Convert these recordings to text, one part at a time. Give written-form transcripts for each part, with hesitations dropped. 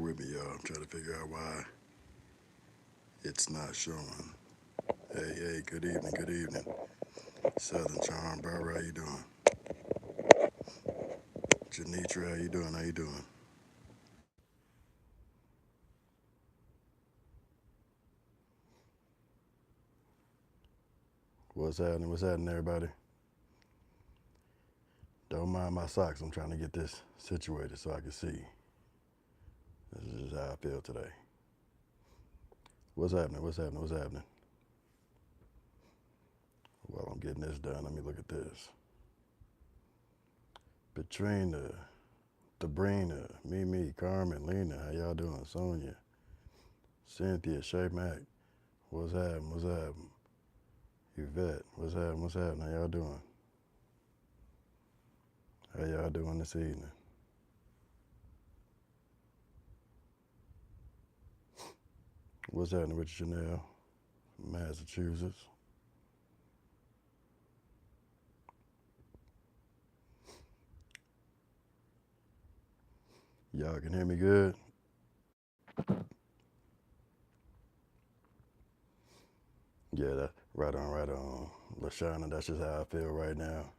with me, y'all. I'm trying to figure out why it's not showing. Hey, good evening. Southern Charm, Barbara, how you doing? Janitra, how you doing? What's happening, everybody? Don't mind my socks. I'm trying to get this situated so I can see. This is just how I feel today. What's happening? While I'm getting this done, let me look at this. Katrina, Sabrina, Mimi, Carmen, Lena, how y'all doing? Sonia, Cynthia, Shay Mac, what's happening? Yvette, what's happening? How y'all doing? How y'all doing this evening? What's happening with Chanel, Massachusetts? Y'all can hear me good? Yeah, that, right on. LaShawna, that's just how I feel right now.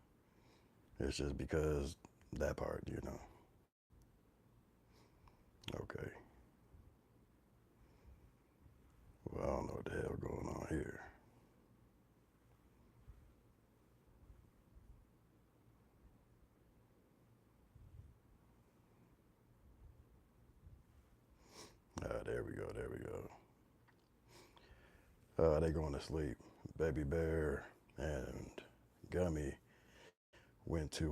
It's just because that part, you know. Okay. Well, I don't know what the hell going on here. There we go, there we go. They going to sleep. Baby Bear and Gummy went to, there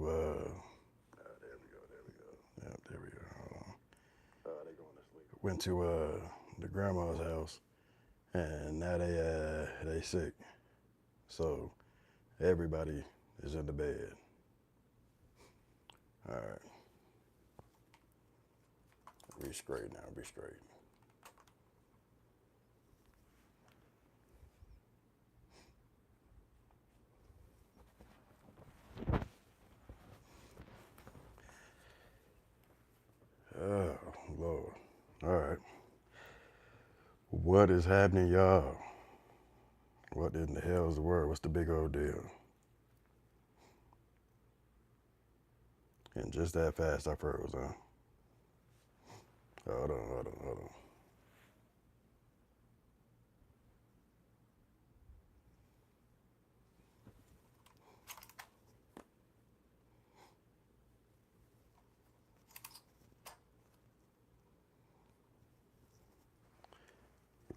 we go, there we go. Yep, there we go. Hold on. They going to sleep. Went to the grandma's house, and now they sick. So everybody is in the bed. All right. Be straight now, be straight. Oh, Lord. All right. What is happening, y'all? What in the hell is the word? What's the big old deal? And just that fast, I froze, huh? Hold on.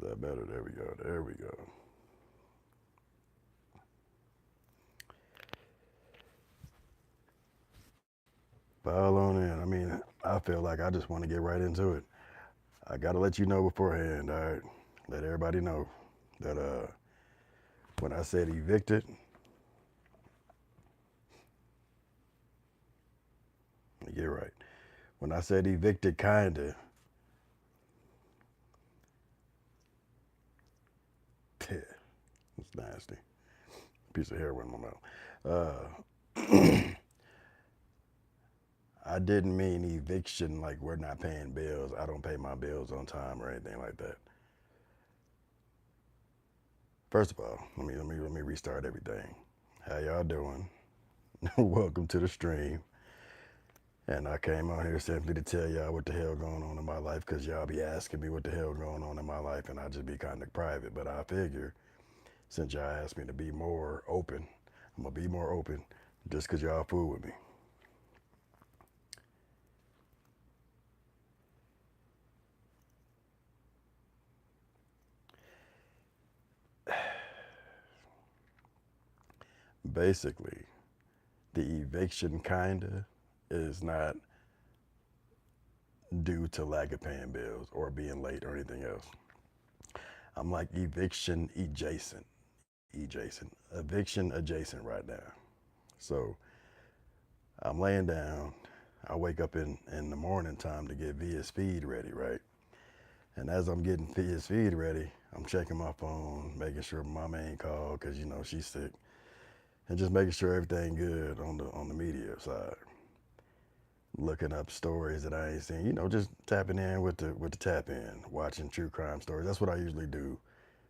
Is that better? There we go. There we go. Pile on in. I mean, I feel like I just want to get right into it. I gotta let you know beforehand, all right? Let everybody know that when I said evicted, get right. When I said evicted, kinda, it's nasty. Piece of heroin in my mouth. I didn't mean eviction like we're not paying bills. I don't pay my bills on time or anything like that. First of all, let me restart everything. How y'all doing? Welcome to the stream. And I came on here simply to tell y'all what the hell going on in my life, because y'all be asking me what the hell going on in my life, and I just be kind of private. But I figure, since y'all asked me to be more open, I'm gonna be more open just because y'all fool with me. Basically, the eviction kinda is not due to lack of paying bills or being late or anything else. I'm like eviction adjacent right now. So I'm laying down. I wake up in the morning time to get Via's feed ready, right? And as I'm getting Via's feed ready, I'm checking my phone, making sure mama ain't called because you know she's sick, and just making sure everything good on the media side. looking up stories that I ain't seen. Just tapping in with the tap in, watching true crime stories. That's what I usually do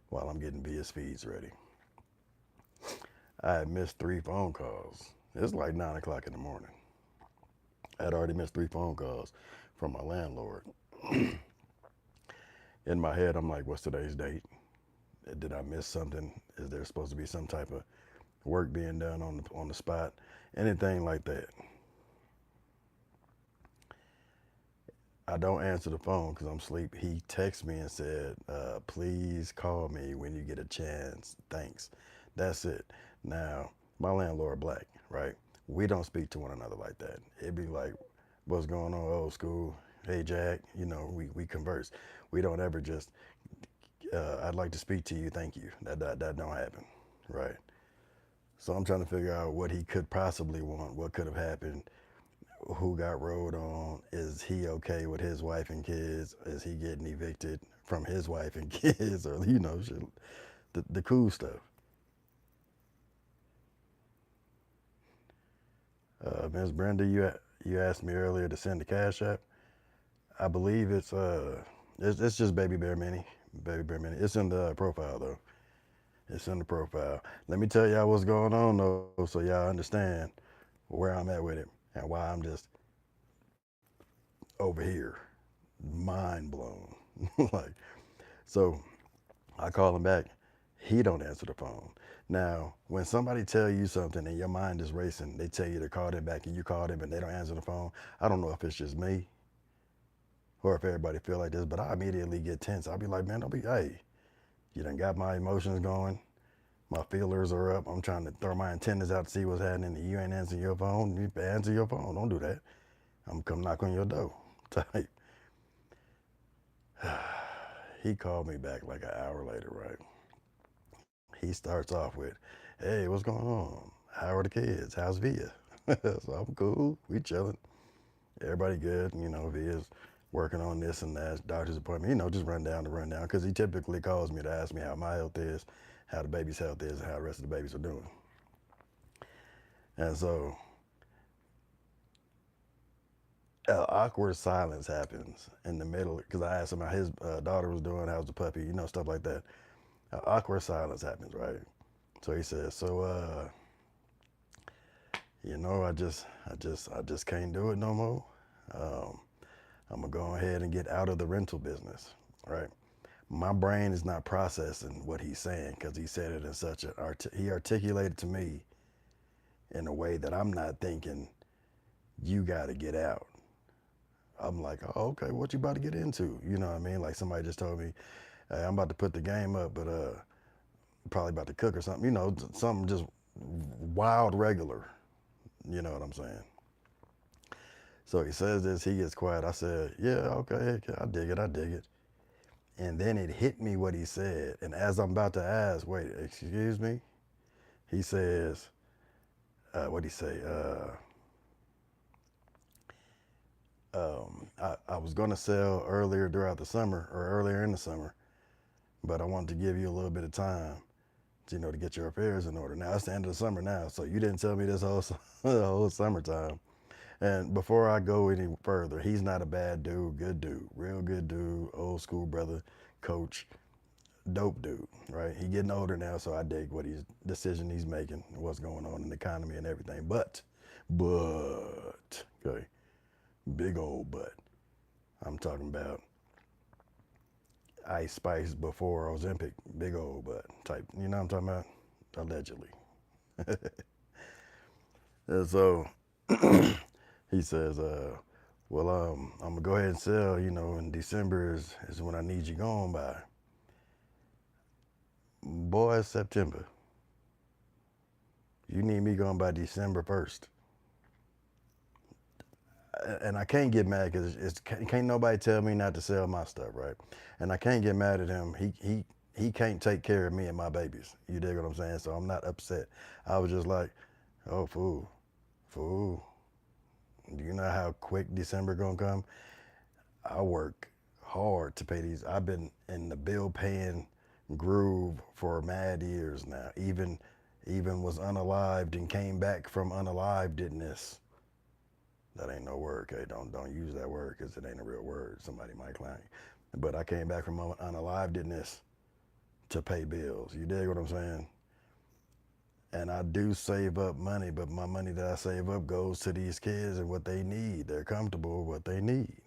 while I'm getting BS feeds ready. I had missed 3 phone calls. It's like 9 o'clock in the morning. I had already missed 3 phone calls from my landlord. In my head, I'm like, what's today's date? Did I miss something? Is there supposed to be some type of work being done on the spot? Anything like that. I don't answer the phone because I'm asleep. He texted me and said, please call me when you get a chance. Thanks. That's it. Now, my landlord black, right? We don't speak to one another like that. It'd be like, what's going on, old school? Hey, Jack, we converse. We don't ever just, I'd like to speak to you, thank you. That don't happen, right? So I'm trying to figure out what he could possibly want, what could have happened, who got rode on. Is he okay with his wife and kids? Is he getting evicted from his wife and kids? Or shit, the cool stuff. Ms. Brenda, you asked me earlier to send the cash app. I believe it's just Baby Bear Mini. Baby Bear Mini. It's in the profile though. It's in the profile. Let me tell y'all what's going on though, so y'all understand where I'm at with it and why I'm just over here, mind blown. Like, so I call him back. He don't answer the phone. Now, when somebody tell you something and your mind is racing, they tell you to call them back and you call them and they don't answer the phone. I don't know if it's just me or if everybody feel like this, but I immediately get tense. I'll be like, man, hey, you done got my emotions going. My feelers are up. I'm trying to throw my antennas out to see what's happening and you ain't answering your phone. You answer your phone. Don't do that. I'm gonna come knock on your door. Type. He called me back like an hour later, right? He starts off with, hey, what's going on? How are the kids? How's Via? So I'm cool. We chilling. Everybody good. Via's working on this and that, doctor's appointment, just run down the rundown. Because he typically calls me to ask me how my health is, how the baby's health is, and how the rest of the babies are doing. And so, awkward silence happens in the middle. Because I asked him how his daughter was doing, how's the puppy, stuff like that. Awkward silence happens, right? So he says, so, I just can't do it no more. I'm gonna go ahead and get out of the rental business, right? My brain is not processing what he's saying because he said it in such he articulated to me in a way that I'm not thinking, you got to get out. I'm like, oh, okay, what you about to get into? You know what I mean? Like somebody just told me, hey, I'm about to put the game up, but probably about to cook or something. Something just wild regular. You know what I'm saying? So he says this, he gets quiet. I said, yeah, okay, I dig it. And then it hit me what he said. And as I'm about to ask, wait, excuse me? He says, what'd he say? I was going to sell earlier throughout the summer or earlier in the summer, but I wanted to give you a little bit of time, to get your affairs in order. Now it's the end of the summer now, so you didn't tell me this whole the whole summertime. And before I go any further, he's not a bad dude, good dude, real good dude, old school brother, coach, dope dude, right? He getting older now, so I dig what decision he's making, what's going on in the economy and everything. But, okay, big old but. I'm talking about Ice Spice before Ozempic, big old butt type. You know what I'm talking about? Allegedly. And so he says, well, I'm gonna go ahead and sell, in December is when I need you gone by. Boy, it's September. You need me gone by December 1st. And I can't get mad because can't nobody tell me not to sell my stuff, right? And I can't get mad at him. He can't take care of me and my babies. You dig what I'm saying? So I'm not upset. I was just like, oh, fool. Do you know how quick December gonna come? I work hard to pay these. I've been in the bill paying groove for mad years now. Even was unalived and came back from unalivedness. That ain't no word. Okay, don't use that word because it ain't a real word. Somebody might claim. But I came back from unalivedness to pay bills. You dig what I'm saying? And I do save up money, but my money that I save up goes to these kids and what they need. They're comfortable with what they need.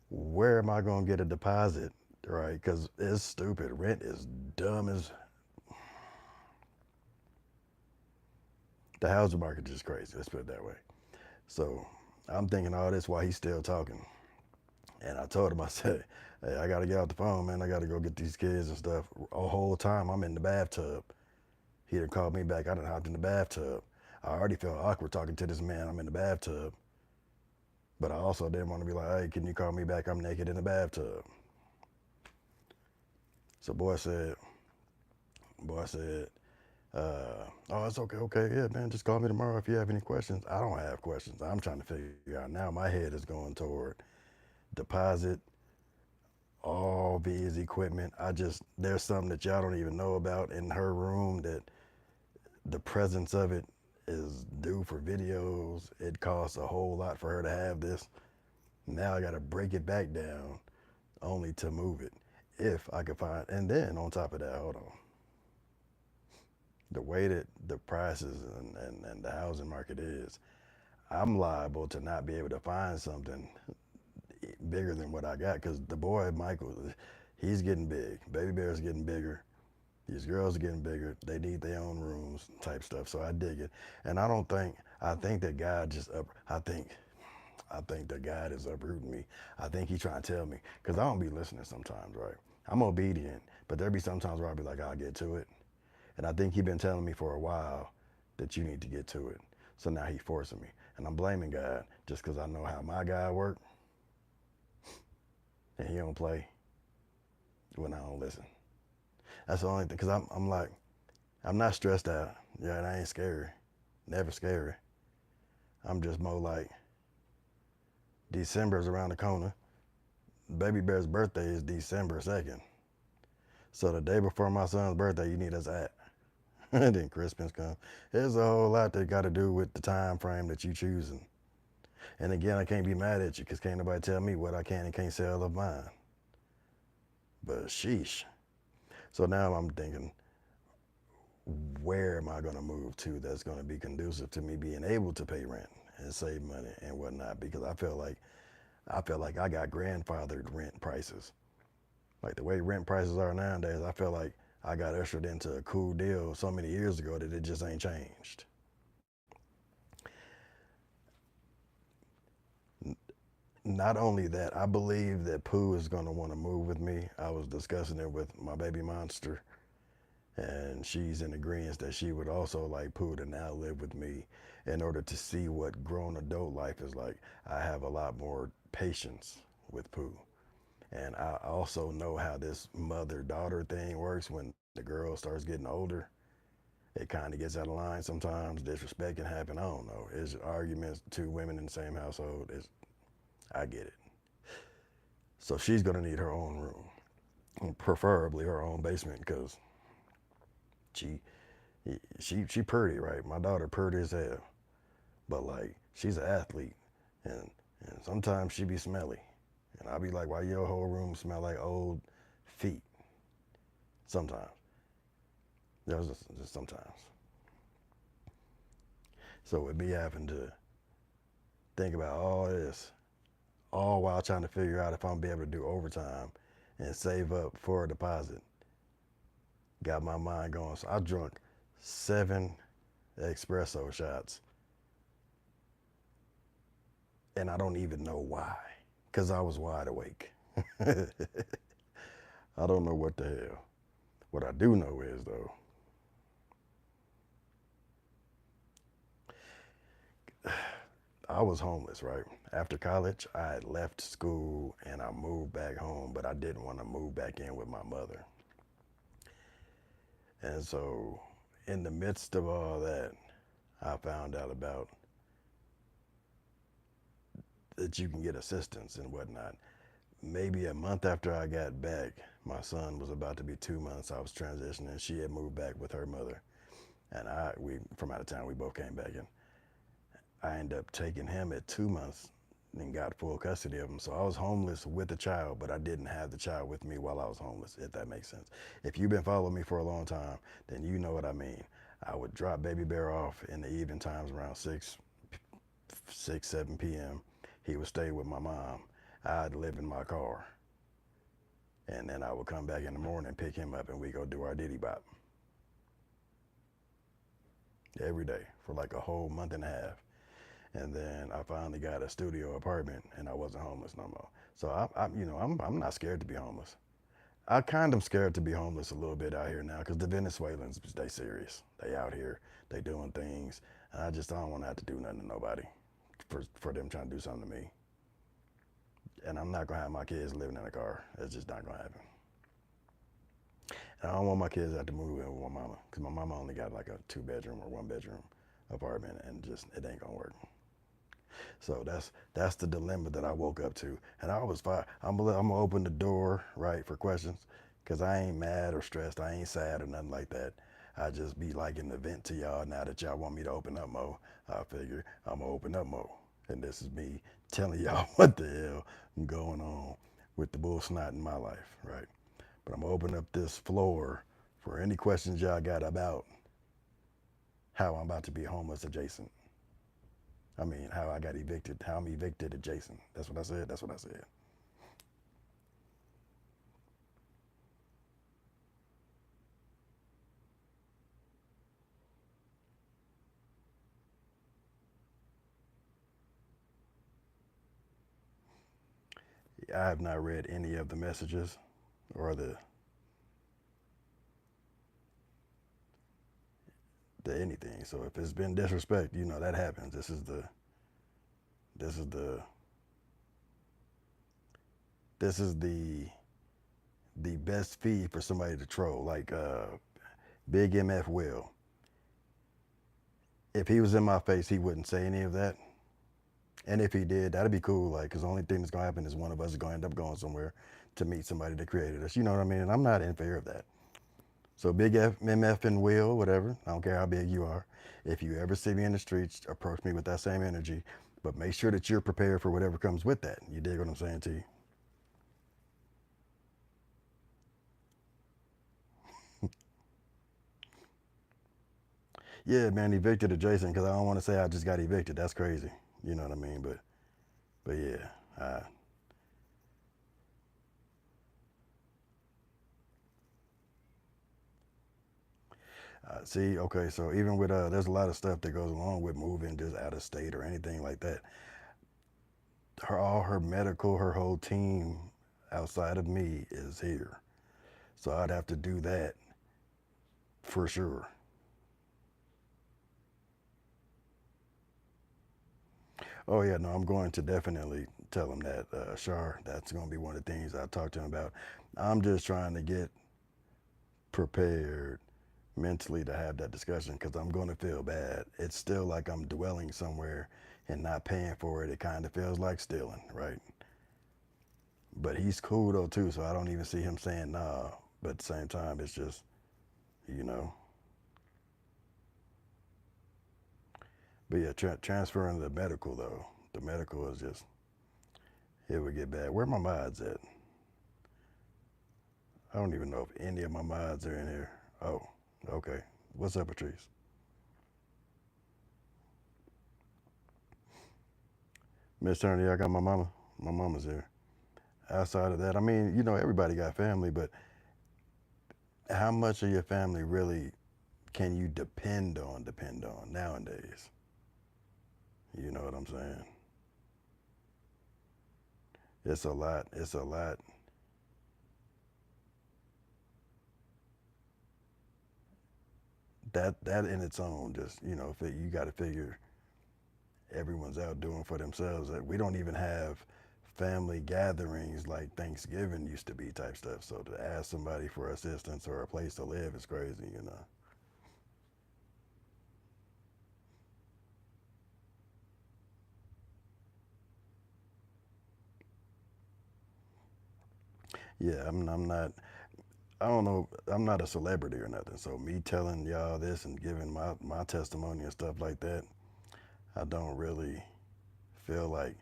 Where am I going to get a deposit, right? Because it's stupid. Rent is dumb as... The housing market is crazy. Let's put it that way. So I'm thinking all this while he's still talking. And I told him, I said, hey, I got to get off the phone, man. I got to go get these kids and stuff. A whole time I'm in the bathtub. He done called me back. I done hopped in the bathtub. I already felt awkward talking to this man. I'm in the bathtub. But I also didn't want to be like, hey, can you call me back? I'm naked in the bathtub. So boy said, oh, it's okay, yeah, man, just call me tomorrow if you have any questions. I don't have questions. I'm trying to figure out now. My head is going toward deposit, all V's equipment. There's something that y'all don't even know about in her room that the presence of it is due for videos. It costs a whole lot for her to have this. Now I got to break it back down only to move it. If I could find, and then on top of that, hold on. The way that the prices and the housing market is, I'm liable to not be able to find something bigger than what I got because the boy, Michael, he's getting big. Baby Bear's getting bigger. These girls are getting bigger. They need their own rooms type stuff. So I dig it. And I think that God I think that God is uprooting me. I think he's trying to tell me, because I don't be listening sometimes, right? I'm obedient, but there be sometimes where I'll be like, I'll get to it. And I think he's been telling me for a while that you need to get to it. So now he's forcing me. And I'm blaming God just because I know how my God works. And he don't play when I don't listen. That's the only thing, because I'm like, I'm not stressed out. Yeah, and I ain't scary. Never scary. I'm just more like, December's around the corner. Baby Bear's birthday is December 2nd. So the day before my son's birthday, you need us at. And then Christmas comes. There's a whole lot that got to do with the time frame that you choosing. And again, I can't be mad at you because can't nobody tell me what I can and can't sell of mine. But sheesh. So now I'm thinking, where am I going to move to that's going to be conducive to me being able to pay rent and save money and whatnot? Because I feel like I got grandfathered rent prices. Like the way rent prices are nowadays, I feel like I got ushered into a cool deal so many years ago that it just ain't changed. Not only that, I believe that Pooh is going to want to move with me. I was discussing it with my baby monster, and she's in agreement that she would also like Pooh to now live with me in order to see what grown adult life is like. I have a lot more patience with Pooh. And I also know how this mother-daughter thing works when the girl starts getting older. It kind of gets out of line sometimes. Disrespect can happen. I don't know. It's arguments, two women in the same household. I get it. So she's going to need her own room, preferably her own basement, because she pretty, right? My daughter pretty as hell, but like she's an athlete, and sometimes she be smelly, and I be like, why your whole room smell like old feet? Sometimes. There's just sometimes. So with me having to think about all this, all while trying to figure out if I'm gonna be able to do overtime and save up for a deposit, got my mind going. So I drunk 7 espresso shots, and I don't even know why, because I was wide awake. I don't know what the hell. What I do know is, though, I was homeless, right? After college, I had left school and I moved back home, but I didn't want to move back in with my mother. And so in the midst of all that, I found out about that you can get assistance and whatnot. Maybe a month after I got back, my son was about to be 2 months. I was transitioning. She had moved back with her mother. And we from out of town, we both came back in. I ended up taking him at 2 months and got full custody of him. So I was homeless with the child, but I didn't have the child with me while I was homeless, if that makes sense. If you've been following me for a long time, then you know what I mean. I would drop baby bear off in the evening times around 7 p.m. He would stay with my mom. I'd live in my car. And then I would come back in the morning, pick him up, and we go do our diddy bop. Every day for like a whole month and a half. And then I finally got a studio apartment, and I wasn't homeless no more. So I'm not scared to be homeless. I kind of scared to be homeless a little bit out here now because the Venezuelans, they serious. They out here, they doing things. And I don't want to have to do nothing to nobody for them trying to do something to me. And I'm not going to have my kids living in a car. It's just not going to happen. And I don't want my kids to have to move in with my mama because my mama only got like a 2-bedroom or 1-bedroom apartment, and just it ain't going to work. So that's the dilemma that I woke up to. And I was fine. I'm gonna open the door, right, for questions, because I ain't mad or stressed. I ain't sad or nothing like that. I just be liking to vent to y'all. Now that y'all want me to open up more, I figure I'm gonna open up more. And this is me telling y'all what the hell going on with the bull snot in my life, right? But I'm gonna open up this floor for any questions y'all got about how I'm about to be homeless adjacent. I mean, how I got evicted, how I'm evicted adjacent. That's what I said. That's what I said. I have not read any of the messages or the anything. So if it's been disrespect, that happens. This is the best feed for somebody to troll. Like Big MF Will. If he was in my face, he wouldn't say any of that. And if he did, that'd be cool. Like, because the only thing that's gonna happen is one of us is gonna end up going somewhere to meet somebody that created us. You know what I mean? And I'm not in favor of that. So Big MF and Will, whatever, I don't care how big you are. If you ever see me in the streets, approach me with that same energy, but make sure that you're prepared for whatever comes with that. You dig what I'm saying to you? Yeah, man, evicted adjacent, because I don't want to say I just got evicted. That's crazy. You know what I mean? But yeah, see, okay, so even with there's a lot of stuff that goes along with moving just out of state or anything like that. All her medical, her whole team outside of me is here, so I'd have to do that for sure. Oh yeah, no, I'm going to definitely tell him that, Shar. That's going to be one of the things I talk to him about. I'm just trying to get prepared mentally to have that discussion because I'm going to feel bad. It's still like I'm dwelling somewhere and not paying for it. It kind of feels like stealing, right? But he's cool though too, so I don't even see him saying nah. But at the same time, it's just, you know. But yeah, transferring the medical though, the medical is just, it would get bad. Where my mods at? I don't even know if any of my mods are in here. Oh, okay. What's up, Patrice? Miss Turner, I got my mama. My mama's here. Outside of that, I mean, everybody got family, but how much of your family really can you depend on nowadays? You know what I'm saying? It's a lot. It's a lot. That in its own, just you got to figure everyone's out doing for themselves. That we don't even have family gatherings like Thanksgiving used to be type stuff. So to ask somebody for assistance or a place to live is crazy. Yeah, I'm not. I don't know. I'm not a celebrity or nothing. So me telling y'all this and giving my testimony and stuff like that, I don't really feel like,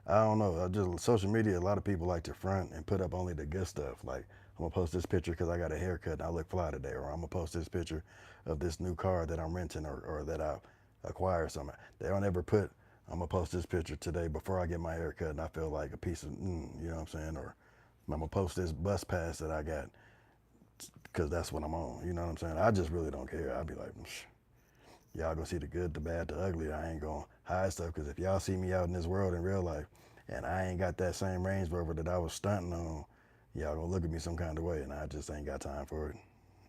I don't know. I just social media. A lot of people like to front and put up only the good stuff. Like, I'm gonna post this picture because I got a haircut and I look fly today, or I'm gonna post this picture of this new car that I'm renting or that I acquired something. They don't ever put, I'm gonna post this picture today before I get my haircut and I feel like a piece of, you know what I'm saying? Or I'm gonna post this bus pass that I got because that's what I'm on. You know what I'm saying? I just really don't care. I'd be like, y'all gonna see the good, the bad, the ugly. I ain't gonna hide stuff because if y'all see me out in this world in real life and I ain't got that same Range Rover that I was stunting on, y'all gonna look at me some kind of way, and I just ain't got time for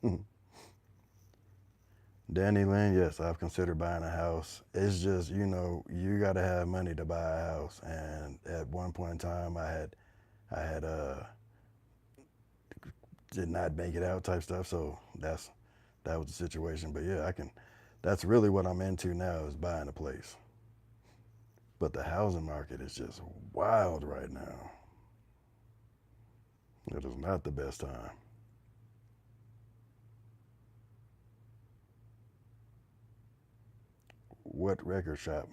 it. Danny Lynn, yes, I've considered buying a house. It's just, you gotta have money to buy a house. And at one point in time, I had did not make it out type stuff. So that was the situation. But yeah, that's really what I'm into now is buying a place. But the housing market is just wild right now. It is not the best time. What record shop?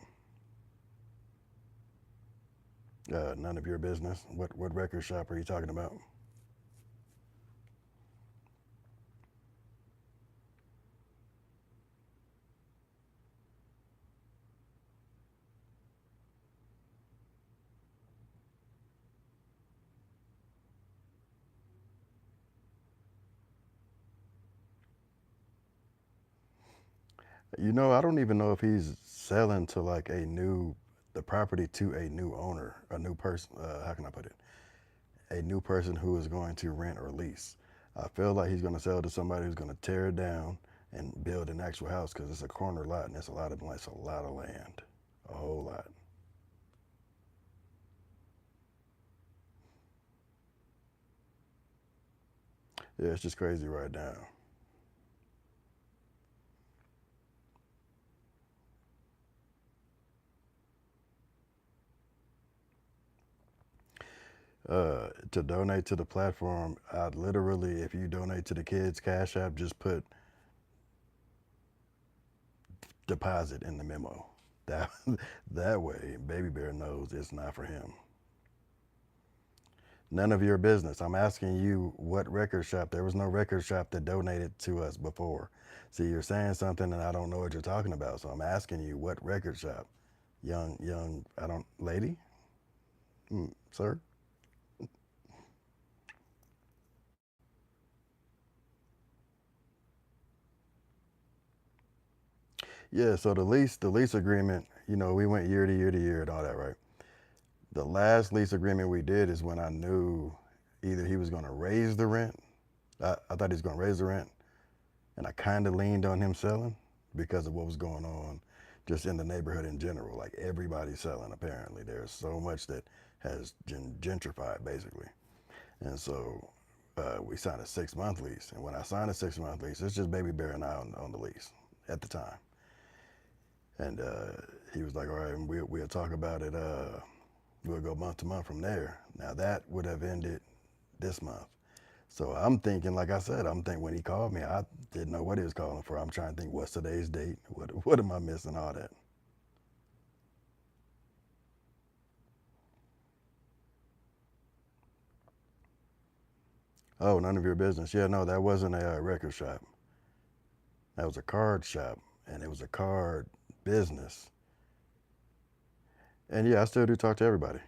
None of your business. What record shop are you talking about? I don't even know if he's selling to like the property to a new owner, a new person. How can I put it? A new person who is going to rent or lease. I feel like he's going to sell it to somebody who's going to tear it down and build an actual house because it's a corner lot and it's a lot of land, a whole lot. Yeah, it's just crazy right now. To donate to the platform, I literally, if you donate to the kids' Cash App, just put deposit in the memo. That that way, Baby Bear knows it's not for him. None of your business. I'm asking you what record shop. There was no record shop that donated to us before. See, you're saying something and I don't know what you're talking about. So I'm asking you what record shop. Young, I don't, lady, sir. Yeah. So the lease agreement. We went year to year to year and all that, right? The last lease agreement we did is when I knew either he was going to raise the rent. I thought he was going to raise the rent, and I kind of leaned on him selling because of what was going on just in the neighborhood in general. Like everybody's selling apparently. There's so much that has gentrified basically. And so we signed a 6 month lease. And when I signed a 6 month lease, it's just Baby Bear and I on the lease at the time. And he was like, all right, we'll talk about it. We'll go month to month from there. Now that would have ended this month. So I'm thinking, like I said, I'm thinking when he called me, I didn't know what he was calling for. I'm trying to think, what's today's date? What am I missing? All that. Oh, none of your business. Yeah, no, that wasn't a record shop. That was a card shop, and it was a card business. And yeah, I still do talk to everybody.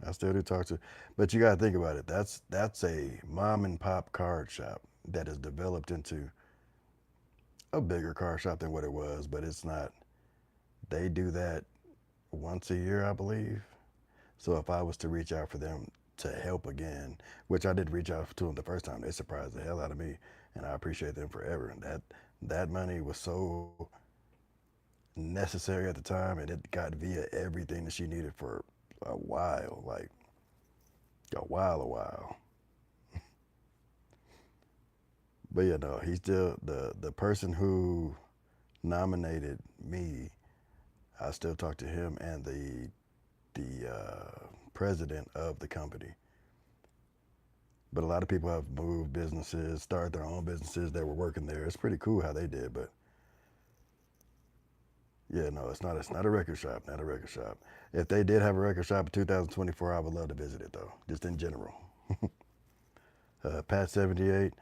I still do talk to, but you got to think about it. That's a mom and pop card shop that has developed into a bigger card shop than what it was, but it's not. They do that once a year, I believe. So if I was to reach out for them to help again, which I did reach out to them the first time, they surprised the hell out of me, and I appreciate them forever. And that money was so necessary at the time, and it got via everything that she needed for a while, like a while. But yeah, no, he's still the person who nominated me. I still talk to him and the president of the company. But a lot of people have moved businesses, started their own businesses that were working there. It's pretty cool how they did, but Yeah, no, it's not. It's not a record shop. Not a record shop. If they did have a record shop in 2024, I would love to visit it though, just in general. Pat 78.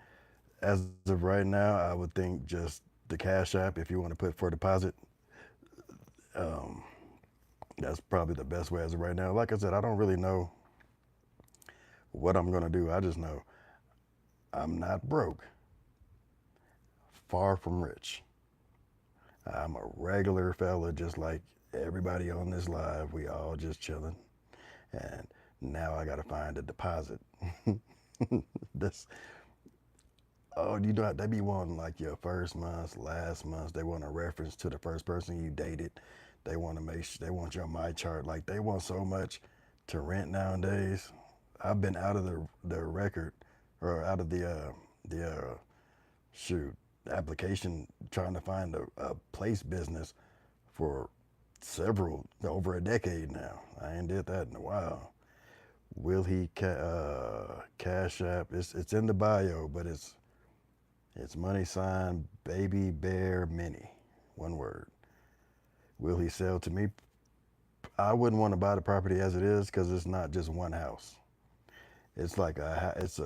As of right now, I would think just the Cash App. If you want to put for deposit, um, that's probably the best way as of right now. Like I said, I don't really know what I'm gonna do. I just know I'm not broke. Far from rich. I'm a regular fella, just like everybody on this live. We all just chilling, and now I gotta find a deposit. this Oh, you know they be wanting like your first month, last month. They want a reference to the first person you dated. They want to make sure they want your my chart. Like they want so much to rent nowadays. I've been out of the record or out of the shoot application trying to find a place business for several over a decade now. I ain't did that in a while. Will he Cash App? It's in the bio, but it's money sign baby bear mini, one word. Will he sell to me? I wouldn't want to buy the property as it is because it's not just one house. It's like it's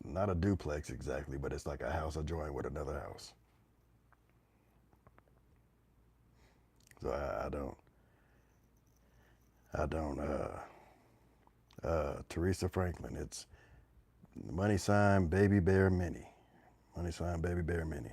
not a duplex exactly, but it's like a house adjoining with another house. So I don't. Teresa Franklin. It's money sign baby bear mini. Money sign baby bear mini.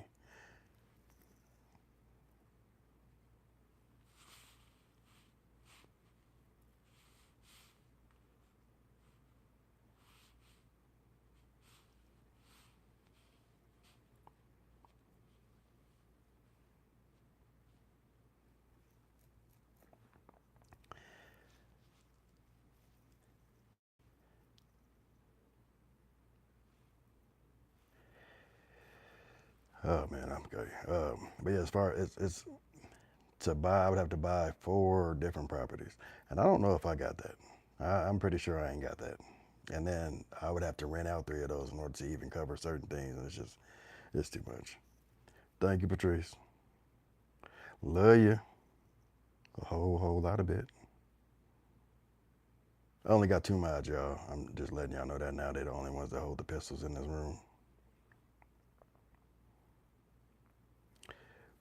Oh man, I'm okay. But yeah, as far as it's to buy, I would have to buy 4 different properties, and I don't know if I got that. I'm pretty sure I ain't got that. And then I would have to rent out 3 of those in order to even cover certain things, and it's too much. Thank you, Patrice. Love you a whole lot of bit. I only got 2 mods, y'all. I'm just letting y'all know that now. They're the only ones that hold the pistols in this room.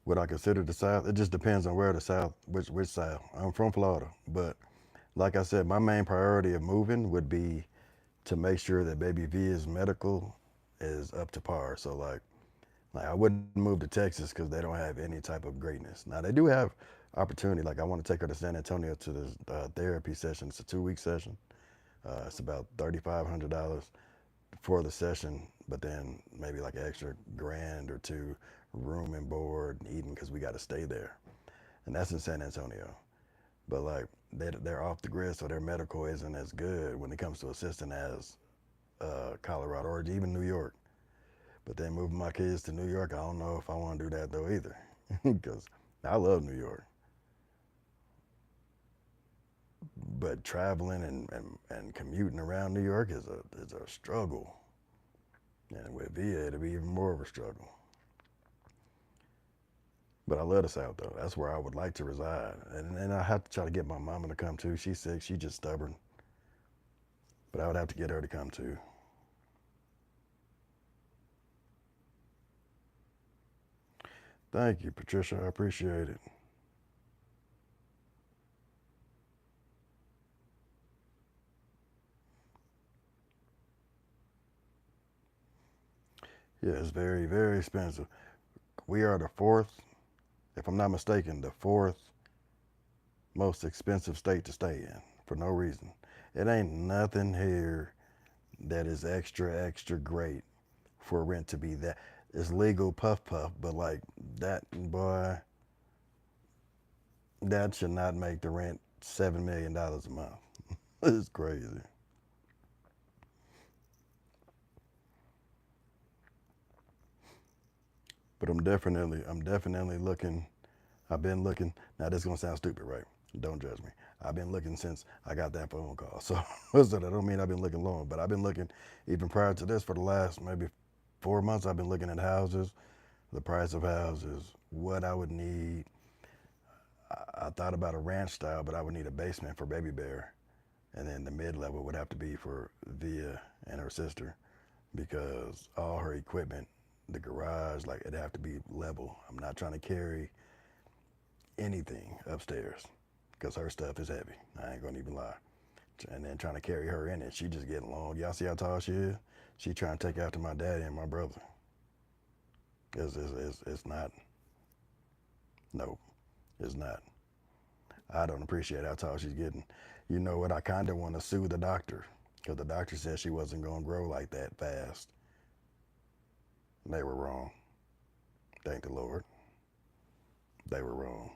Would I consider the South? It just depends on where the South, which South. I'm from Florida, but like I said, my main priority of moving would be to make sure that baby Via's medical is up to par. So like I wouldn't move to Texas because they don't have any type of greatness. Now they do have opportunity. Like I want to take her to San Antonio to this therapy session. It's a 2-week session. It's about $3,500 for the session, but then maybe like an extra grand or two, room and board and eating because we got to stay there, and that's in San Antonio. But like they're off the grid, so their medical isn't as good when it comes to assisting as Colorado or even New York. But then moving my kids to New York, I don't know if I want to do that though either, because I love New York. But traveling and commuting around New York is a struggle, and with VA it'll be even more of a struggle. But I love the South though. That's where I would like to reside, and I have to try to get my mama to come too. She's sick. She's just stubborn, but I would have to get her to come too. Thank you, Patricia. I appreciate it. Yeah, it's very, very expensive. We are the fourth, if I'm not mistaken, the fourth most expensive state to stay in for no reason. It ain't nothing here that is extra great for rent to be that. It's legal puff puff, but like that boy, that should not make the rent $7 million a month. It's crazy. But I'm definitely looking. I've been looking. Now this is gonna sound stupid, right? Don't judge me. I've been looking since I got that phone call. So, so that don't mean I've been looking long, but I've been looking even prior to this for the last maybe 4 months. I've been looking at houses, the price of houses, what I would need. I thought about a ranch style, but I would need a basement for Baby Bear, and then the mid level would have to be for Via and her sister, because all her equipment, the garage, like it'd have to be level. I'm not trying to carry anything upstairs because her stuff is heavy. I ain't gonna even lie. And then trying to carry her in it, she just getting long. Y'all see how tall she is? She trying to take after my daddy and my brother. It's not. No, it's not. I don't appreciate how tall she's getting. You know what? I kind of want to sue the doctor because the doctor said she wasn't going to grow like that fast. They were wrong. Thank the Lord. They were wrong.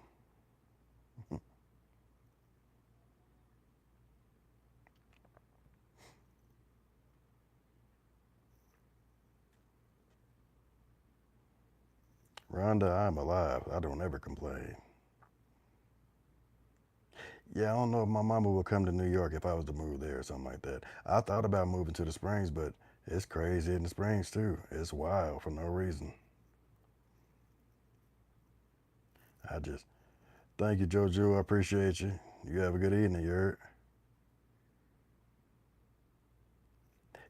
Rhonda, I'm alive. I don't ever complain. Yeah, I don't know if my mama would come to New York if I was to move there or something like that. I thought about moving to the Springs, but it's crazy in the Springs too. It's wild for no reason. I just thank you, JoJo. I appreciate you. You have a good evening, you heard?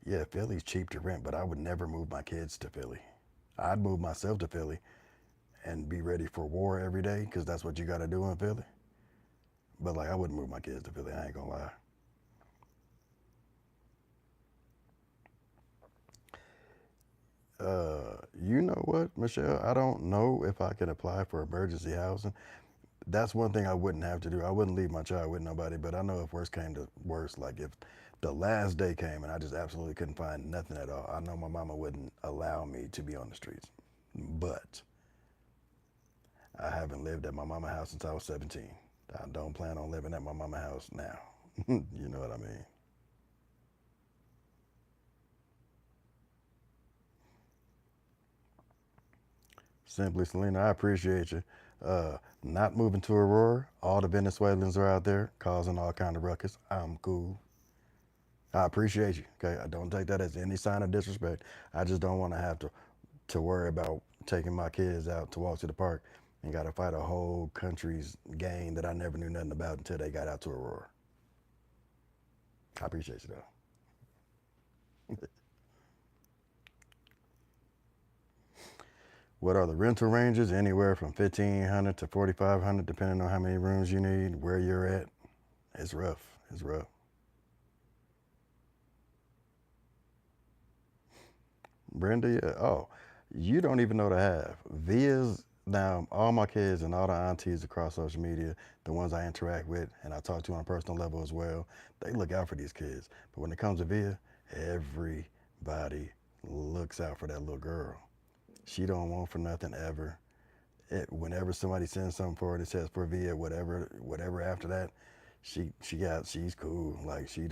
Yeah, Philly's cheap to rent, but I would never move my kids to Philly. I'd move myself to Philly and be ready for war every day because that's what you got to do in Philly. But like, I wouldn't move my kids to Philly. I ain't gonna lie. You know what, Michelle? I don't know if I can apply for emergency housing. That's one thing I wouldn't have to do. I wouldn't leave my child with nobody, but I know if worse came to worse, like if the last day came and I just absolutely couldn't find nothing at all, I know my mama wouldn't allow me to be on the streets. But I haven't lived at my mama house since I was 17. I don't plan on living at my mama house now. You know what I mean? Simply Selena, I appreciate you. Not moving to Aurora. All the Venezuelans are out there causing all kind of ruckus. I'm cool. I appreciate you. Okay, I don't take that as any sign of disrespect. I just don't want to have to worry about taking my kids out to walk to the park and got to fight a whole country's gang that I never knew nothing about until they got out to Aurora. I appreciate you though. What are the rental ranges? Anywhere from 1,500 to 4,500, depending on how many rooms you need, where you're at. It's rough. It's rough. Brenda, yeah. Oh, you don't even know the half. Via's now all my kids and all the aunties across social media, the ones I interact with and I talk to on a personal level as well, they look out for these kids. But when it comes to Via, everybody looks out for that little girl. She don't want for nothing ever. Whenever somebody sends something for her that says for Via, whatever after that, she's cool. Like I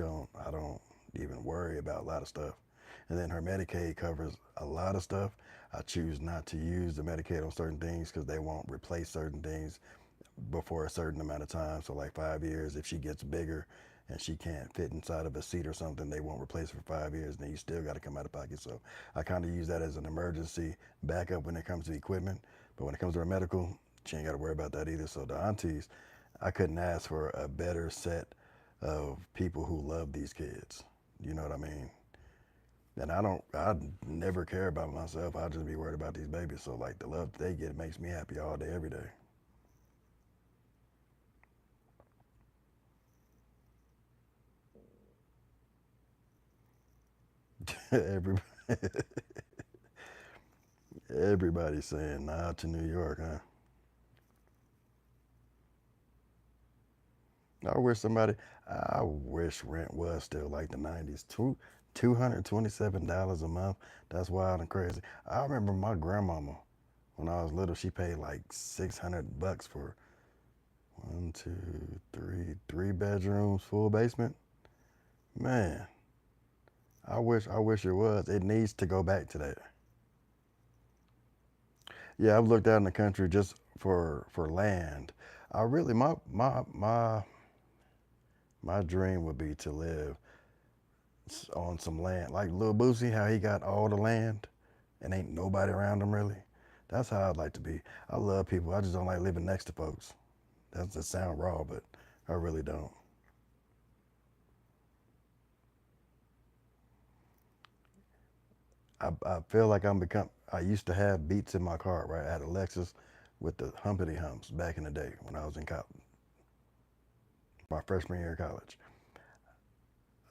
don't even worry about a lot of stuff. And then her Medicaid covers a lot of stuff. I choose not to use the Medicaid on certain things because they won't replace certain things before a certain amount of time. So like 5 years, if she gets bigger and she can't fit inside of a seat or something, they won't replace her for 5 years. Then you still got to come out of pocket. So I kind of use that as an emergency backup when it comes to equipment. But when it comes to her medical, she ain't got to worry about that either. So the aunties, I couldn't ask for a better set of people who love these kids. You know what I mean? And I never care about myself. I just be worried about these babies. So like the love they get makes me happy all day, every day. Everybody, everybody's saying nah to New York, huh? I wish rent was still like the 90s. $227 a month. That's wild and crazy. I remember my grandmama when I was little, she paid like $600 for one, two, three bedrooms, full basement. Man, I wish it was. It needs to go back to that. Yeah, I've looked out in the country just for land. I really my dream would be to live on some land like Lil Boosie, how he got all the land and ain't nobody around him really. That's how I'd like to be. I love people. I just don't like living next to folks. That sound raw, but I really don't. I feel like I used to have beats in my car, right? I had a Lexus with the humpity humps back in the day when I was in college, my freshman year of college.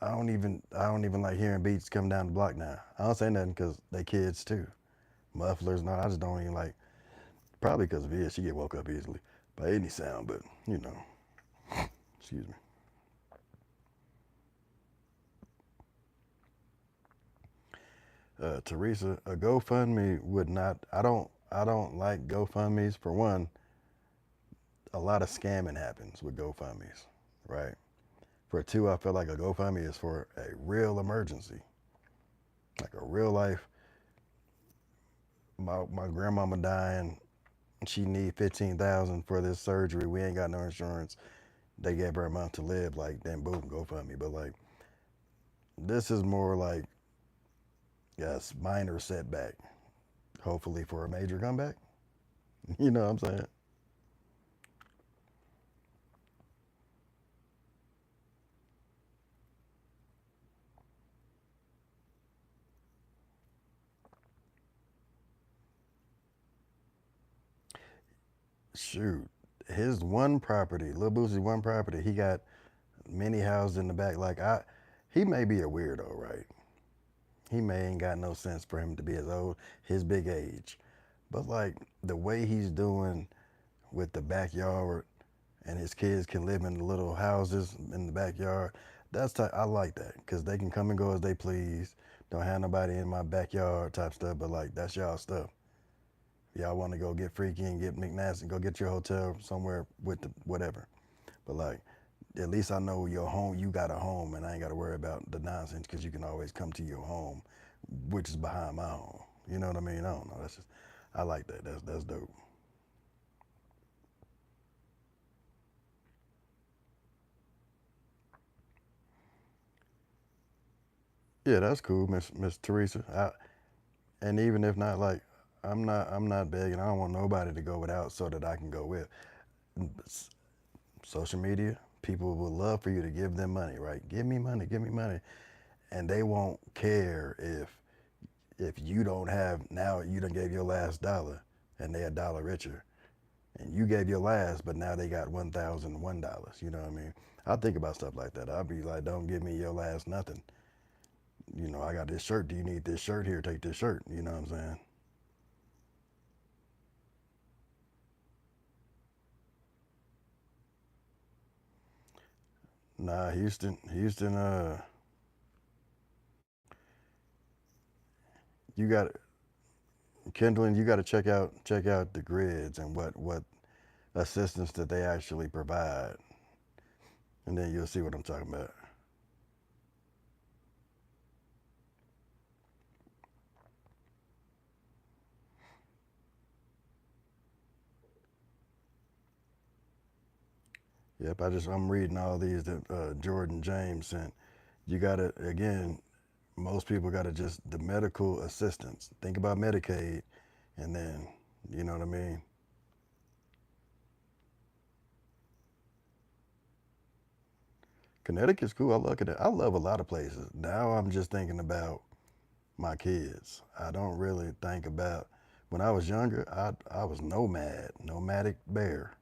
I don't even like hearing beats come down the block now. I don't say nothing because they kids too. Mufflers, no, I just don't even like. Probably because of it, she get woke up easily by any sound, but you know, excuse me. Teresa, a GoFundMe would not. I don't like GoFundMe's. For one, a lot of scamming happens with GoFundMe's, right? For two, I feel like a GoFundMe is for a real emergency, like a real life. My grandmama dying. She need 15,000 for this surgery. We ain't got no insurance. They gave her a month to live. Like then boom, GoFundMe. But like this is more like yes, minor setback. Hopefully for a major comeback. You know what I'm saying? Shoot, his one property, Lil Boosie's one property, he got many houses in the back. He may be a weirdo, right? He may ain't got no sense for him to be as old, his big age. But like the way he's doing with the backyard, and his kids can live in the little houses in the backyard. I like that because they can come and go as they please. Don't have nobody in my backyard type stuff. But like that's y'all stuff. Y'all want to go get freaky and get McNasty, go get your hotel somewhere with the whatever. But like, at least I know your home. You got a home, and I ain't got to worry about the nonsense because you can always come to your home, which is behind my home. You know what I mean? I don't know. That's just I like that. That's dope. Yeah, that's cool, Miss Teresa. And even if not, like, I'm not begging. I don't want nobody to go without so that I can go with. Social media, people would love for you to give them money, right? Give me money, and they won't care if you don't have now. You done gave your last dollar, and they a dollar richer, and you gave your last, but now they got $1,001. You know what I mean? I think about stuff like that. I'll be like, don't give me your last nothing. You know, I got this shirt. Do you need this shirt? Here, take this shirt. You know what I'm saying? Nah, Houston. You got Kendall. You got to check out the grids and what assistance that they actually provide, and then you'll see what I'm talking about. Yep, I'm reading all these that Jordan James sent. You got to again. Most people got to just the medical assistance. Think about Medicaid, and then you know what I mean. Connecticut's cool. I look at it. I love a lot of places. Now I'm just thinking about my kids. I don't really think about when I was younger. I was nomadic bear,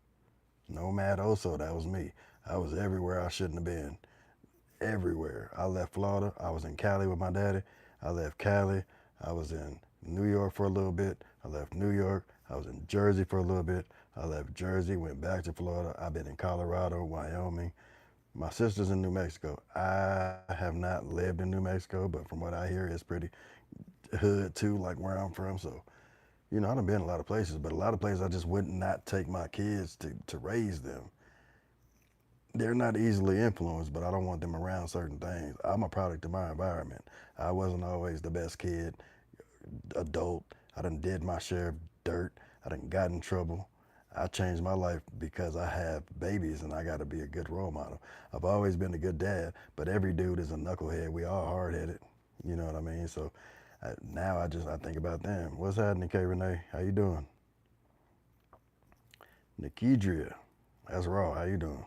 nomad oso. That was me. I was everywhere I shouldn't have been. Everywhere. I left Florida. I was in Cali with my daddy. I left Cali. I was in New York for a little bit. I left New York. I was in Jersey for a little bit. I left Jersey, went back to Florida. I've been in Colorado, Wyoming. My sister's in New Mexico. I have not lived in New Mexico, but from what I hear, it's pretty hood too, like where I'm from. So, you know, I done been a lot of places, but a lot of places I just would not take my kids to raise them. They're not easily influenced, but I don't want them around certain things. I'm a product of my environment. I wasn't always the best kid, adult. I done did my share of dirt. I done got in trouble. I changed my life because I have babies and I got to be a good role model. I've always been a good dad, but every dude is a knucklehead. We all hard headed. You know what I mean? So now I think about them. What's happening, K Renee? How you doing? Nikedria. That's raw. How you doing?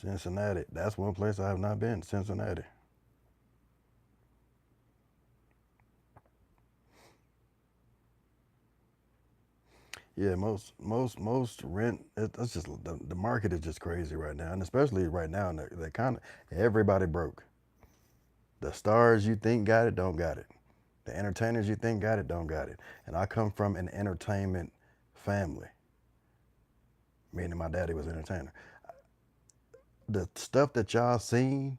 Cincinnati. That's one place I have not been. Cincinnati. Yeah, most rent. It's just the market is just crazy right now, and especially right now, the kind of everybody broke. The stars you think got it don't got it. The entertainers you think got it don't got it. And I come from an entertainment family, meaning my daddy was an entertainer. The stuff that y'all seen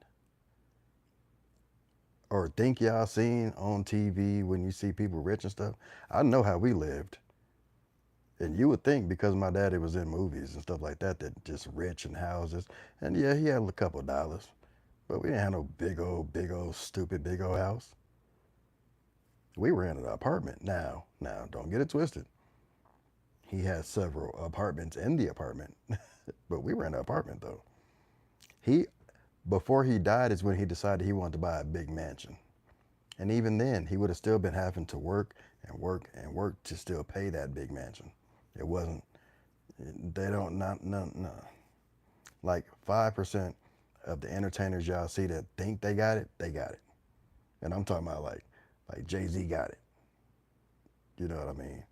or think y'all seen on TV when you see people rich and stuff, I know how we lived. And you would think because my daddy was in movies and stuff like that, that just rich and houses. And yeah, he had a couple of dollars, but we didn't have no big old, stupid, big old house. We were in an apartment. Now, don't get it twisted. He had several apartments in the apartment, but we were in an apartment though. He, before he died, is when he decided he wanted to buy a big mansion. And even then, he would have still been having to work and work and work to still pay that big mansion. It wasn't, they don't, not, no, no. Like 5% of the entertainers y'all see that think they got it, they got it. And I'm talking about like Jay-Z got it. You know what I mean?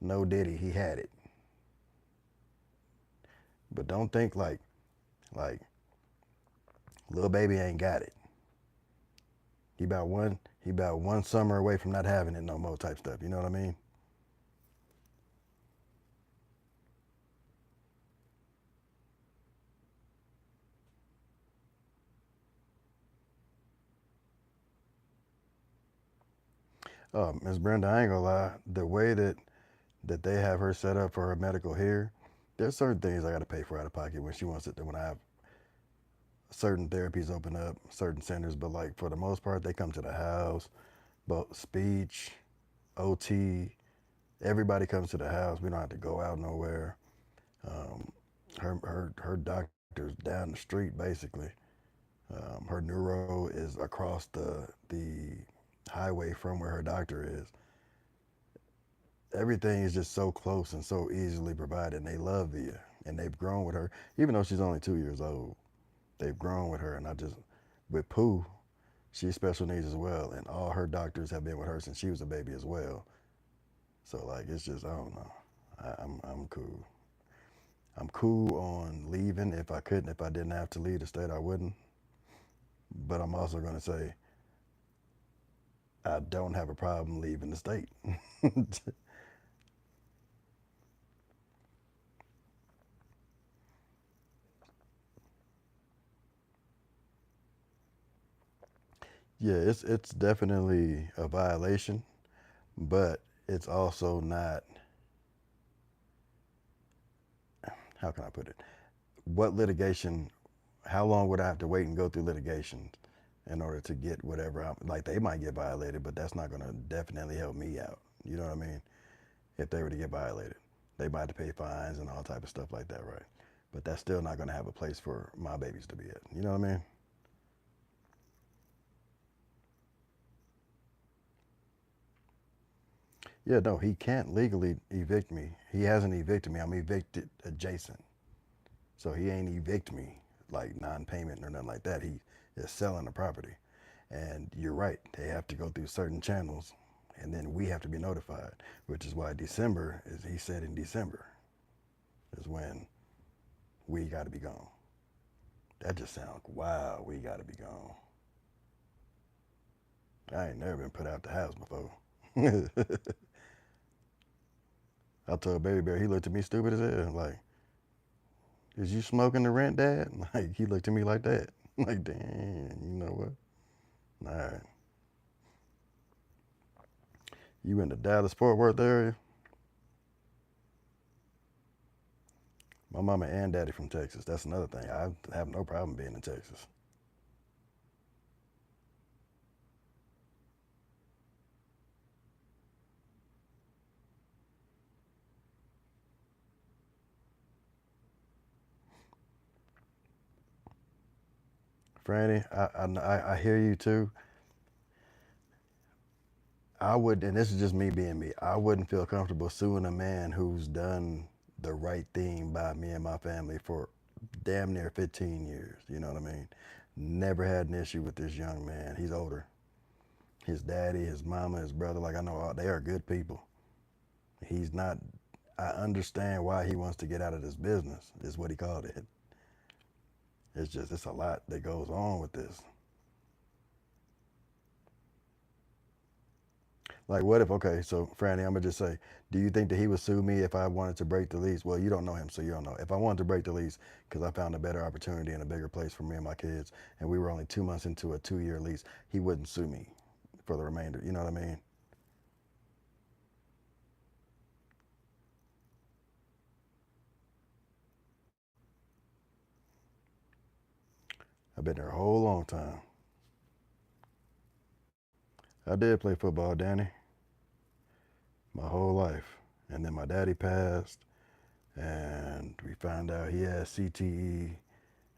No Diddy, he had it. But don't think like Lil Baby ain't got it. He about one summer away from not having it no more type stuff. You know what I mean? Miss Brenda, I ain't gonna lie. The way that they have her set up for her medical here, there's certain things I got to pay for out of pocket when she wants it. When I have certain therapies open up, certain centers, but like for the most part, they come to the house. But speech, OT, everybody comes to the house. We don't have to go out nowhere. Um, her doctor's down the street basically. Her neuro is across the highway from where her doctor is. Everything is just so close and so easily provided. And they love Via, and they've grown with her, even though she's only 2 years old. They've grown with her, and I just with Pooh, she's special needs as well, and all her doctors have been with her since she was a baby as well. So like it's just I don't know. I'm cool. I'm cool on leaving if I couldn't. If I didn't have to leave the state, I wouldn't. But I'm also going to say I don't have a problem leaving the state. Yeah, it's definitely a violation, but it's also not. How can I put it? What litigation? How long would I have to wait and go through litigation in order to get whatever? Like they might get violated, but that's not going to definitely help me out. You know what I mean? If they were to get violated, they might have to pay fines and all type of stuff like that, right? But that's still not going to have a place for my babies to be at. You know what I mean? Yeah, no, he can't legally evict me. He hasn't evicted me. I'm evicted adjacent. So he ain't evict me like non-payment or nothing like that. He is selling the property. And you're right. They have to go through certain channels, and then we have to be notified, which is why December is. He said in December is when we got to be gone. That just sounds wow. We got to be gone. I ain't never been put out the house before. I told Baby Bear, he looked at me stupid as hell. Like, is you smoking the rent, Dad? Like, he looked at me like that. Like, damn, you know what? All right. You in the Dallas Fort Worth area? My mama and daddy from Texas. That's another thing. I have no problem being in Texas. Franny, I hear you too. I would, and this is just me being me, I wouldn't feel comfortable suing a man who's done the right thing by me and my family for damn near 15 years. You know what I mean? Never had an issue with this young man. He's older. His daddy, his mama, his brother, like I know they are good people. He's not, I understand why he wants to get out of this business, is what he called it. It's just, it's a lot that goes on with this. Like, what if, okay, so Franny, I'm gonna just say, do you think that he would sue me if I wanted to break the lease? Well, you don't know him, so you don't know. If I wanted to break the lease because I found a better opportunity and a bigger place for me and my kids, and we were only 2 months into a 2 year lease, he wouldn't sue me for the remainder. You know what I mean? I've been there a whole long time. I did play football, Danny, my whole life. And then my daddy passed, and we found out he had CTE,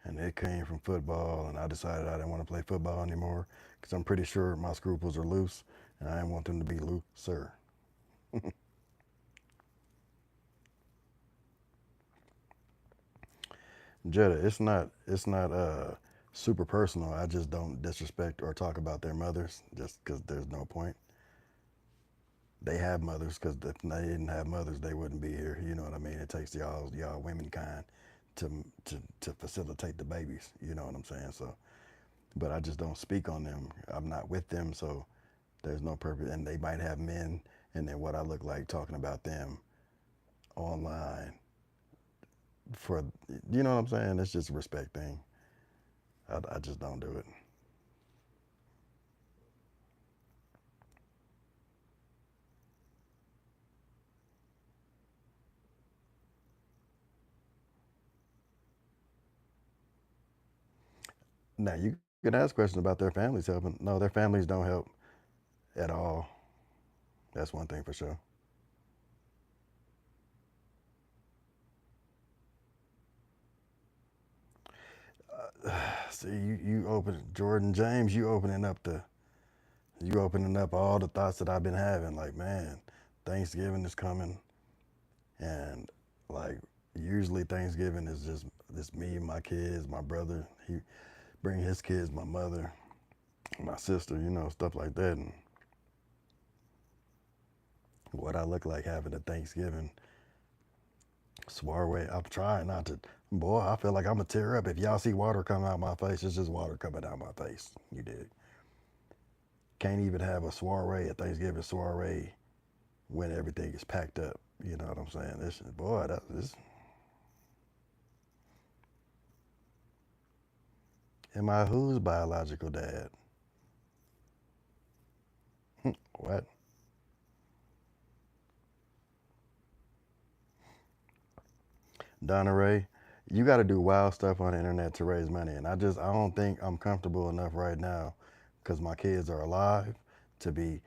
and it came from football. And I decided I didn't want to play football anymore because I'm pretty sure my scruples are loose, and I didn't want them to be loose, sir. Jetta, it's not super personal. I just don't disrespect or talk about their mothers just because there's no point. They have mothers because if they didn't have mothers, they wouldn't be here. You know what I mean? It takes y'all women kind to facilitate the babies. You know what I'm saying? So, but I just don't speak on them. I'm not with them, so there's no purpose. And they might have men, and then what I look like talking about them online for, you know what I'm saying? It's just a respect thing. I just don't do it. Now you can ask questions about their families helping. No, their families don't help at all. That's one thing for sure. See, you open Jordan James. You opening up all the thoughts that I've been having. Like, man, Thanksgiving is coming, and like usually Thanksgiving is just me and my kids, my brother. He bring his kids, my mother, my sister. You know, stuff like that. And what I look like having a Thanksgiving soiree. I'm trying not to. Boy, I feel like I'm gonna tear up. If y'all see water come out my face, it's just water coming out my face. You did. Can't even have a soiree, a Thanksgiving soiree, when everything is packed up. You know what I'm saying? This boy, this. Am I whose biological dad? What? Donna Ray, you got to do wild stuff on the internet to raise money, and I don't think I'm comfortable enough right now, because my kids are alive, to be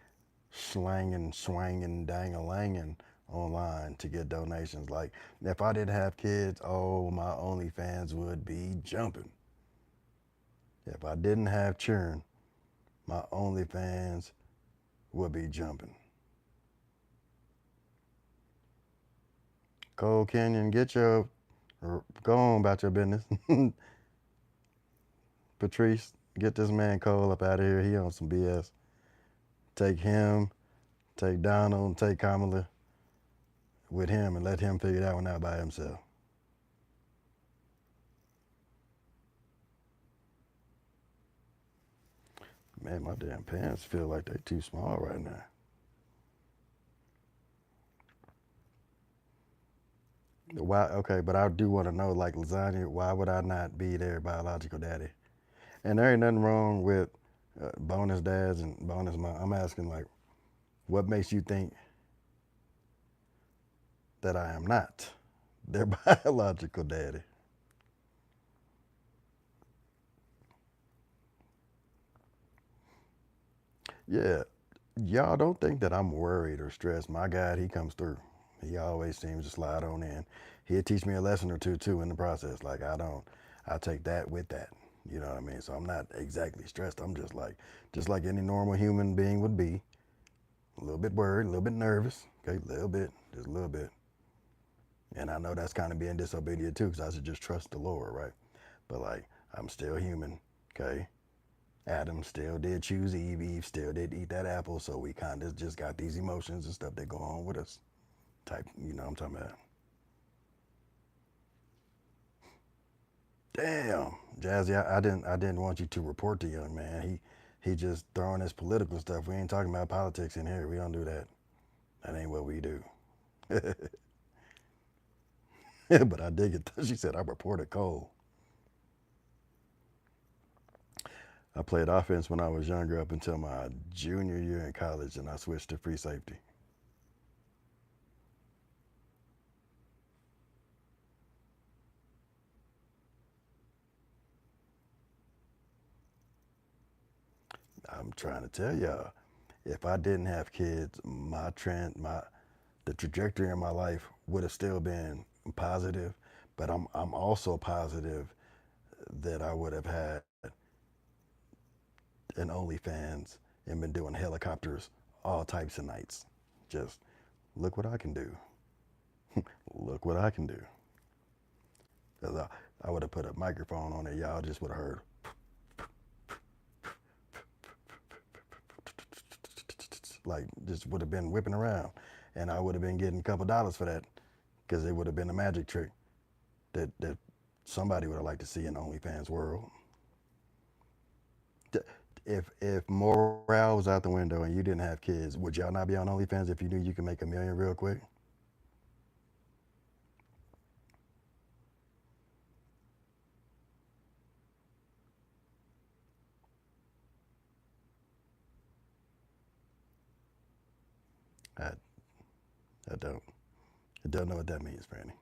slanging, swanging, dang-a-langing online to get donations. Like, if I didn't have kids, oh, my OnlyFans would be jumping. If I didn't have children, my OnlyFans would be jumping. Cole Kenyon, go on about your business. Patrice, get this man Cole up out of here. He on some BS. Take him, take Donald, take Kamala with him, and let him figure that one out by himself. Man, my damn pants feel like they too small right now. Why? Okay, but I do want to know, like lasagna. Why would I not be their biological daddy? And there ain't nothing wrong with bonus dads and bonus mom. I'm asking, like, what makes you think that I am not their biological daddy? Yeah, y'all don't think that I'm worried or stressed. My God, he comes through. He always seems to slide on in. He'll teach me a lesson or two too in the process. Like, I take that with that. You know what I mean? So I'm not exactly stressed. I'm just like any normal human being would be. a little bit worried, a little bit nervous, okay, a little bit, just a little bit. And I know that's kind of being disobedient too, because I should just trust the Lord, right? But like, I'm still human, okay? Adam still did choose Eve. Eve still did eat that apple. So we kind of just got these emotions and stuff that go on with us. Type, you know what I'm talking about. Damn, Jazzy, I didn't want you to report the young man. He just throwing his political stuff. We ain't talking about politics in here. We don't do that. That ain't what we do. But I dig it. She said I reported Cole. I played offense when I was younger up until my junior year in college, and I switched to free safety. I'm trying to tell y'all, if I didn't have kids, the trajectory in my life would have still been positive, but I'm also positive that I would have had an OnlyFans and been doing helicopters all types of nights. Just look what I can do. Look what I can do. 'Cause I would have put a microphone on it, y'all just would have heard. Like, just would have been whipping around. And I would have been getting a couple dollars for that, because it would have been a magic trick that somebody would have liked to see in the OnlyFans world. If morale was out the window and you didn't have kids, would y'all not be on OnlyFans if you knew you could make $1 million real quick? I, I don't. I don't know what that means, Franny.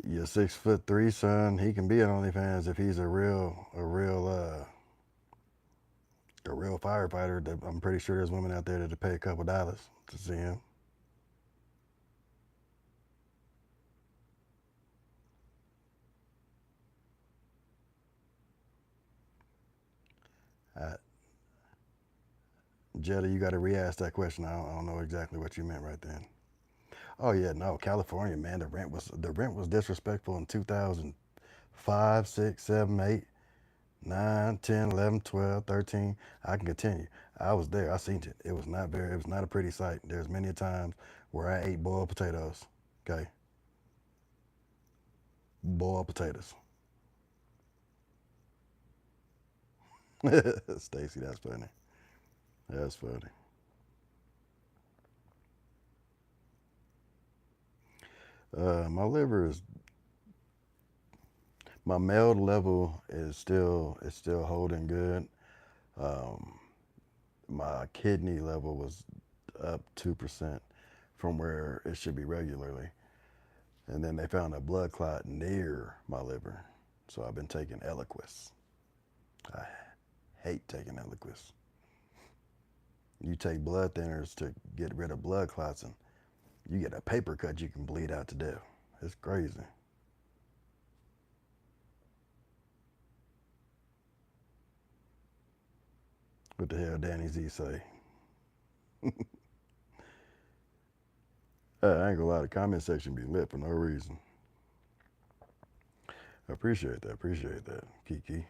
Your 6'3" son, he can be on OnlyFans if he's a real firefighter. I'm pretty sure there's women out there that'll pay a couple dollars to see him. I, Jetta, you got to re-ask that question. I don't know exactly what you meant right then. Oh yeah, no, California, man, the rent was disrespectful in 2005, 6, 7, 8, 9, 10, 11, 12, 13. I can continue. I was there. I seen it. It was not a pretty sight. There's many times where I ate boiled potatoes. Okay, boiled potatoes. Stacy, that's funny. That's funny. My liver is my meld level is still holding good. Um, my kidney level was up 2% from where it should be regularly, and then they found a blood clot near my liver, so I've been taking Eliquis. I hate taking Eliquis. You take blood thinners to get rid of blood clots, and you get a paper cut, you can bleed out to death. It's crazy. What the hell Danny Z say? I ain't gonna lie, the comment section be lit for no reason. I appreciate that. Appreciate that, Kiki.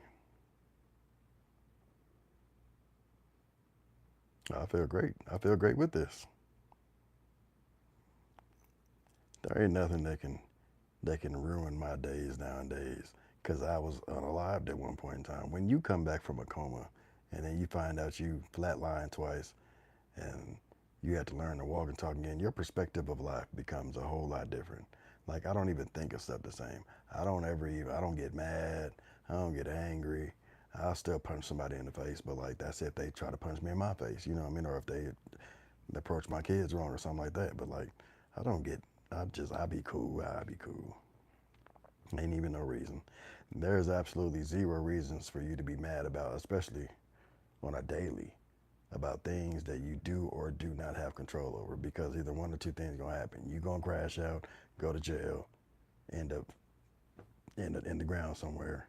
I feel great. I feel great with this. There ain't nothing that can ruin my days nowadays. Cause I was unalived at one point in time. When you come back from a coma, and then you find out you flatlined twice, and you have to learn to walk and talk again, your perspective of life becomes a whole lot different. Like, I don't even think of stuff the same. I don't get mad. I don't get angry. I'll still punch somebody in the face, but like, that's if they try to punch me in my face, you know what I mean? Or if they approach my kids wrong or something like that. But like, I don't get, I be cool. I be cool. Ain't even no reason. There's absolutely zero reasons for you to be mad about, especially on a daily. about things that you do or do not have control over, because either one or two things gonna happen. You gonna crash out, go to jail, end up in the ground somewhere,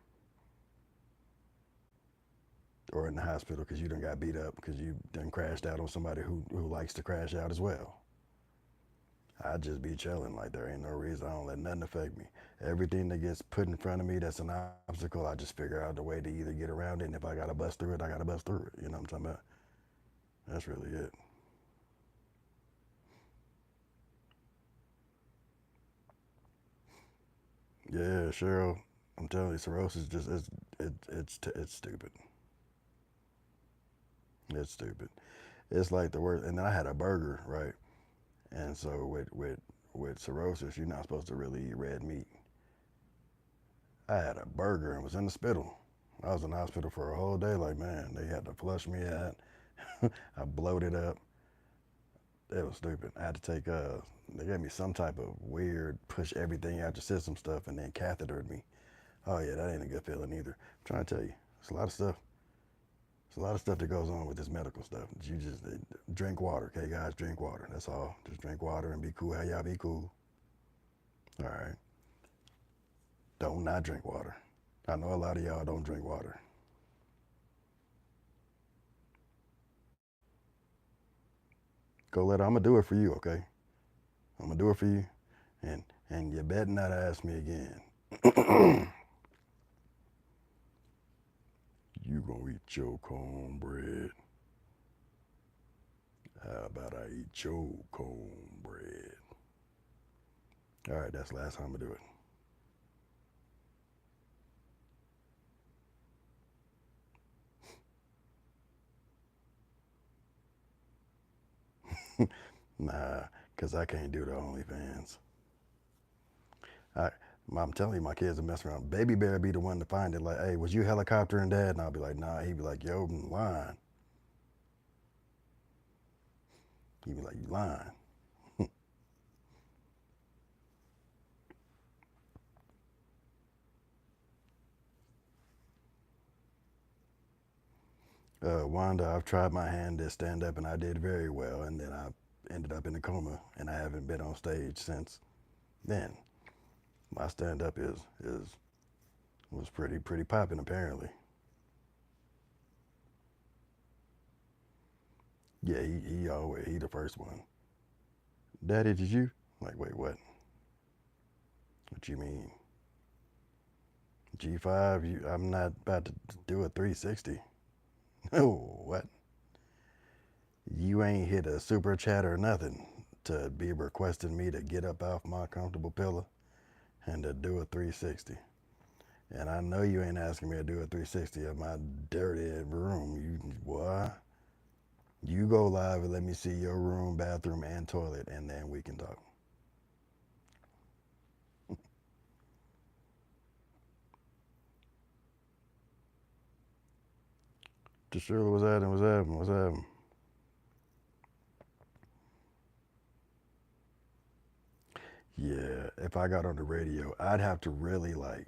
or in the hospital because you done got beat up because you done crashed out on somebody who likes to crash out as well. I just be chilling, like there ain't no reason. I don't let nothing affect me. Everything that gets put in front of me that's an obstacle, I just figure out the way to either get around it, and if I gotta bust through it, I gotta bust through it. You know what I'm talking about? That's really it. Yeah, Cheryl, I'm telling you, cirrhosis just it's stupid. It's stupid. It's like the worst. And then I had a burger, right? And so with cirrhosis, you're not supposed to really eat red meat. I had a burger and was in the hospital. I was in the hospital for a whole day. Like, man, they had to flush me out. I bloated up. It was stupid. I had to take they gave me some type of weird push everything out your system stuff and then cathetered me. Oh yeah, that ain't a good feeling either. I'm trying to tell you, it's a lot of stuff. It's a lot of stuff that goes on with this medical stuff. You just drink water, okay, guys? Drink water. That's all. Just drink water and be cool. How y'all be cool? All right. Don't not drink water. I know a lot of y'all don't drink water. Go let. I'm gonna do it for you, okay? I'm gonna do it for you, and you better not ask me again. You gonna eat your cornbread? How about I eat your cornbread? All right, that's the last time I do it. Nah, cause I can't do the OnlyFans. I, I'm telling you, my kids are messing around. Baby Bear be the one to find it. Like, hey, was you helicoptering dad? And I'll be like, nah. He'd be like, yo, you lying. He'd be like, you lying. Wanda, I've tried my hand at stand up and I did very well, and then I ended up in a coma and I haven't been on stage since then. My stand up is was pretty popping apparently. Yeah, he the first one. Daddy, did you? Like, wait, what? What you mean? G5? I'm not about to do a 360. Oh, what? You ain't hit a super chat or nothing to be requesting me to get up off my comfortable pillow and to do a 360. And I know you ain't asking me to do a 360 in my dirty room. You go live and let me see your room, bathroom, and toilet, and then we can talk. Just Shirley, what's happening? Yeah, if I got on the radio, I'd have to really like,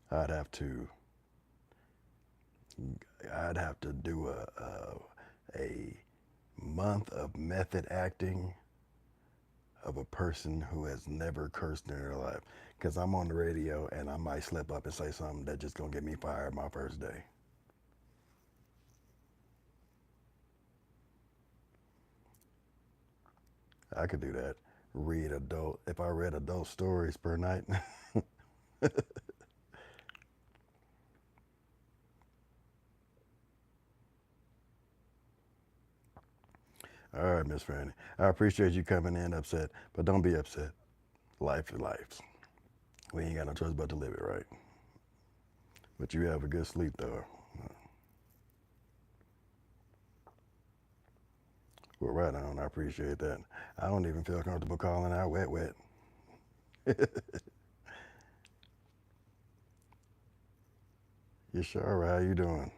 I'd have to, I'd have to do a month of method acting of a person who has never cursed in their life. Because I'm on the radio and I might slip up and say something that just gonna get me fired my first day. I could do that. If I read adult stories per night. All right, Miss Franny. I appreciate you coming in upset, but don't be upset. Life is life. We ain't got no choice but to live it, right? But you have a good sleep, though. Well, right on. I appreciate that. I don't even feel comfortable calling out wet, wet. You sure? How you doing?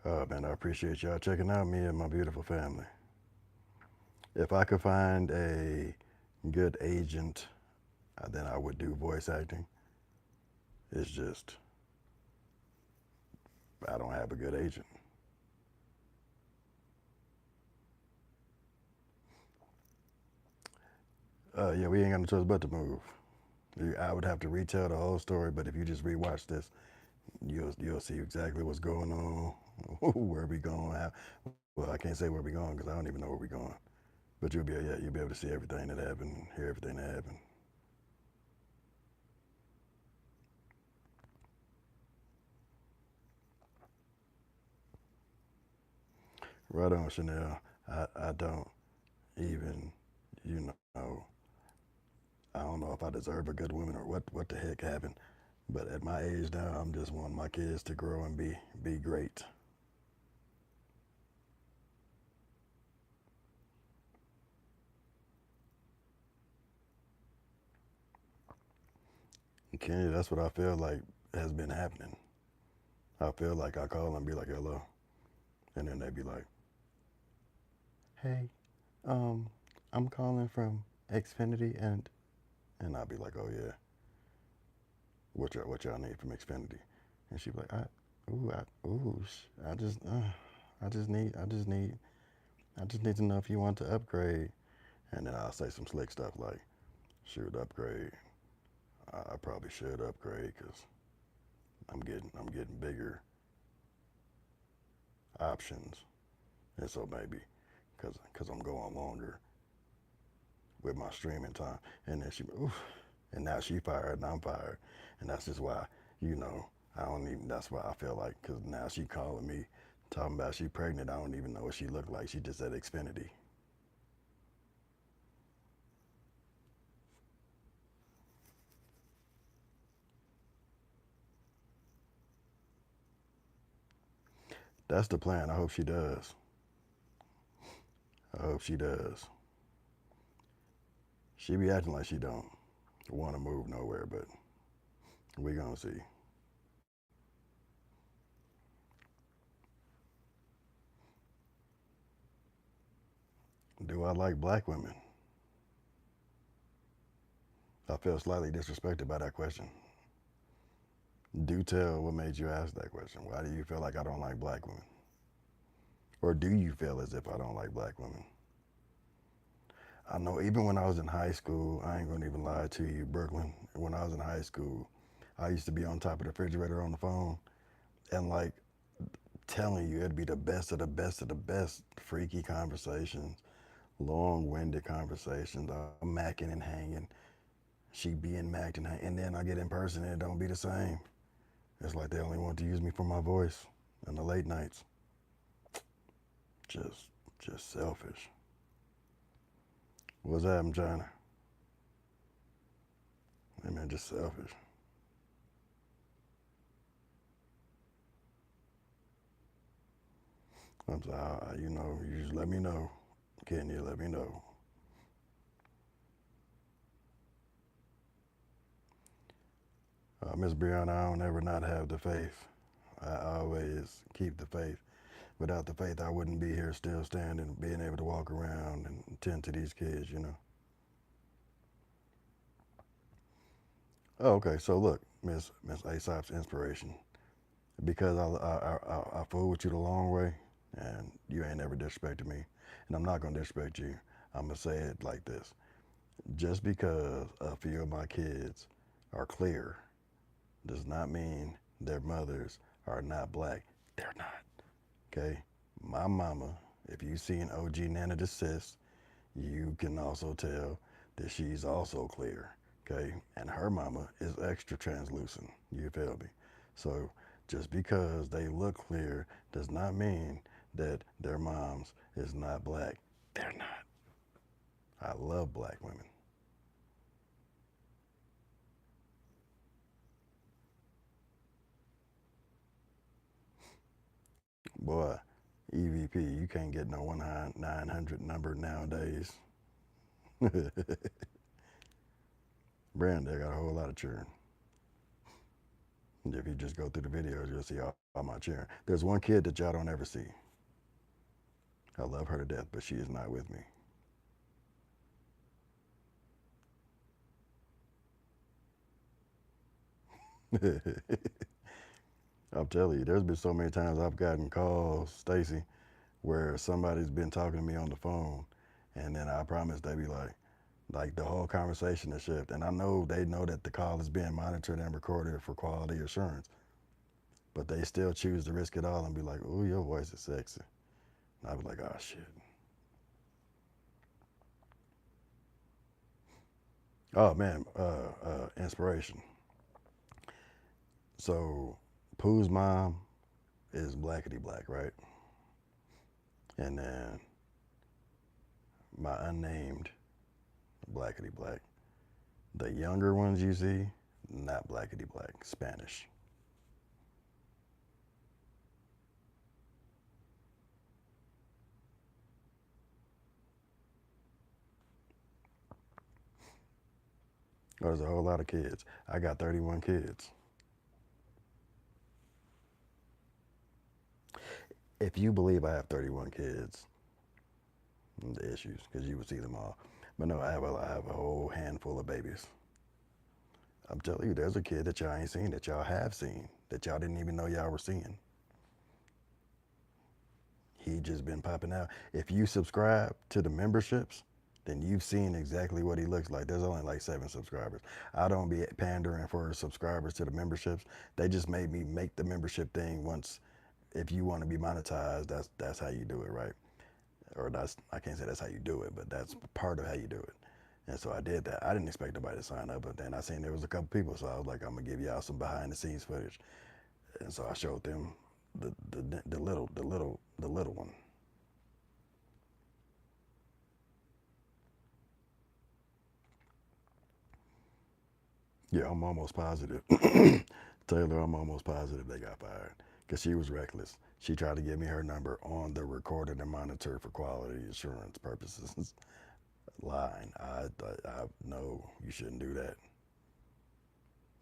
Oh, man, I appreciate y'all checking out me and my beautiful family. If I could find a good agent, then I would do voice acting. It's just I don't have a good agent. Yeah, we ain't got no choice but to move. I would have to retell the whole story, but if you just rewatch this, you'll see exactly what's going on, where we going. Well, I can't say where we going because I don't even know where we going. But you'll be able to see everything that happened, hear everything that happened. Right on, Chanel. I don't even, you know, I don't know if I deserve a good woman or what the heck happened. But at my age now, I'm just wanting my kids to grow and be great. Kenya, that's what I feel like has been happening. I feel like I call and be like, hello. And then they be like, hey, um, I'm calling from Xfinity and I'll be like, oh yeah, what y'all need from Xfinity? And she be like, I just need to know if you want to upgrade. And then I'll say some slick stuff like, should upgrade. I probably should upgrade because I'm getting bigger options. And so maybe because I'm going longer with my streaming time. And then oof, and now she fired and I'm fired. And that's just why, you know, I don't even, that's why I feel like, because now she calling me, talking about she pregnant. I don't even know what she looked like. She just said Xfinity. That's the plan. I hope she does. I hope she does. She be acting like she don't want to move nowhere, but we gonna see. Do I like black women? I feel slightly disrespected by that question. Do tell what made you ask that question. Why do you feel like I don't like black women? Or do you feel as if I don't like black women? I know even when I was in high school, I ain't gonna even lie to you, Brooklyn. When I was in high school, I used to be on top of the refrigerator on the phone and like telling you it'd be the best of the best of the best freaky conversations, long-winded conversations. I'm macking and hanging. She being macked and then I get in person and it don't be the same. It's like they only want to use me for my voice in the late nights. Just, just selfish. What's happening, China? I mean, just selfish. I'm sorry, you know, you just let me know. Can you let me know? Miss Brianna, I don't ever not have the faith. I always keep the faith. Without the faith, I wouldn't be here still standing, being able to walk around and tend to these kids, you know. Oh, okay. So look, Miss Aesop's inspiration. Because I fooled with you the long way, and you ain't never disrespected me, and I'm not gonna disrespect you. I'm gonna say it like this: just because a few of my kids are clear does not mean their mothers are not black. They're not. Okay. My mama, if you see an OG Nana desist, you can also tell that she's also clear. Okay. And her mama is extra translucent. You feel me? So just because they look clear does not mean that their moms is not black. They're not. I love black women. Boy, EVP, you can't get no 1-900 number nowadays. Brand, they got a whole lot of children. If you just go through the videos, you'll see all my cheering. There's one kid that y'all don't ever see. I love her to death, but she is not with me. I'm telling you, there's been so many times I've gotten calls, Stacy, where somebody's been talking to me on the phone, and then I promise they be like the whole conversation is shift, and I know they know that the call is being monitored and recorded for quality assurance, but they still choose to risk it all and be like, "Ooh, your voice is sexy." And I be like, "Oh shit." Oh man, inspiration. So, Pooh's mom is blackety black, right? And then my unnamed blackety black. The younger ones you see, not blackety black, Spanish. There's a whole lot of kids. I got 31 kids. If you believe I have 31 kids, the issues, because you would see them all. But no, I have a whole handful of babies. I'm telling you, there's a kid that y'all ain't seen, that y'all have seen, that y'all didn't even know y'all were seeing. He just been popping out. If you subscribe to the memberships, then you've seen exactly what he looks like. There's only like 7 subscribers. I don't be pandering for subscribers to the memberships. They just made me make the membership thing once. If you want to be monetized, that's how you do it, right? Or that's, I can't say that's how you do it, but that's part of how you do it. And so I did that. I didn't expect nobody to sign up, but then I seen there was a couple people, so I was like, I'm gonna give y'all some behind the scenes footage. And so I showed them the little one. Yeah, I'm almost positive. Taylor, I'm almost positive they got fired because she was reckless. She tried to give me her number on the recorded and monitored for quality assurance purposes line. No, you shouldn't do that.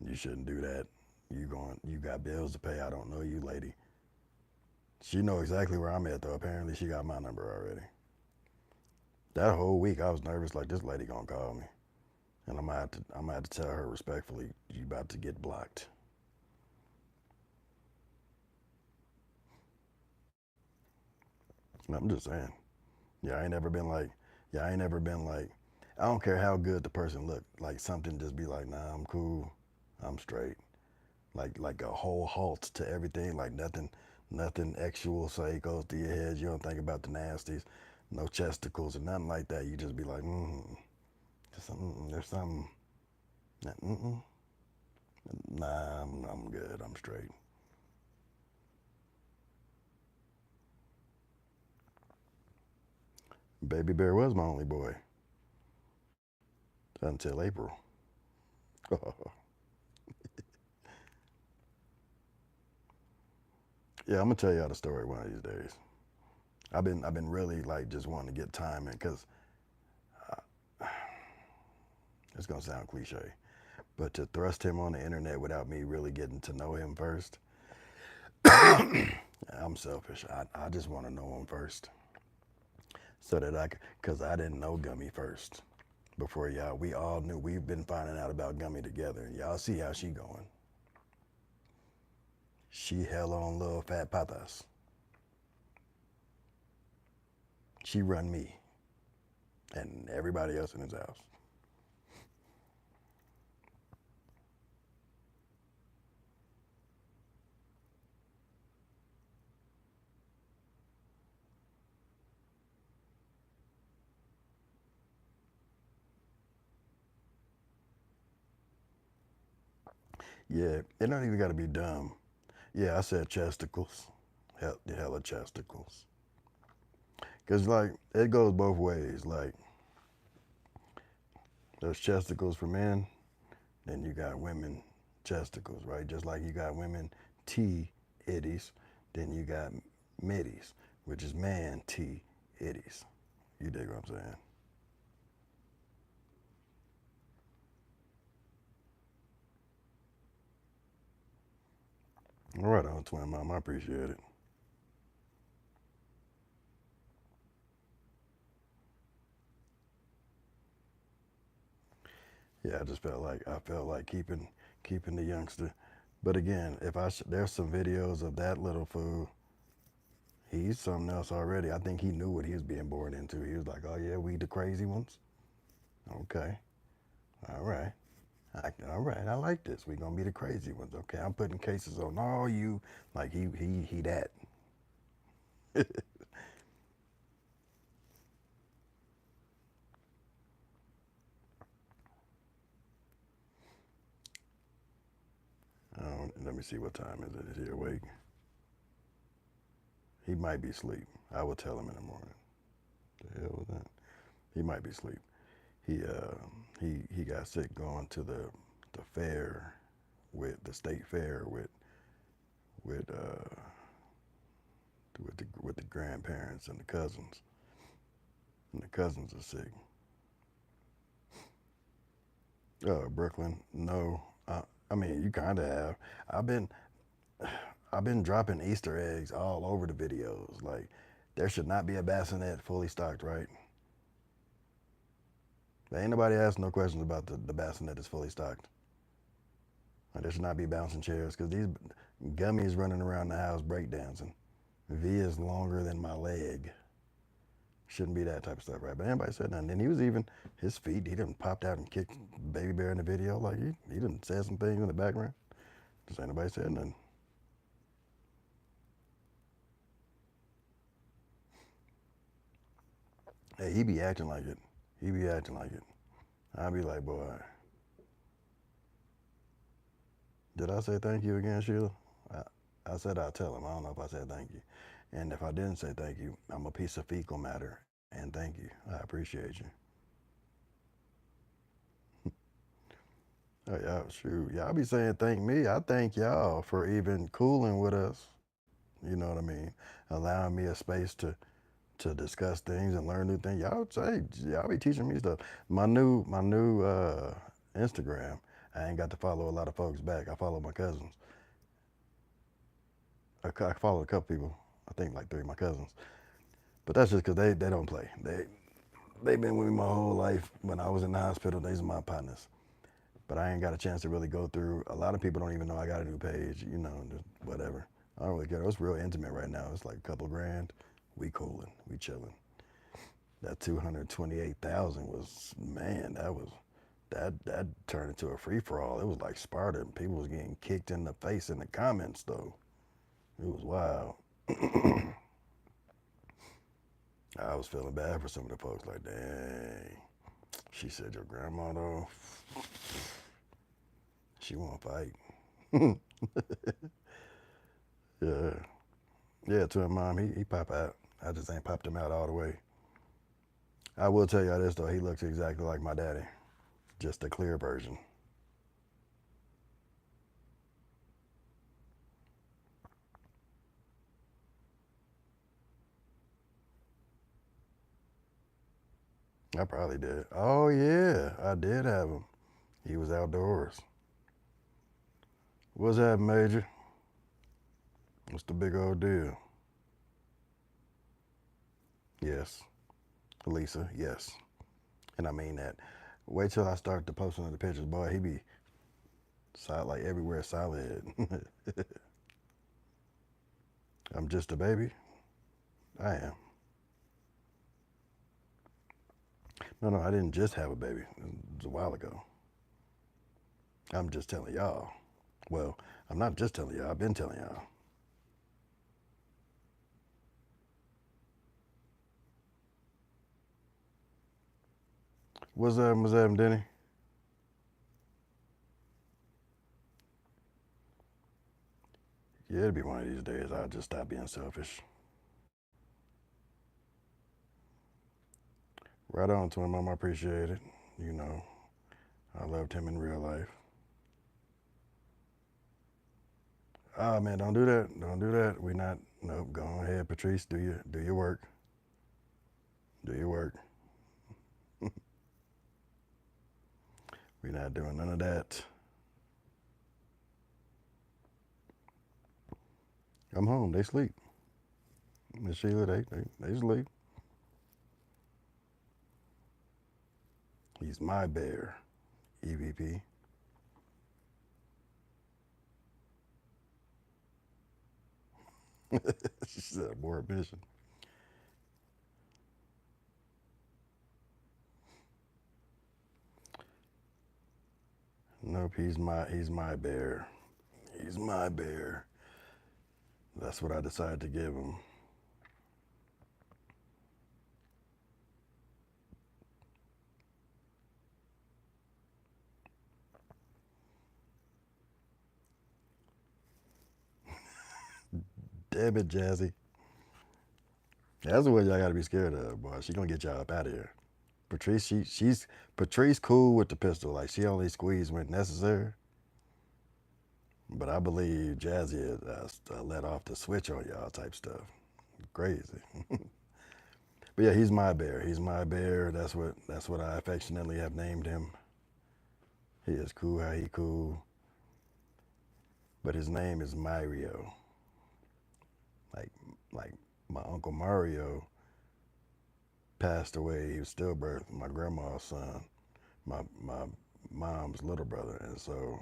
You shouldn't do that. You got bills to pay. I don't know you, lady. She know exactly where I'm at though. Apparently she got my number already. That whole week I was nervous like this lady gonna call me. And I'm gonna have to tell her respectfully, you about to get blocked. I'm just saying. Yeah, I ain't never been like, yeah, I ain't never been like, I don't care how good the person look. Like something just be like, nah, I'm cool, I'm straight. Like a whole halt to everything. Like nothing actual say goes through your head. You don't think about the nasties, no chesticles or nothing like that. You just be like, there's something. Mm-mm. Nah, I'm good. I'm straight. Baby Bear was my only boy until April. Yeah, I'm gonna tell y'all the story one of these days. I've been really like just wanting to get time in because it's gonna sound cliche, but to thrust him on the internet without me really getting to know him first, I'm selfish. I just want to know him first so that because I didn't know Gummy first before y'all. We all knew. We've been finding out about Gummy together. Y'all see how she going. She hell on little fat patas. She run me and everybody else in his house. Yeah, it don't even got to be dumb. Yeah, I said chesticles. Hella chesticles. Because, like, it goes both ways. Like, there's chesticles for men, then you got women chesticles, right? Just like you got women T itties, then you got middies, which is man T itties. You dig what I'm saying? All right, on twin mom, I appreciate it. Yeah, I felt like keeping the youngster But again, if there's some videos of that little fool, he's something else already. I think he knew what he was being born into. He was like, oh yeah, we the crazy ones? Okay. All right. All right, I like this. We're gonna be the crazy ones. Okay, I'm putting cases on all you. Like he that. Let me see what time is it. Is he awake? He might be asleep. I will tell him in the morning. The hell was that? He might be asleep. He got sick going to the fair with the state fair with with the grandparents and the cousins. And the cousins are sick. Brooklyn, no. I mean, you kind of have. I've been I've been dropping Easter eggs all over the videos. Like, there should not be a bassinet fully stocked, right? But ain't nobody asked no questions about the bassinet that's fully stocked. Like, there should not be bouncing chairs because these gummies running around the house breakdancing. V is longer than my leg. Shouldn't be that type of stuff, right? But anybody said nothing. And he was even, his feet, he done popped out and kicked Baby Bear in the video. Like, he done said some things in the background. Just ain't nobody said nothing. Hey, he be acting like it. He be acting like it. I be like, boy, did I say thank you again, Sheila? I said I'll tell him. I don't know if I said thank you. And if I didn't say thank you, I'm a piece of fecal matter. And thank you. I appreciate you. Oh, y'all, shoot. Y'all be saying thank me. I thank y'all for even cooling with us. You know what I mean? Allowing me a space to discuss things and learn new things. Y'all be teaching me stuff. My new Instagram, I ain't got to follow a lot of folks back. I follow my cousins. I follow a couple people. I think like 3 of my cousins. But that's just because they don't play. They've been with me my whole life. When I was in the hospital, these are my partners. But I ain't got a chance to really go through. A lot of people don't even know I got a new page. You know, just whatever. I don't really care. It's real intimate right now. It's like a couple grand. We cooling. We chilling. That 228,000 was, man, that turned into a free for all. It was like Sparta. People was getting kicked in the face in the comments though. It was wild. I was feeling bad for some of the folks. Like, dang. She said, your grandma though, she won't fight. Yeah. Yeah, to her mom, he pop out. I just ain't popped him out all the way. I will tell y'all this though, he looks exactly like my daddy. Just a clear version. I probably did. Oh yeah, I did have him. He was outdoors. What's that, Major? What's the big old deal? Yes. Lisa, yes. And I mean that. Wait till I start to posting the pictures, boy. He be like everywhere solid. I'm just a baby. I am. No, I didn't just have a baby. It was a while ago. I'm just telling y'all. Well, I'm not just telling y'all. I've been telling y'all. What's up, Denny? Yeah, it'll be one of these days. I'll just stop being selfish. Right on to him, Mom. I appreciate it. You know, I loved him in real life. Oh man, don't do that. Don't do that. We not. Nope. Go ahead, Patrice. Do your work. Do your work. We not doing none of that. I'm home. They sleep. Miss Sheila, they sleep. He's my bear. EVP. She said abort mission. Nope, he's my bear. He's my bear. That's what I decided to give him. Damn it, Jazzy. That's the one y'all gotta be scared of, boy. She gonna get y'all up out of here. Patrice, she's Patrice cool with the pistol. Like she only squeeze when necessary. But I believe Jazzy is let off the switch on y'all type stuff. Crazy. But yeah, he's my bear. He's my bear. That's what I affectionately have named him. He is cool how he cool. But his name is Mario. Like like my Uncle Mario passed away. He was stillbirth, my grandma's son, my mom's little brother. And so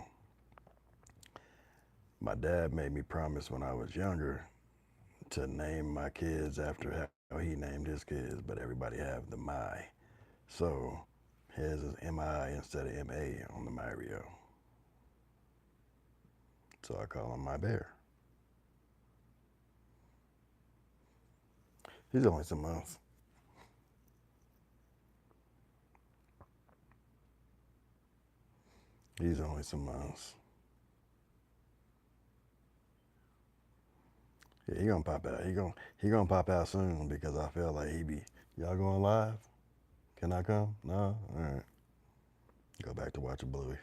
my dad made me promise when I was younger to name my kids after how he named his kids, but everybody have the my. So his is M-I instead of M-A on the Mario. So I call him my bear. He's only some months. He's only some months. Yeah, he gonna pop out. He gonna pop out soon because I feel like he be. Y'all going live? Can I come? No. All right. Go back to watching Bluey.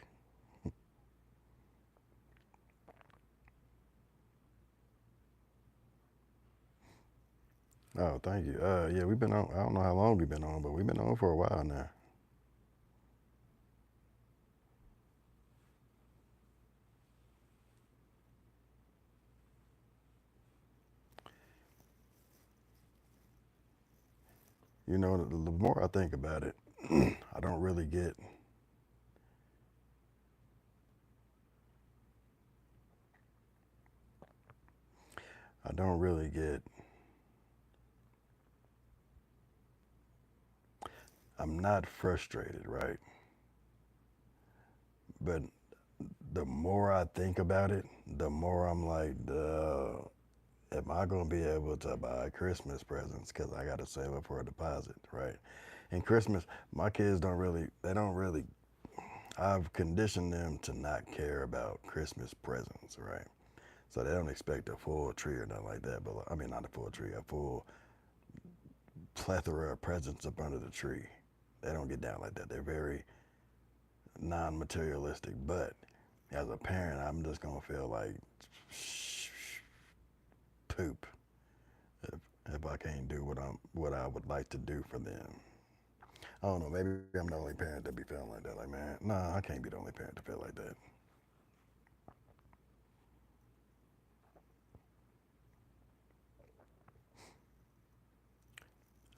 Oh, thank you. Yeah, we've been on. I don't know how long we've been on, but we've been on for a while now. You know, the more I think about it, I don't really get. I don't really get. I'm not frustrated, right? But the more I think about it, the more I'm like, am I gonna be able to buy Christmas presents? Because I got to save up for a deposit, right? And Christmas, my kids don't really. They don't really. I've conditioned them to not care about Christmas presents, right? So they don't expect a full tree or nothing like that. But I mean, not a full tree, a full plethora of presents up under the tree. They don't get down like that. They're very non-materialistic. But as a parent, I'm just gonna feel like poop if if I can't do what I would like to do for them. I don't know. Maybe I'm the only parent that be feeling like that. Like, man, nah, I can't be the only parent to feel like that.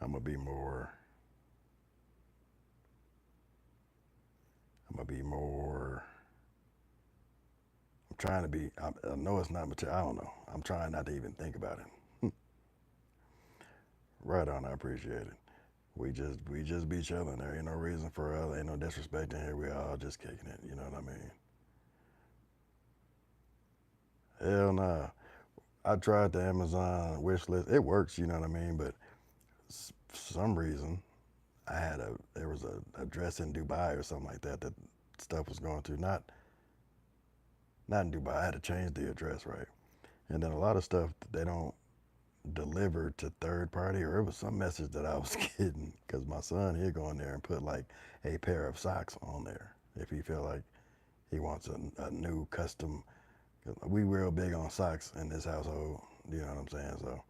I'm gonna be more. I'm gonna be more. I'm trying to be. I know it's not material. I don't know. I'm trying not to even think about it. Right on. I appreciate it. We just be chilling. There ain't no reason for us. Ain't no disrespect in here. We all just kicking it. You know what I mean? Hell nah. I tried the Amazon wish list. It works. You know what I mean? But for some reason, there was a address in Dubai or something like that that stuff was going to. Not in Dubai. I had to change the address, right? And then a lot of stuff they don't deliver to third party, or it was some message that I was getting because my son he'll go in there and put like a pair of socks on there if he feel like he wants a new custom. We real big on socks in this household. You know what I'm saying? So,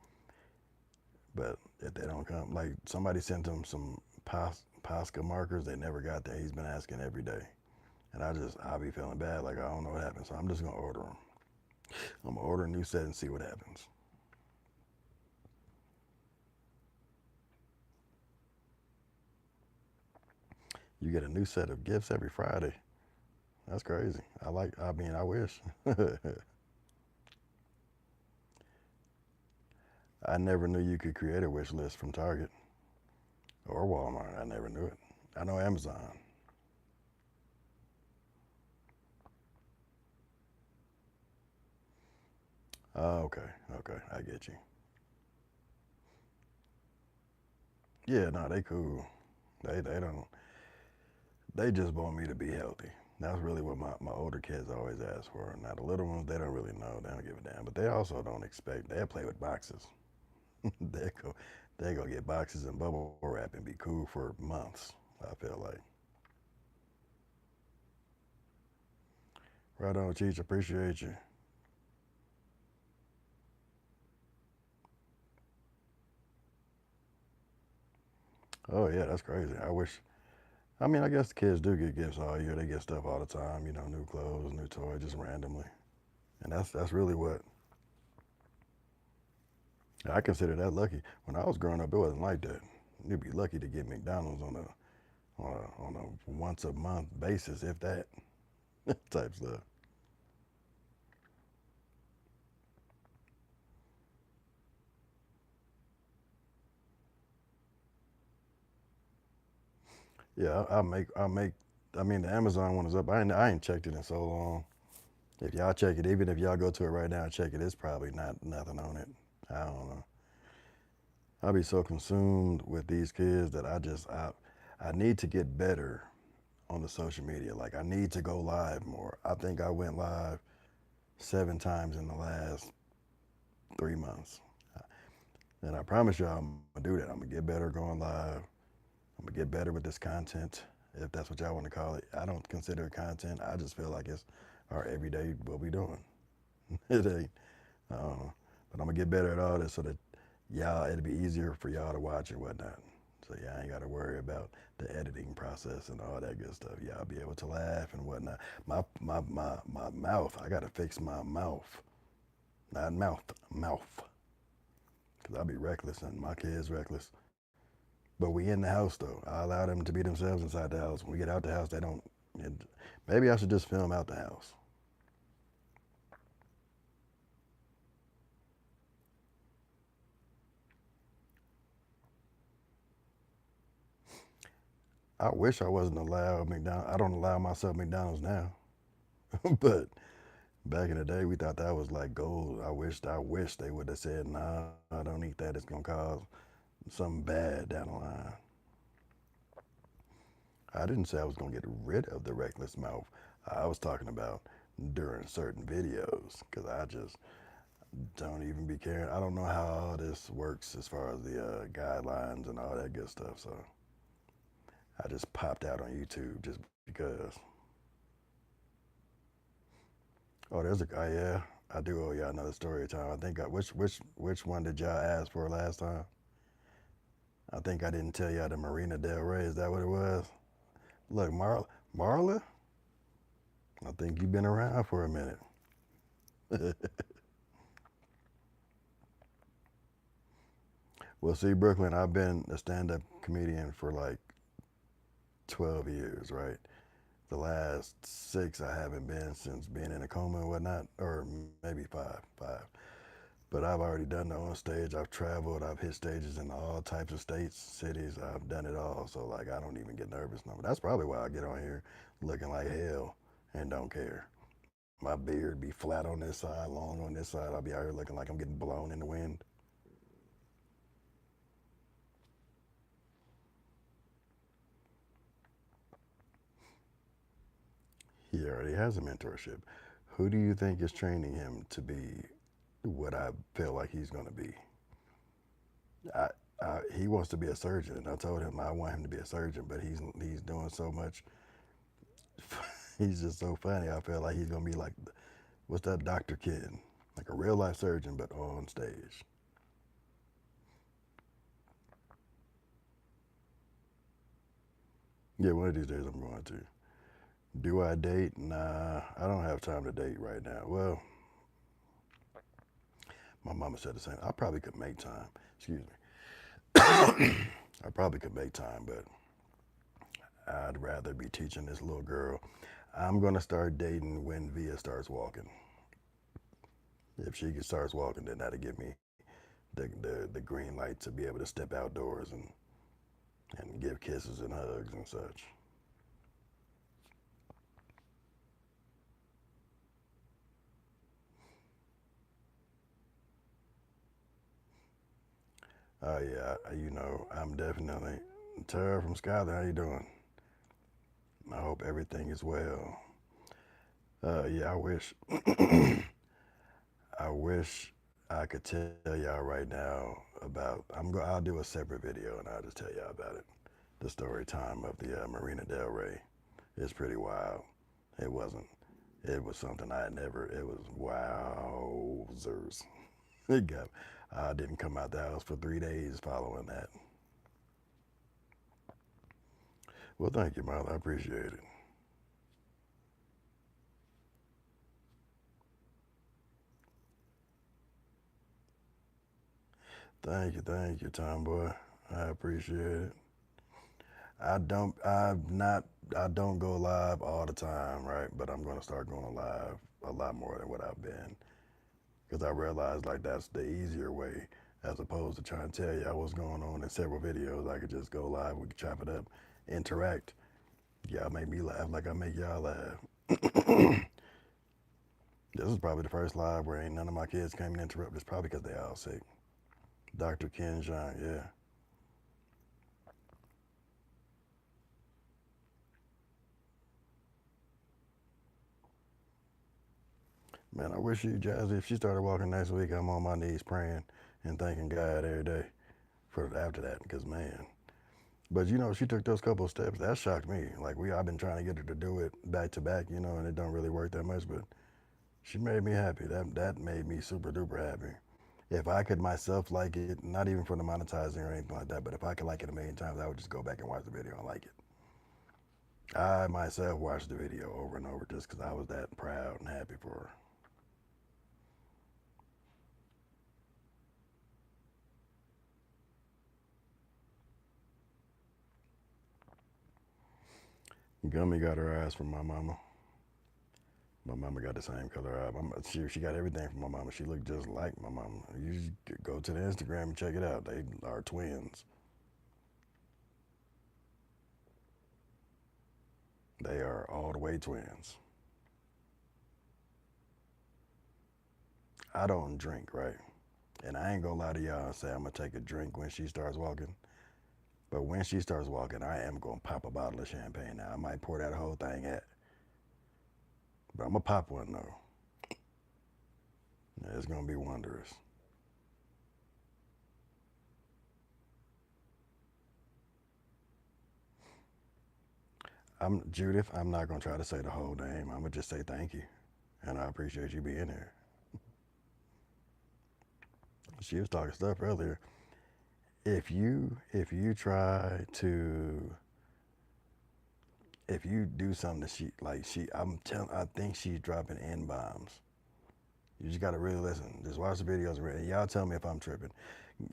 but if they don't come, like somebody sent him some Posca markers, they never got that. He's been asking every day, and I'll be feeling bad, like I don't know what happened. So I'm just gonna order them. I'm gonna order a new set and see what happens. You get a new set of gifts every Friday. That's crazy. I like. I mean, I wish. I never knew you could create a wish list from Target or Walmart. I never knew it. I know Amazon. Oh, okay, okay, I get you. Yeah, no, they cool. They don't. They just want me to be healthy. That's really what my older kids always ask for. Now the little ones, they don't really know. They don't give a damn. But they also don't expect. They'll play with boxes. they go, they go get boxes and bubble wrap and be cool for months. I feel like. Right on, Cheech. Appreciate you. Oh yeah, that's crazy. I wish. I mean, I guess the kids do get gifts all year. They get stuff all the time. You know, new clothes, new toys, just randomly. And that's really what I consider that lucky. When I was growing up, it wasn't like that. You'd be lucky to get McDonald's on a once a month basis, if that type stuff. Yeah, I make. I mean, the Amazon one is up. I ain't checked it in so long. If y'all check it, even if y'all go to it right now and check it, it's probably not nothing on it. I don't know. I be so consumed with these kids that I need to get better on the social media. Like I need to go live more. I think I went live 7 times in the last 3 months. And I promise you I'm gonna do that. I'm gonna get better going live. I'm gonna get better with this content, if that's what y'all want to call it. I don't consider it content. I just feel like it's our everyday what we doing. it ain't. Uh, but I'm gonna get better at all this so that y'all it'll be easier for y'all to watch and whatnot. So y'all ain't got to worry about the editing process and all that good stuff. Y'all be able to laugh and whatnot. My mouth. I gotta fix my mouth. Not mouth. Mouth. Cause I'll be reckless and my kids reckless. But we in the house though. I allow them to be themselves inside the house. When we get out the house, they don't. It, maybe I should just film out the house. I wish I wasn't allowed McDonald's. I don't allow myself McDonald's now. but back in the day, we thought that was like gold. I wish they would have said, "Nah, I don't eat that. It's gonna cause something bad down the line." I didn't say I was gonna get rid of the reckless mouth. I was talking about during certain videos because I just don't even be caring. I don't know how all this works as far as the guidelines and all that good stuff. So I just popped out on YouTube just because. Oh, there's a guy. Yeah, I do owe y'all another story time. I think which one did y'all ask for last time? I think I didn't tell y'all the Marina Del Rey. Is that what it was? Look, Marla. I think you've been around for a minute. Well, see, Brooklyn, I've been a stand-up comedian for like 12 years, right? The last 6 I haven't been since being in a coma and whatnot, or maybe five. But I've already done the on stage. I've traveled. I've hit stages in all types of states, cities. I've done it all. So like, I don't even get nervous no more. That's probably why I get on here looking like hell and don't care. My beard be flat on this side, long on this side. I'll be out here looking like I'm getting blown in the wind. He already has a mentorship. Who do you think is training him to be what I feel like he's going to be? I, he wants to be a surgeon, and I told him I want him to be a surgeon, but he's doing so much. He's just so funny. I feel like he's gonna be like, what's that Dr. Kid, like a real life surgeon, but on stage. Yeah, one of these days I'm going to. Do I date? Nah, I don't have time to date right now. Well, my mama said the same. I probably could make time. Excuse me. I probably could make time, but I'd rather be teaching this little girl. I'm gonna start dating when Via starts walking. If she starts walking, then that'll give me the green light to be able to step outdoors and give kisses and hugs and such. Oh yeah, I'm definitely Tara from Skyler. How you doing? I hope everything is well. Yeah, I wish I could tell y'all right now about. I'll do a separate video and I'll just tell y'all about it. The story time of the Marina Del Rey is pretty wild. It wasn't. It was something I had never. It was wowzers. It got. I didn't come out the house for 3 days following that. Well, thank you, Marla. I appreciate it. Thank you, Tomboy. I appreciate it. I don't. I don't go live all the time, right? But I'm gonna start going live a lot more than what I've been, because I realized like that's the easier way, as opposed to trying to tell y'all what's going on in several videos. I could just go live. We could chop it up, interact. Y'all make me laugh like I make y'all laugh. This is probably the first live where ain't none of my kids came and interrupt. It's probably because they all sick. Dr. Ken Jean, yeah. Man, I wish you, Jazzy, if she started walking next week, I'm on my knees praying and thanking God every day for after that, because man. But she took those couple of steps. That shocked me. Like I've been trying to get her to do it back to back, and it don't really work that much. But she made me happy. That made me super duper happy. If I could myself like it, not even for the monetizing or anything like that, but if I could like it a million times, I would just go back and watch the video and like it. I myself watched the video over and over just because I was that proud and happy for her. Gummy got her ass from my mama. My mama got the same color eye. She got everything from my mama. She looked just like my mama. You just go to the Instagram and check it out. They are twins. They are all the way twins. I don't drink, right? And I ain't gonna lie to y'all and say I'm gonna take a drink when she starts walking. But when she starts walking, I am gonna pop a bottle of champagne. Now I might pour that whole thing at, but I'm gonna pop one though. Yeah, it's gonna be wondrous. I'm Judith. I'm not gonna try to say the whole name. I'm gonna just say thank you, and I appreciate you being here. She was talking stuff earlier. If you try to if you do something that I think she's dropping N bombs. You just gotta really listen. Just watch the videos and y'all tell me if I'm tripping.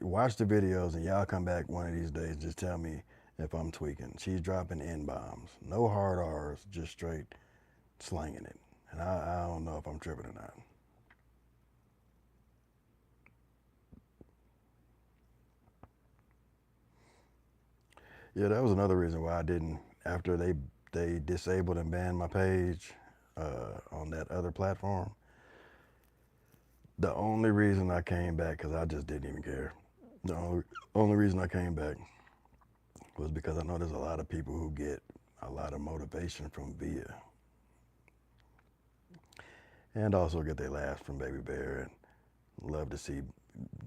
Watch the videos and y'all come back one of these days. Just tell me if I'm tweaking. She's dropping N bombs. No hard R's, just straight slanging it. And I don't know if I'm tripping or not. Yeah, that was another reason why I didn't. After they disabled and banned my page on that other platform, the only reason I came back, because I just didn't even care. The only reason I came back was because I know there's a lot of people who get a lot of motivation from Via, and also get their laughs from Baby Bear, and love to see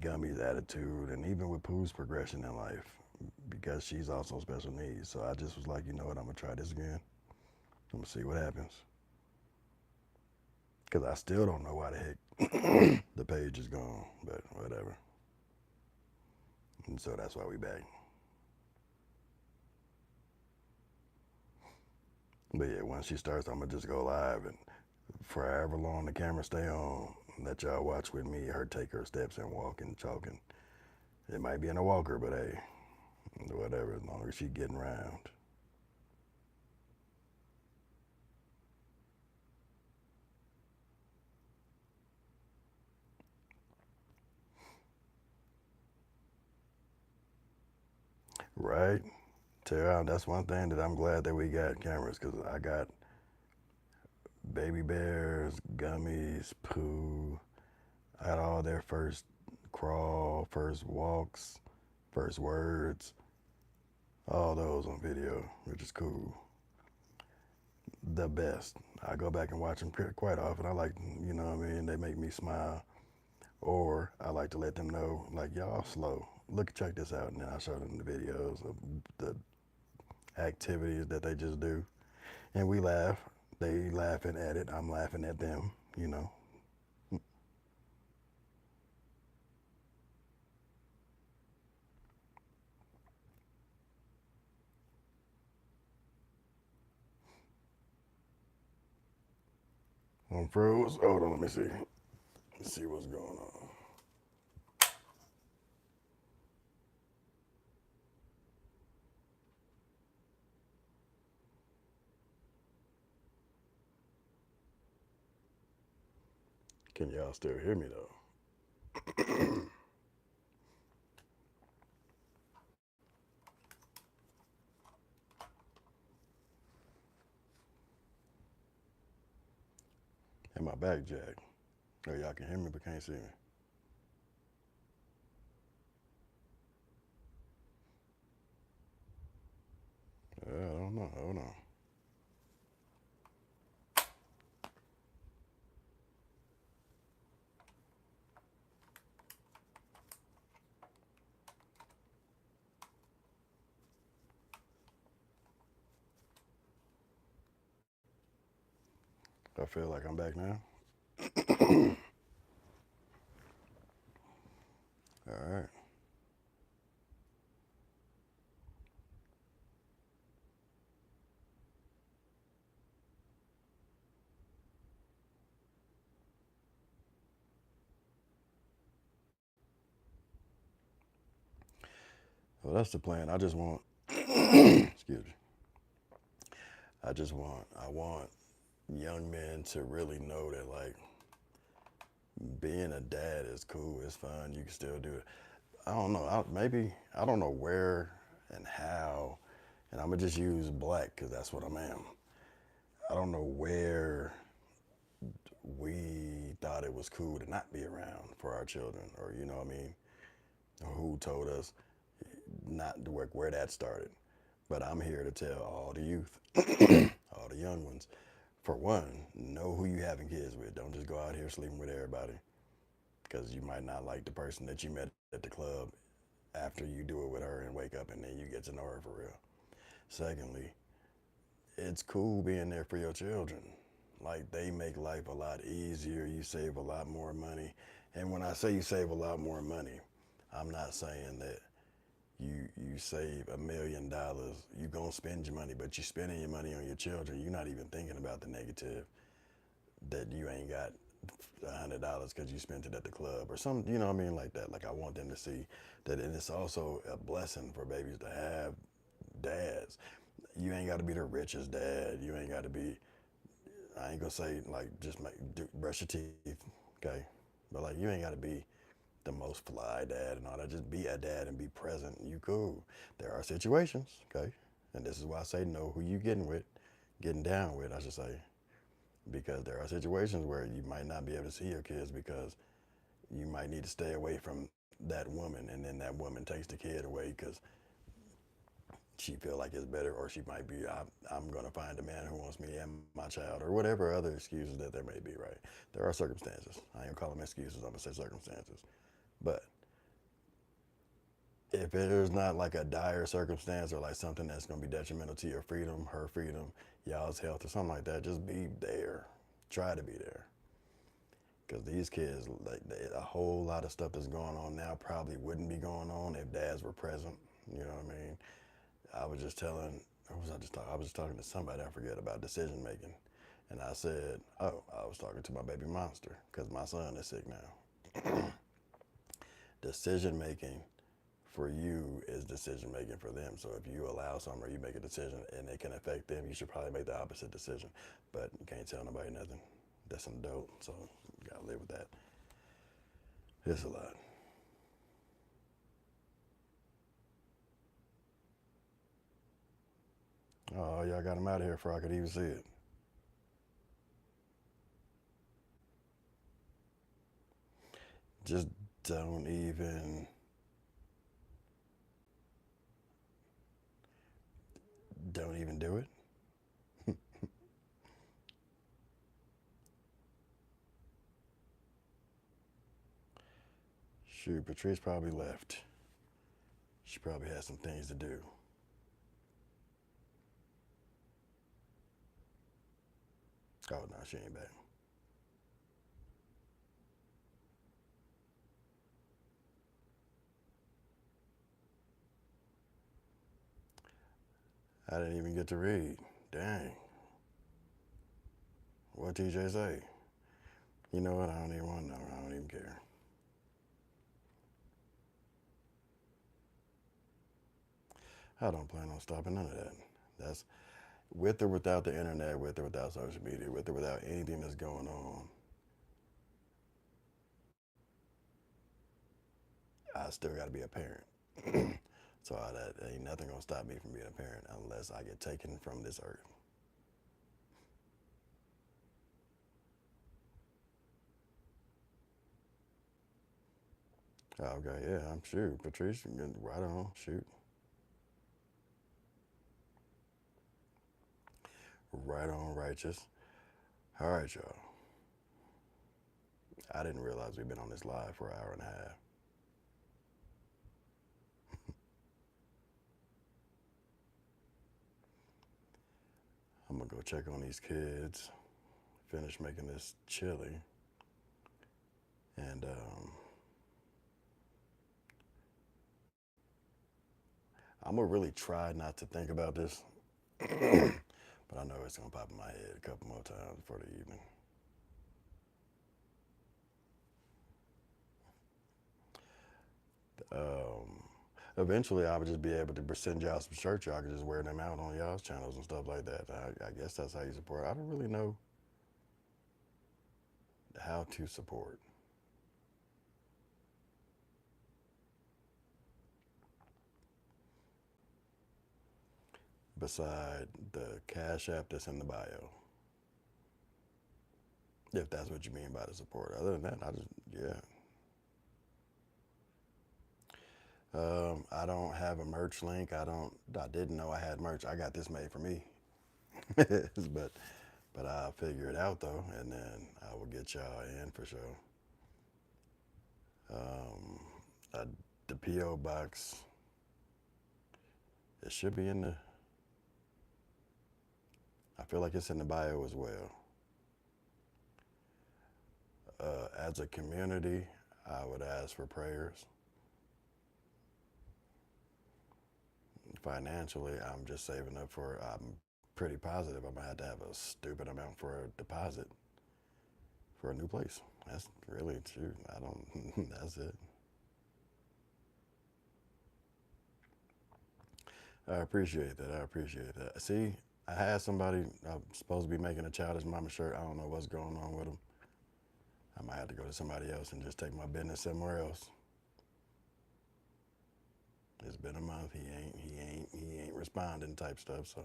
Gummy's attitude, and even with Pooh's progression in life, because she's also special needs. So I just was like, you know what, I'm gonna try this again. I'm gonna see what happens. Because I still don't know why the heck the page is gone, but whatever. And so that's why we back. But yeah, once she starts, I'm gonna just go live and for however long the camera stay on, let y'all watch with me, her take her steps and walking, chalking. It might be in a walker, but hey, whatever, as long as she getting around. Right? Tara, that's one thing that I'm glad that we got cameras, because I got baby bears, gummies, poo. I had all their first crawl, first walks, first words, all those on video, which is cool. The best. I go back and watch them quite often. I like, you know what I mean? They make me smile. Or I like to let them know, like, y'all slow. Look, check this out. And then I show them the videos of the activities that they just do. And we laugh. They laughing at it. I'm laughing at them, you know. I'm froze. Hold on, let me see. Let's see what's going on. Can y'all still hear me though? And my back jack. Oh, y'all can hear me but can't see me. I don't know. Hold on. I feel like I'm back now. All right. Well, that's the plan. I just want, excuse me. I want young men to really know that, like, being a dad is cool. It's fun. You can still do it. I don't know. I don't know where and how, and I'm gonna just use black because that's what I am. I don't know where we thought it was cool to not be around for our children, or you know what I mean, who told us not to work, where that started. But I'm here to tell all the youth, all the young ones, for one, know who you having kids with. Don't just go out here sleeping with everybody, because you might not like the person that you met at the club after you do it with her and wake up and then you get to know her for real. Secondly, it's cool being there for your children. Like, they make life a lot easier. You save a lot more money. And when I say you save a lot more money, I'm not saying that you save $1,000,000. You gonna spend your money, but you spending your money on your children. You're not even thinking about the negative that you ain't got $100 because you spent it at the club or something. You know what I mean, like that. Like, I want them to see that, and it's also a blessing for babies to have dads. You ain't got to be the richest dad. You ain't got to be. I ain't gonna say like just brush your teeth, okay? But like, you ain't got to be the most fly dad and all that. Just be a dad and be present. You cool. There are situations, okay, and this is why I say know who you getting down with, I should say, because there are situations where you might not be able to see your kids because you might need to stay away from that woman, and then that woman takes the kid away because she feel like it's better, or she might be, I'm going to find a man who wants me and my child, or whatever other excuses that there may be, right? There are circumstances. I ain't gonna call them excuses. I'm gonna say circumstances. But if there's not like a dire circumstance or like something that's gonna be detrimental to your freedom, her freedom, y'all's health, or something like that, just be there. Try to be there. Because these kids, like, a whole lot of stuff that's going on now probably wouldn't be going on if dads were present. You know what I mean? I was just telling, who was I just talking? I was just talking to somebody, I forget, about decision making. And I said, oh, I was talking to my baby monster because my son is sick now. Decision making for you is decision making for them. So if you allow something or you make a decision and it can affect them, you should probably make the opposite decision. But you can't tell nobody nothing. That's an adult, so you gotta live with that. It's a lot. Oh, y'all got him out of here before I could even see it. Just don't even do it. Shoot, Patrice probably left. She probably has some things to do. Oh no, she ain't back. I didn't even get to read. Dang. What TJ say? You know what? I don't even want to know. I don't even care. I don't plan on stopping none of that. That's with or without the internet, with or without social media, with or without anything that's going on. I still got to be a parent. So that ain't nothing gonna stop me from being a parent unless I get taken from this earth. Okay, yeah, I'm sure. Patrice, right on, shoot. Right on, righteous. All right, y'all. I didn't realize we've been on this live for an hour and a half. I'm gonna go check on these kids, finish making this chili, and I'm gonna really try not to think about this, but I know it's gonna pop in my head a couple more times for the evening. Um, Eventually, I would just be able to send y'all some shirts. Y'all could just wear them out on y'all's channels and stuff like that. I guess that's how you support. I don't really know how to support. Beside the Cash App that's in the bio. If that's what you mean by the support. Other than that, yeah. I don't have a merch link. I didn't know I had merch. I got this made for me. but I'll figure it out though, and then I will get y'all in for sure. Um, uh, the PO box. It should be in the. I feel like it's in the bio as well. As a community, I would ask for prayers. Financially, I'm just saving up for. I'm pretty positive I'm gonna have to have a stupid amount for a deposit for a new place. That's really true. I don't. That's it. I appreciate that. I appreciate that. See, I had somebody. I'm supposed to be making a childish mama shirt. I don't know what's going on with them. I might have to go to somebody else and just take my business somewhere else. It's been a month. He ain't responding type stuff. So,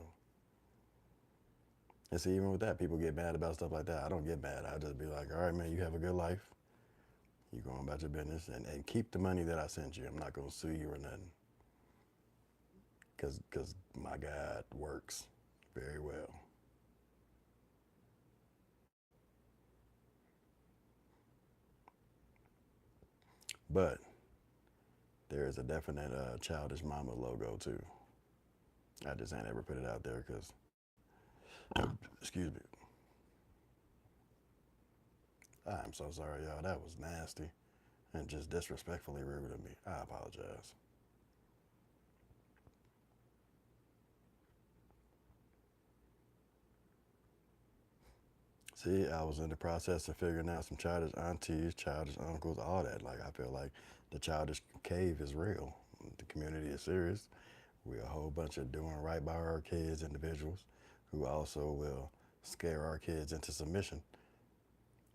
and see, even with that, people get mad about stuff like that. I don't get mad. I just be like, all right, man, you have a good life. You go on about your business and keep the money that I sent you. I'm not gonna sue you or nothing. Cause my God works very well. But there is a definite childish mama logo too. I just ain't ever put it out there because, excuse me. I'm so sorry, y'all. That was nasty and just disrespectfully rude of me. I apologize. See, I was in the process of figuring out some childish aunties, childish uncles, all that. Like, I feel like the childish cave is real. The community is serious. We're a whole bunch of doing right by our kids individuals who also will scare our kids into submission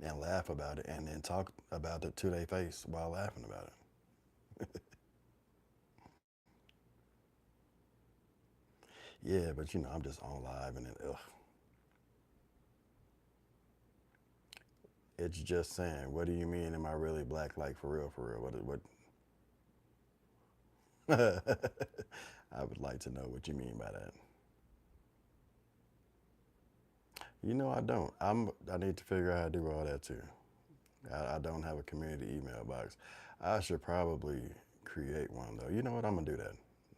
and laugh about it and then talk about it to their face while laughing about it. Yeah, but you know, I'm just on live and then, ugh. It's just saying, what do you mean, am I really black? Like, for real, for real? I would like to know what you mean by that. You know, I don't. I need to figure out how to do all that too. I don't have a community email box. I should probably create one though. You know what? I'm gonna do that.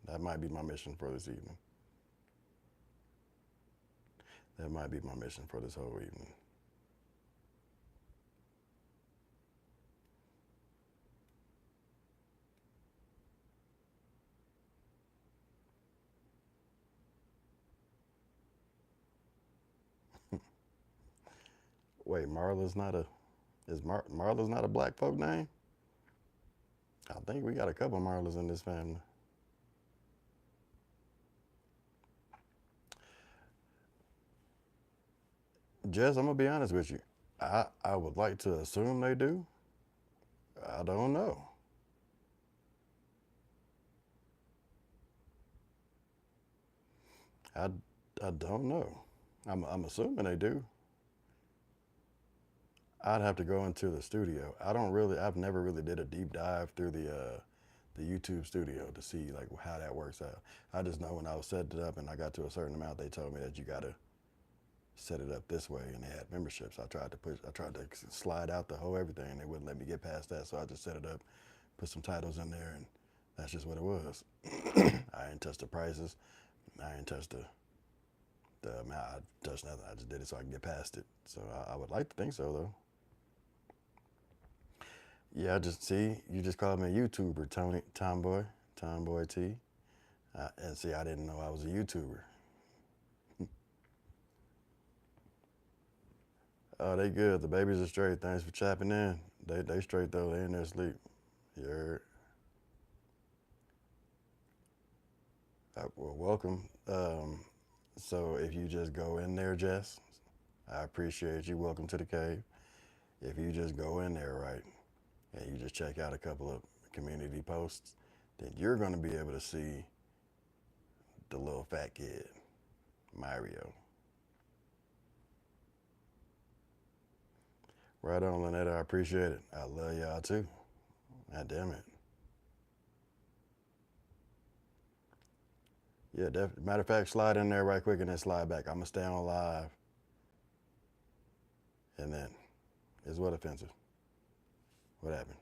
That might be my mission for this evening. That might be my mission for this whole evening. Wait, Marla's not a Marla's not a black folk name? I think we got a couple Marlas in this family. Jess, I'm gonna be honest with you. I would like to assume they do. I don't know. I, I don't know. I'm assuming they do. I'd have to go into the studio. I've never really did a deep dive through the YouTube studio to see like how that works out. I just know when I was setting it up and I got to a certain amount, they told me that you gotta set it up this way, and they had memberships. I tried to slide out the whole everything, and they wouldn't let me get past that. So I just set it up, put some titles in there, and that's just what it was. I ain't touched the prices. I ain't touched the amount. I touched nothing. I just did it so I can get past it. So I would like to think so though. Yeah, I just see you just called me a YouTuber, Tomboy T, and see I didn't know I was a YouTuber. Oh, they good. The babies are straight. Thanks for chapping in. They straight though. They in their sleep. You heard? Well, welcome. So if you just go in there, Jess, I appreciate you. Welcome to the cave. If you just go in there, right, and you just check out a couple of community posts, then you're going to be able to see the little fat kid, Mario. Right on, Lynetta. I appreciate it. I love y'all too. God damn it. Yeah, definitely. Matter of fact, slide in there right quick and then slide back. I'm going to stay on live. And then, is what offensive? What happened?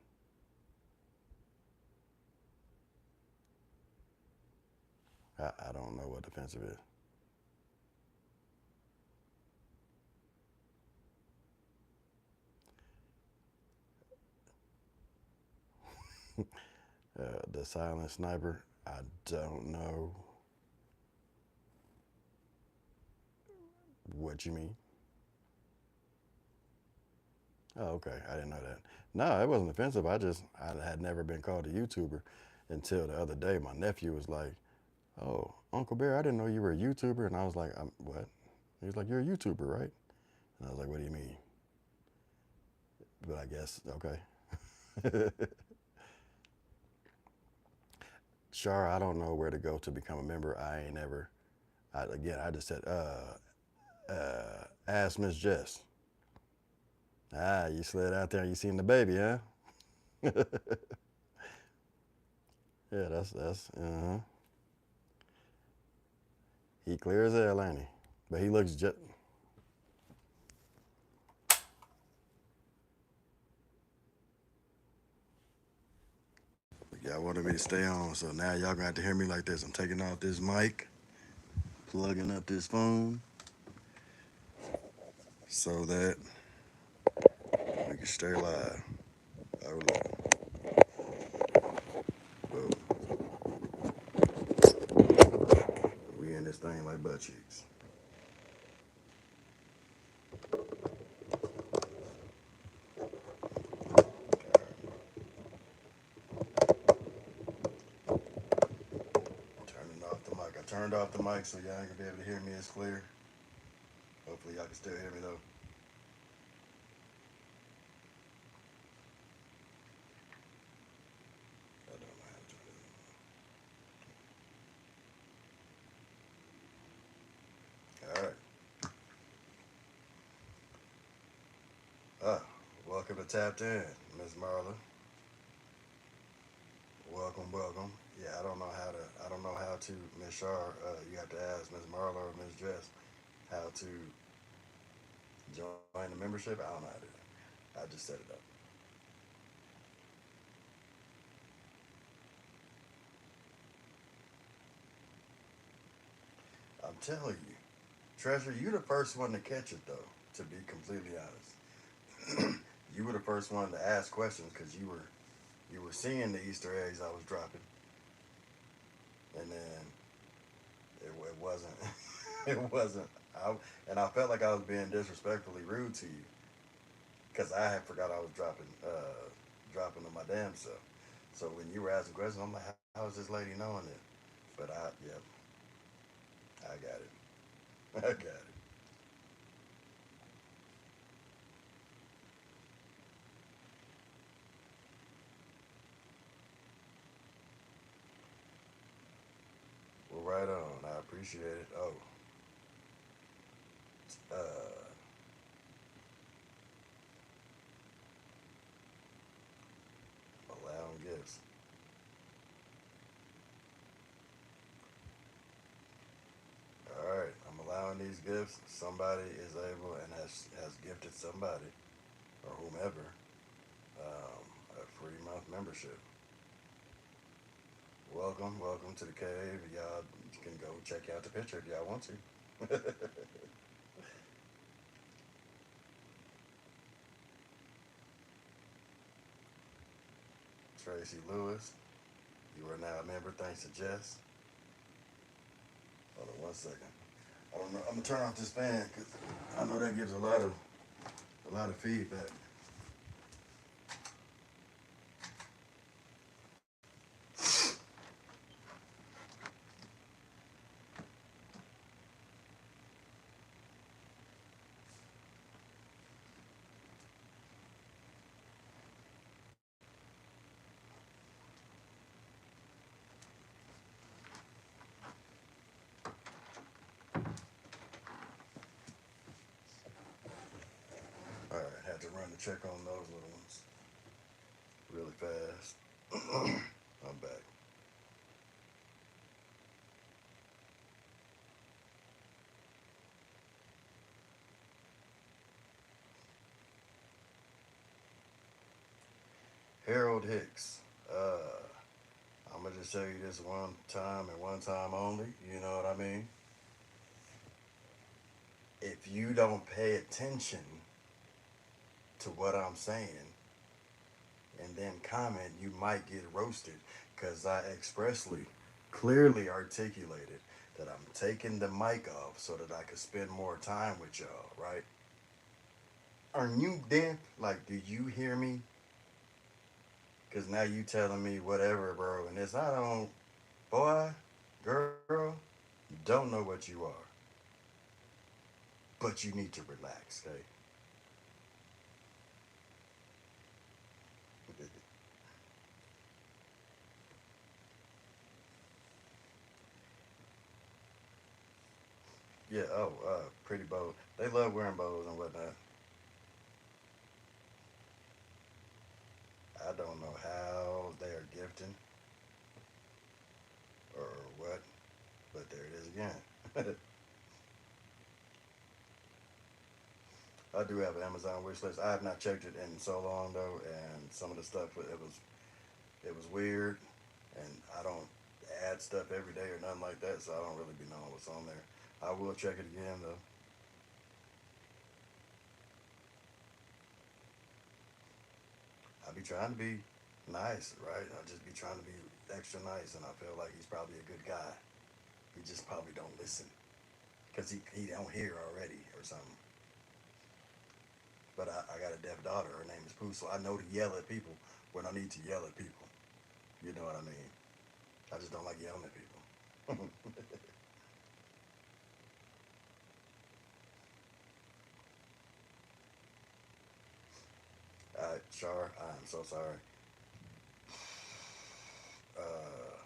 I don't know what offensive is. The silent sniper, I don't know what you mean. Oh, okay. I didn't know that. No, it wasn't offensive. I had never been called a YouTuber until the other day. My nephew was like, "Oh, Uncle Bear, I didn't know you were a YouTuber." And I was like, "What?" He was like, "You're a YouTuber, right?" And I was like, "What do you mean?" But I guess, okay. Char, I don't know where to go to become a member. I ain't ever. I just said, ask Miss Jess. Ah, you slid out there and you seen the baby, huh? Yeah, that's. He clear as hell, ain't he? But he looks just. Y'all wanted me to stay on, so now y'all gonna have to hear me like this. I'm taking off this mic, plugging up this phone, so that we can stay live. Oh, look. We in this thing like butt cheeks. Turning off the mic. I turned off the mic so y'all ain't gonna be able to hear me as clear. Hopefully y'all can still hear me though. I don't know how to turn Welcome to Tapped In, Miss Marla. Welcome, welcome. Yeah, I don't know how to, Miss Shar. You have to ask Miss Marla or Miss Jess how to join the membership. I don't know how to do that. I just set it up. I'm telling you, Treasure, you the first one to catch it though. To be completely honest, you were the first one to ask questions because you were seeing the Easter eggs I was dropping, and then it wasn't it wasn't. I, and I felt like I was being disrespectfully rude to you because I had forgot I was dropping on my damn self. So when you were asking questions, I'm like, how is this lady knowing it? But yeah, I got it. I got it. Well, right on. I appreciate it. Oh, allowing gifts. All right, I'm allowing these gifts. Somebody is able and has gifted somebody or whomever a free month membership. Welcome, welcome to the cave. Y'all can go check out the picture if y'all want to. Tracy Lewis, you are now a member. Thanks to Jess. Hold on one second. I don't know. I'm gonna turn off this fan because I know that gives a lot of feedback. All right, had to run to check on those little ones really fast. I'm back. Harold Hicks. Uh, I'm gonna just tell you this one time and one time only. You know what I mean? If you don't pay attention to what I'm saying and then comment, you might get roasted because I expressly, clearly articulated that I'm taking the mic off so that I could spend more time with y'all, right? Are you deaf? Like, do you hear me? Because now you telling me whatever, bro, and it's not on, boy, girl, you don't know what you are, but you need to relax, okay? Yeah, oh, pretty bows. They love wearing bows and whatnot. I don't know how they are gifting or what, but there it is again. I do have an Amazon wish list. I have not checked it in so long though, and some of the stuff it was weird, and I don't add stuff every day or nothing like that, so I don't really be knowing what's on there. I will check it again though. I be trying to be nice, right? I just be trying to be extra nice, and I feel like he's probably a good guy. He just probably don't listen because he don't hear already or something. But I got a deaf daughter. Her name is Pooh, so I know to yell at people when I need to yell at people. You know what I mean? I just don't like yelling at people. Char, I'm so sorry. Uh,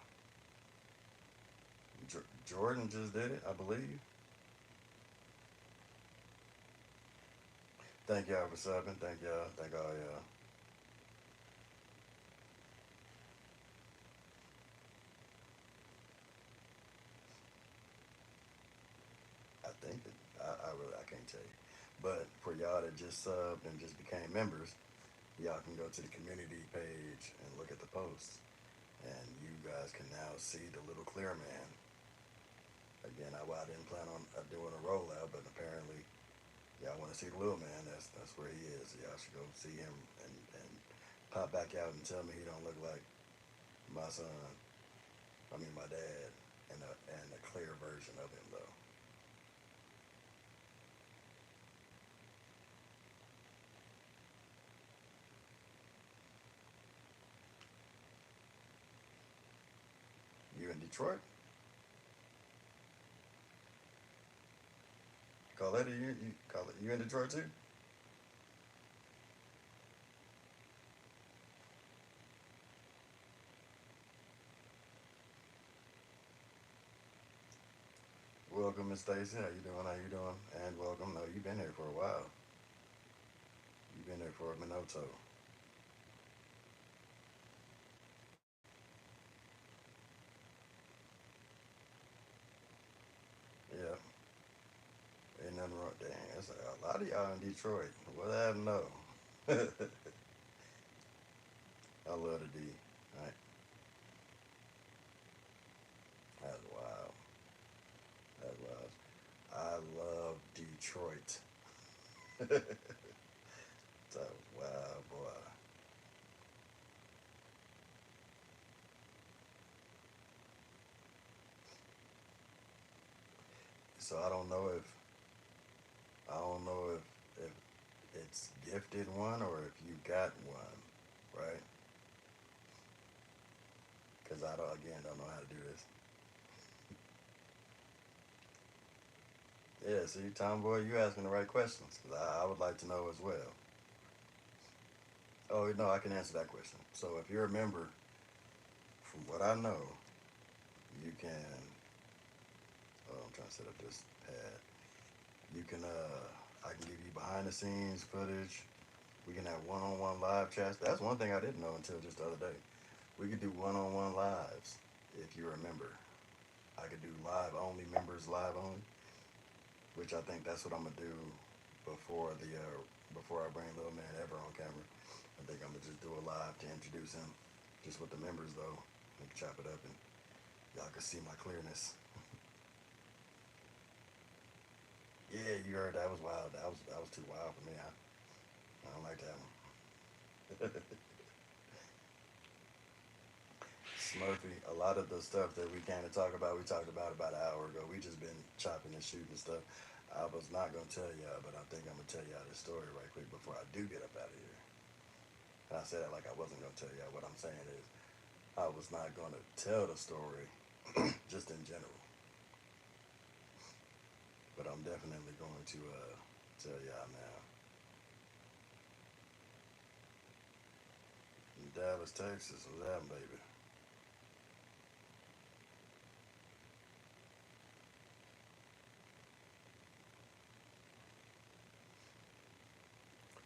J- Jordan just did it, I believe. Thank y'all for subbing. Thank y'all. Thank all y'all. I think that I really I can't tell you, but for y'all that just subbed and just became members, y'all can go to the community page and look at the posts, and you guys can now see the little clear man. Again, I didn't plan on doing a rollout, but apparently y'all want to see the little man. That's where he is. Y'all should go see him and pop back out and tell me he don't look like my son. I mean my dad, and a clear version of him though. You in Detroit? Coletta, you call it. You in Detroit too? Welcome, Miss Stacy. How you doing? How you doing? And welcome. No, you've been here for a while. You've been here for a minuto. Yeah, ain't nothing wrong. Dang, that's a lot of y'all in Detroit. What happened? No. I love the D. Right? That's wild. That's wild. I love Detroit. That was wild, boy. So I don't know if it's gifted one or if you got one, right? Because I don't know how to do this. Yeah, see, Tomboy, you asking the right questions because I would like to know as well. Oh no, I can answer that question. So if you're a member, from what I know, you can. Oh, I'm trying to set up this pad. You can. I can give you behind the scenes footage. We can have one-on-one live chats. That's one thing I didn't know until just the other day. We could do one-on-one lives if you're a member. I could do live only members, live only, which I think that's what I'm gonna do before before I bring little man ever on camera. I think I'm gonna just do a live to introduce him, just with the members though. We can chop it up and y'all can see my clearness. Yeah, you heard that was wild. That was too wild for me. I don't like that one. Smurfy, a lot of the stuff that we kind of talk about, we talked about an hour ago. We just been chopping and shooting stuff. I was not gonna tell y'all, but I think I'm gonna tell y'all this story right quick before I do get up out of here. And I said that like I wasn't gonna tell y'all. What I'm saying is, I was not gonna tell the story, just in general. But I'm definitely going to tell y'all now. In Dallas, Texas, what's happening, baby?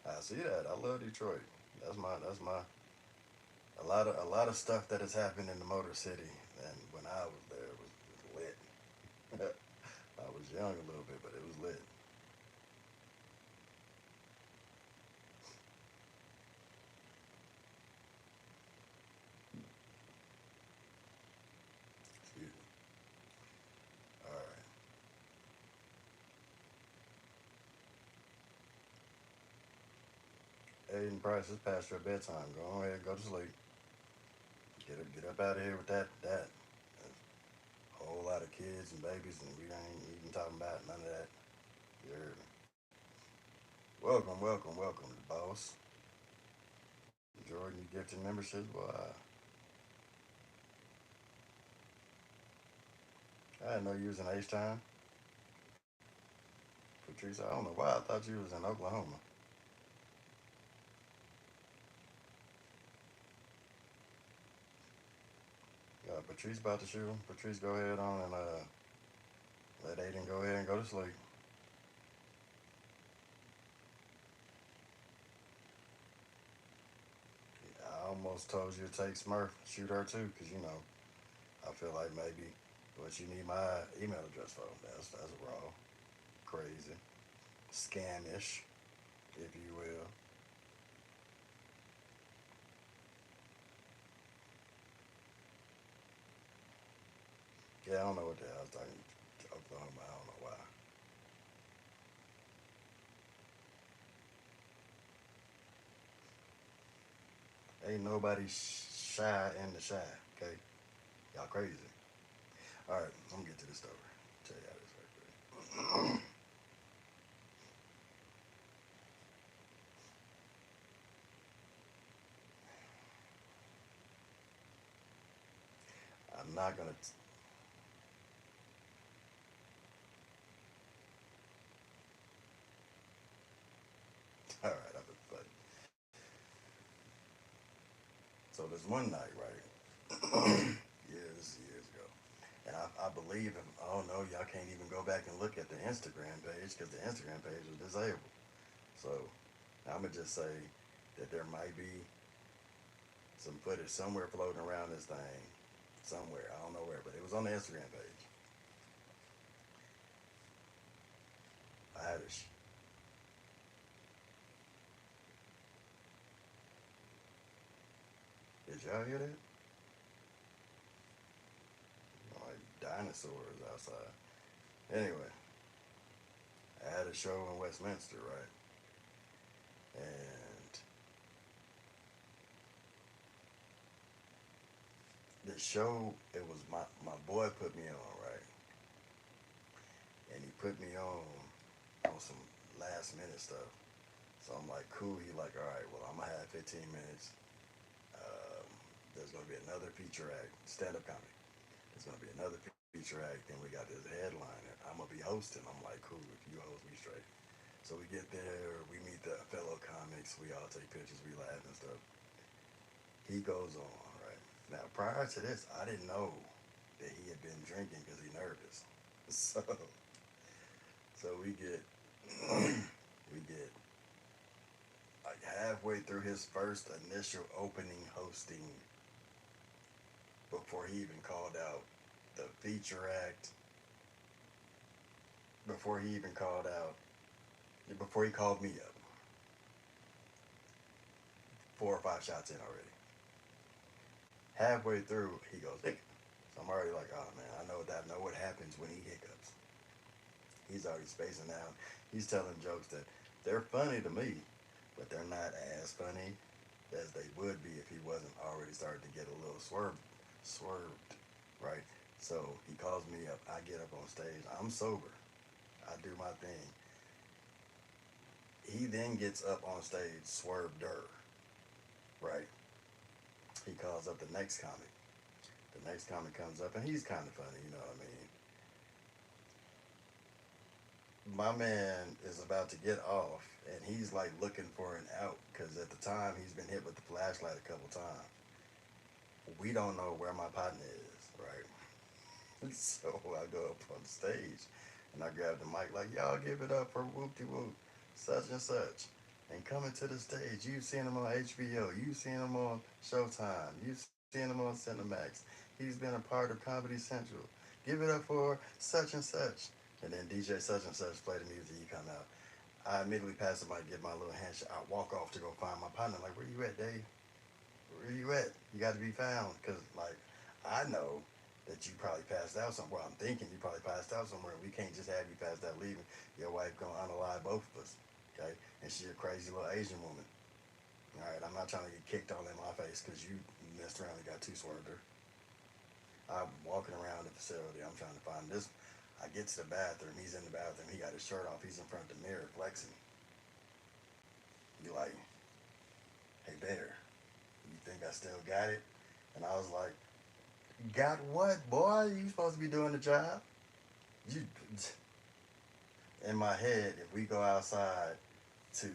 I see that. I love Detroit. That's my a lot of stuff that has happened in the Motor City, and when I was there, was lit. I was young a little bit, but it was lit. Excuse me. All right. Aiden Price, it's past your bedtime. Go ahead, go to sleep. Get up out of here with that. A whole lot of kids and babies, and we ain't even talking about none of that. You heard me. Welcome, welcome, welcome, the boss. Jordan, you gifted memberships. Boy, I didn't know you was in H Town. Patrice, I don't know why I thought you was in Oklahoma. Patrice about to shoot him. Patrice, go ahead on and let Aiden go ahead and go to sleep. also told you to take Smurf, shoot her too, because you know, I feel like maybe what you need my email address for. That's raw, crazy, scamish, if you will. Yeah, I don't know what the hell I was talking Oklahoma. I don't know why. Ain't nobody shy in the shy. Okay, y'all crazy. All right, I'm gonna get to this story. Tell y'all this right quick. I'm not gonna. All right, I'm gonna play. So there's one night, right? Years ago, and I believe, I don't know, y'all can't even go back and look at the Instagram page because the Instagram page was disabled. So I'm gonna just say that there might be some footage somewhere floating around this thing, somewhere. I don't know where, but it was on the Instagram page. I had a Did y'all hear that? Like dinosaurs outside. Anyway, I had a show in Westminster, right? And the show, it was my boy put me on, right? And he put me on some last minute stuff. So I'm like, cool. He like, all right, well, I'm gonna have 15 minutes. Um, there's gonna be another feature act, stand up comedy. There's gonna be another feature act. Then we got this headliner. I'm gonna be hosting. I'm like, cool. If you host me straight. So we get there. We meet the fellow comics. We all take pictures. We laugh and stuff. He goes on, right? Now, prior to this, I didn't know that he had been drinking because he nervous. So, so we get like halfway through his first initial opening hosting before he even called out the feature act, before he even called out, before he called me up, 4 or 5 shots in already. Halfway through, he goes, Nick. So I'm already like, oh man, I know what happens when he hiccups. He's already spacing out. He's telling jokes that they're funny to me, but they're not as funny as they would be if he wasn't already starting to get a little swerved, right? So he calls me up. I get up on stage. I'm sober. I do my thing. He then gets up on stage, swerveder, right? He calls up the next comic. The next comic comes up, and he's kind of funny, you know what I mean? My man is about to get off, and he's like looking for an out because at the time he's been hit with the flashlight a couple times. We don't know where my partner is, right? So I go up on stage and I grab the mic like, y'all give it up for whoop de whoop, such and such. And coming to the stage, you've seen him on HBO, you've seen him on Showtime, you've seen him on Cinemax. He's been a part of Comedy Central. Give it up for such and such. And then DJ such and such play the music, he come out. I immediately pass him, I get my little handshake. I walk off to go find my partner. Like, where you at, Dave? Where you at? You got to be found. Because, like, I know that you probably passed out somewhere. I'm thinking you probably passed out somewhere. We can't just have you passed out leaving. Your wife going to unalive both of us. Okay? And she a crazy little Asian woman. All right? I'm not trying to get kicked all in my face because you messed around and got too swerved her. I'm walking around the facility. I'm trying to find this. I get to the bathroom. He's in the bathroom. He got his shirt off. He's in front of the mirror flexing. He like, hey, Bear, you think I still got it? And I was like, got what, boy? You supposed to be doing the job? You, in my head, if we go outside to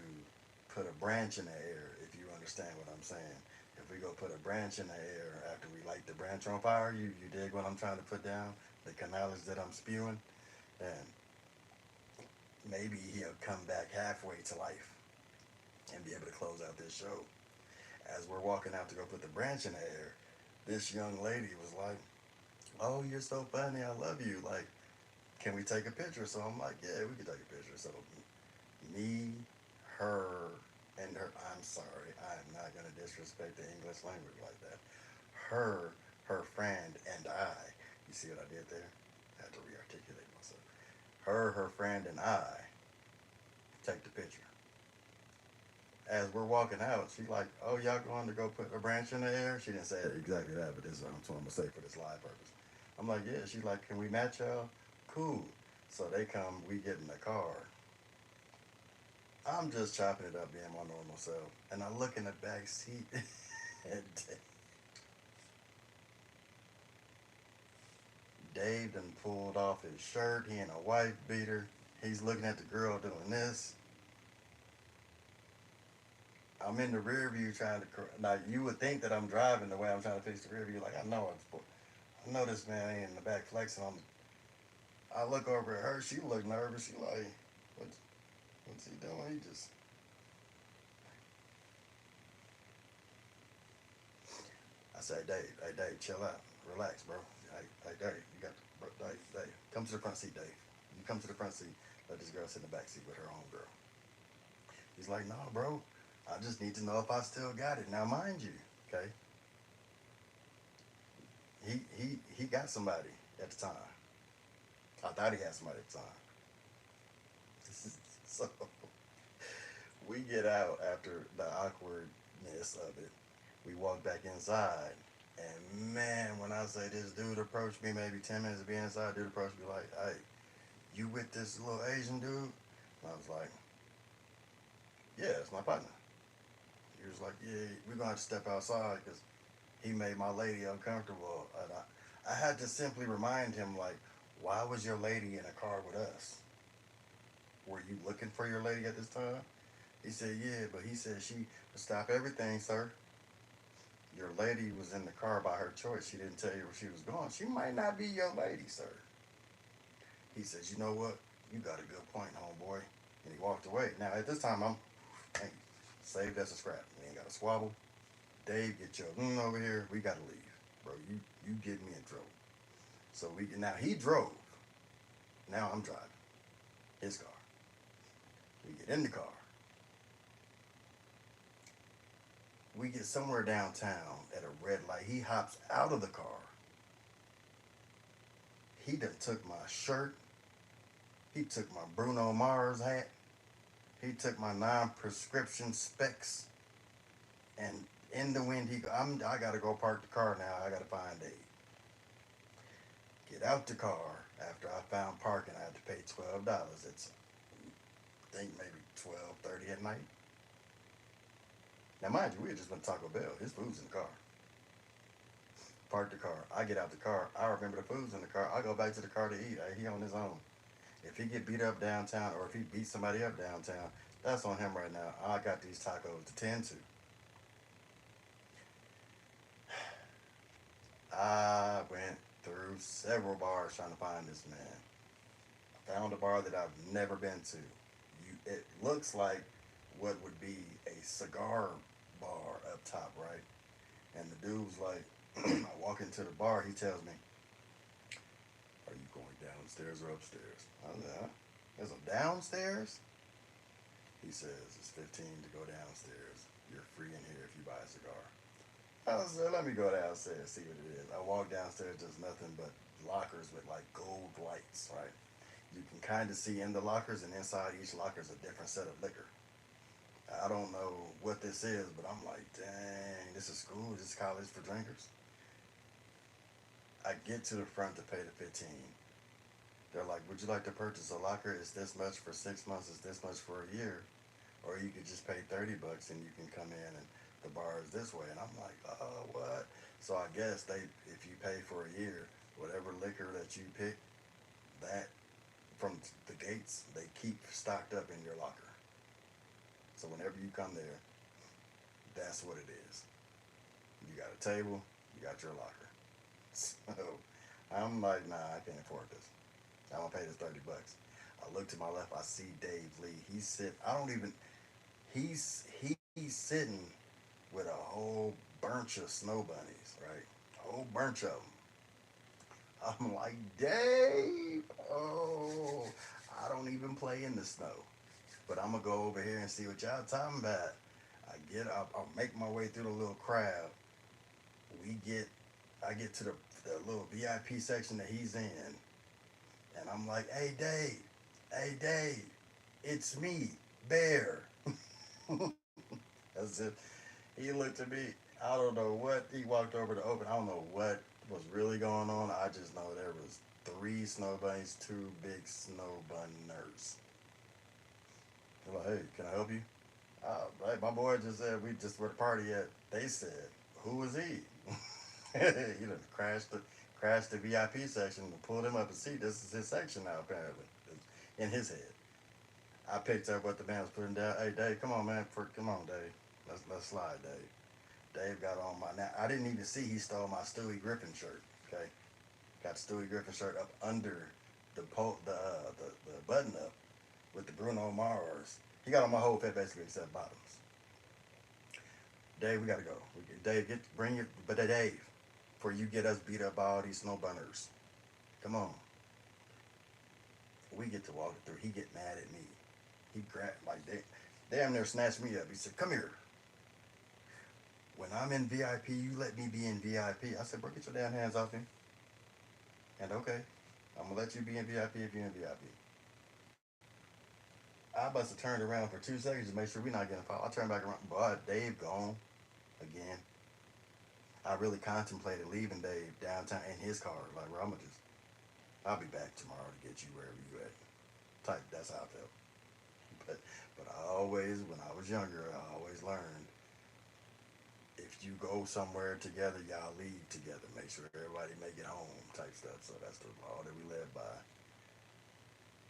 put a branch in the air, if you understand what I'm saying, if we go put a branch in the air after we light the branch on fire, you dig what I'm trying to put down? The canals that I'm spewing? And maybe he'll come back halfway to life and be able to close out this show. As we're walking out to go put the branch in the air, this young lady was like, "Oh, you're so funny. I love you. Like, can we take a picture?" So I'm like, "Yeah, we can take a picture." So me, her, and her. I'm sorry. I'm not gonna disrespect the English language like that. Her, her friend, and I. You see what I did there? I had to re-articulate myself. Her friend, and I take the picture. As we're walking out, she like, "Oh, y'all going to go put a branch in the air?" She didn't say it exactly that, but this is what I'm gonna say for this live purpose. I'm like, "Yeah." She's like, "Can we match y'all?" Cool. So they come, we get in the car. I'm just chopping it up, being my normal self, and I look in the back seat, and Dave done pulled off his shirt. He in a wife beater. He's looking at the girl doing this. I'm in the rear view trying to. Now you would think that I'm driving the way I'm trying to fix the rear view. Like I know this man ain't in the back flexing on. I look over at her. She look nervous. She like, what's what's he doing? He just. I say, Dave, chill out, relax, bro. Hey, Dave, you got, bro, Dave, come to the front seat, Dave. You come to the front seat. Let this girl sit in the back seat with her own girl. He's like, no, bro. I just need to know if I still got it. Now, mind you, okay, he got somebody at the time. I thought he had somebody at the time. So we get out after the awkwardness of it. We walk back inside, and man, when I say this dude approached me, maybe 10 minutes to be inside, dude approached me like, "Hey, you with this little Asian dude?" And I was like, "Yeah, it's my partner." He was like, "Yeah, we're gonna have to step outside because he made my lady uncomfortable." And I had to simply remind him like, "Why was your lady in a car with us? Were you looking for your lady at this time?" He said, "Yeah, but he said she stop everything, sir. Your lady was in the car by her choice. She didn't tell you where she was going. She might not be your lady, sir." He says, "You know what? You got a good point, homeboy." And he walked away. Now, at this time, I'm hey, saved as a scrap. We ain't got a squabble. Dave, get your over here. We got to leave. Bro, you get me in trouble. So now he drove. Now I'm driving his car. We get in the car. We get somewhere downtown at a red light. He hops out of the car. He done took my shirt. He took my Bruno Mars hat. He took my non-prescription specs. And in the wind, I gotta go park the car now. I gotta find Dave. Get out the car. After I found parking, I had to pay $12. It's I think maybe 12:30 at night. Now, mind you, we had just been to Taco Bell. His food's in the car. Park the car. I get out the car. I remember the food's in the car. I go back to the car to eat. He on his own. If he get beat up downtown or if he beat somebody up downtown, that's on him right now. I got these tacos to tend to. I went through several bars trying to find this man. I found a bar that I've never been to. It looks like what would be a cigar bar up top, right? And the dude's like, I walk into the bar. He tells me, "Are you going downstairs or upstairs?" I was like, "Huh? There's a downstairs?" He says, "It's 15 to go downstairs. You're free in here if you buy a cigar." I said, "Let me go downstairs, see what it is." I walk downstairs, there's nothing but lockers with like gold lights, right? You can kind of see in the lockers, and inside each locker is a different set of liquor. I don't know what this is, but I'm like, dang, this is school, this is college for drinkers. I get to the front to pay the 15. They're like, "Would you like to purchase a locker? It's this much for 6 months, it's this much for a year. Or you could just pay $30 and you can come in and the bar is this way." And I'm like, "Oh, what?" So I guess if you pay for a year, whatever liquor that you pick, that from the gates, they keep stocked up in your locker. So whenever you come there, that's what it is. You got a table, you got your locker. So I'm like, "Nah, I can't afford this. I'm gonna pay this $30." I look to my left, I see Dave Lee. He's sitting. I don't even. He's sitting with a whole bunch of snow bunnies, right? A whole bunch of them. I'm like, Dave, oh, I don't even play in the snow. But I'm gonna go over here and see what y'all talking about. I'll make my way through the little crowd. We get, I get to the little VIP section that he's in, and I'm like, hey Dave, it's me, Bear. As if he looked at me. I don't know what he walked over to open. I don't know what was really going on. I just know there was three snow bunnies, two big snow bunners. I'm like, hey, can I help you? Like my boy just said we just were at the party at. They said, who was he? You know, crashed the VIP section and pulled him up a seat. This is his section now, apparently, in his head. I picked up what the man was putting down. Hey, Dave, come on, man. Come on, Dave. Let's slide, Dave. Dave got on my. Now I didn't even see he stole my Stewie Griffin shirt. Okay, got Stewie Griffin shirt up under the button up with the Bruno Mars. He got on my whole fit basically except bottoms. Dave, we gotta go. Dave, bring your. But Dave, before you get us beat up by all these snow bunners, come on. We get to walking through. He get mad at me. He grabbed like they damn near snatched me up. He said, "Come here. When I'm in VIP, you let me be in VIP." I said, "Bro, get your damn hands off me." And okay, I'm gonna let you be in VIP if you're in VIP. I must have turned around for 2 seconds to make sure we're not getting fouled. I turned back around, but Dave gone again. I really contemplated leaving Dave downtown in his car. Like, bro, I'll be back tomorrow to get you wherever you at. Type, that's how I felt. But I always, when I was younger, I always learned if you go somewhere together, y'all leave together. Make sure everybody make it home type stuff. So that's the law that we live by.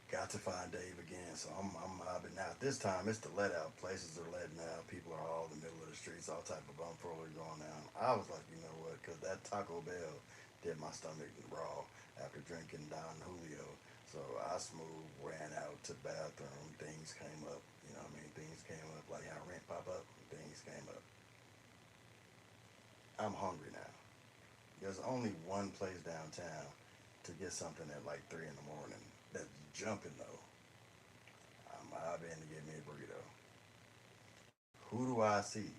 Got to find Dave again, so I'm mobbing now. This time it's the let out. Places are letting out. People are all in the middle of the streets. All type of bumfoolery going on. I was like, you know what? Because that Taco Bell did my stomach raw after drinking Don Julio. So I smooth ran out to the bathroom. Things came up. You know what I mean? Things came up like how rent pop up. Things came up. I'm hungry now. There's only one place downtown to get something at like 3 in the morning. That's jumping though. I've been to get me a burrito. Who do I see?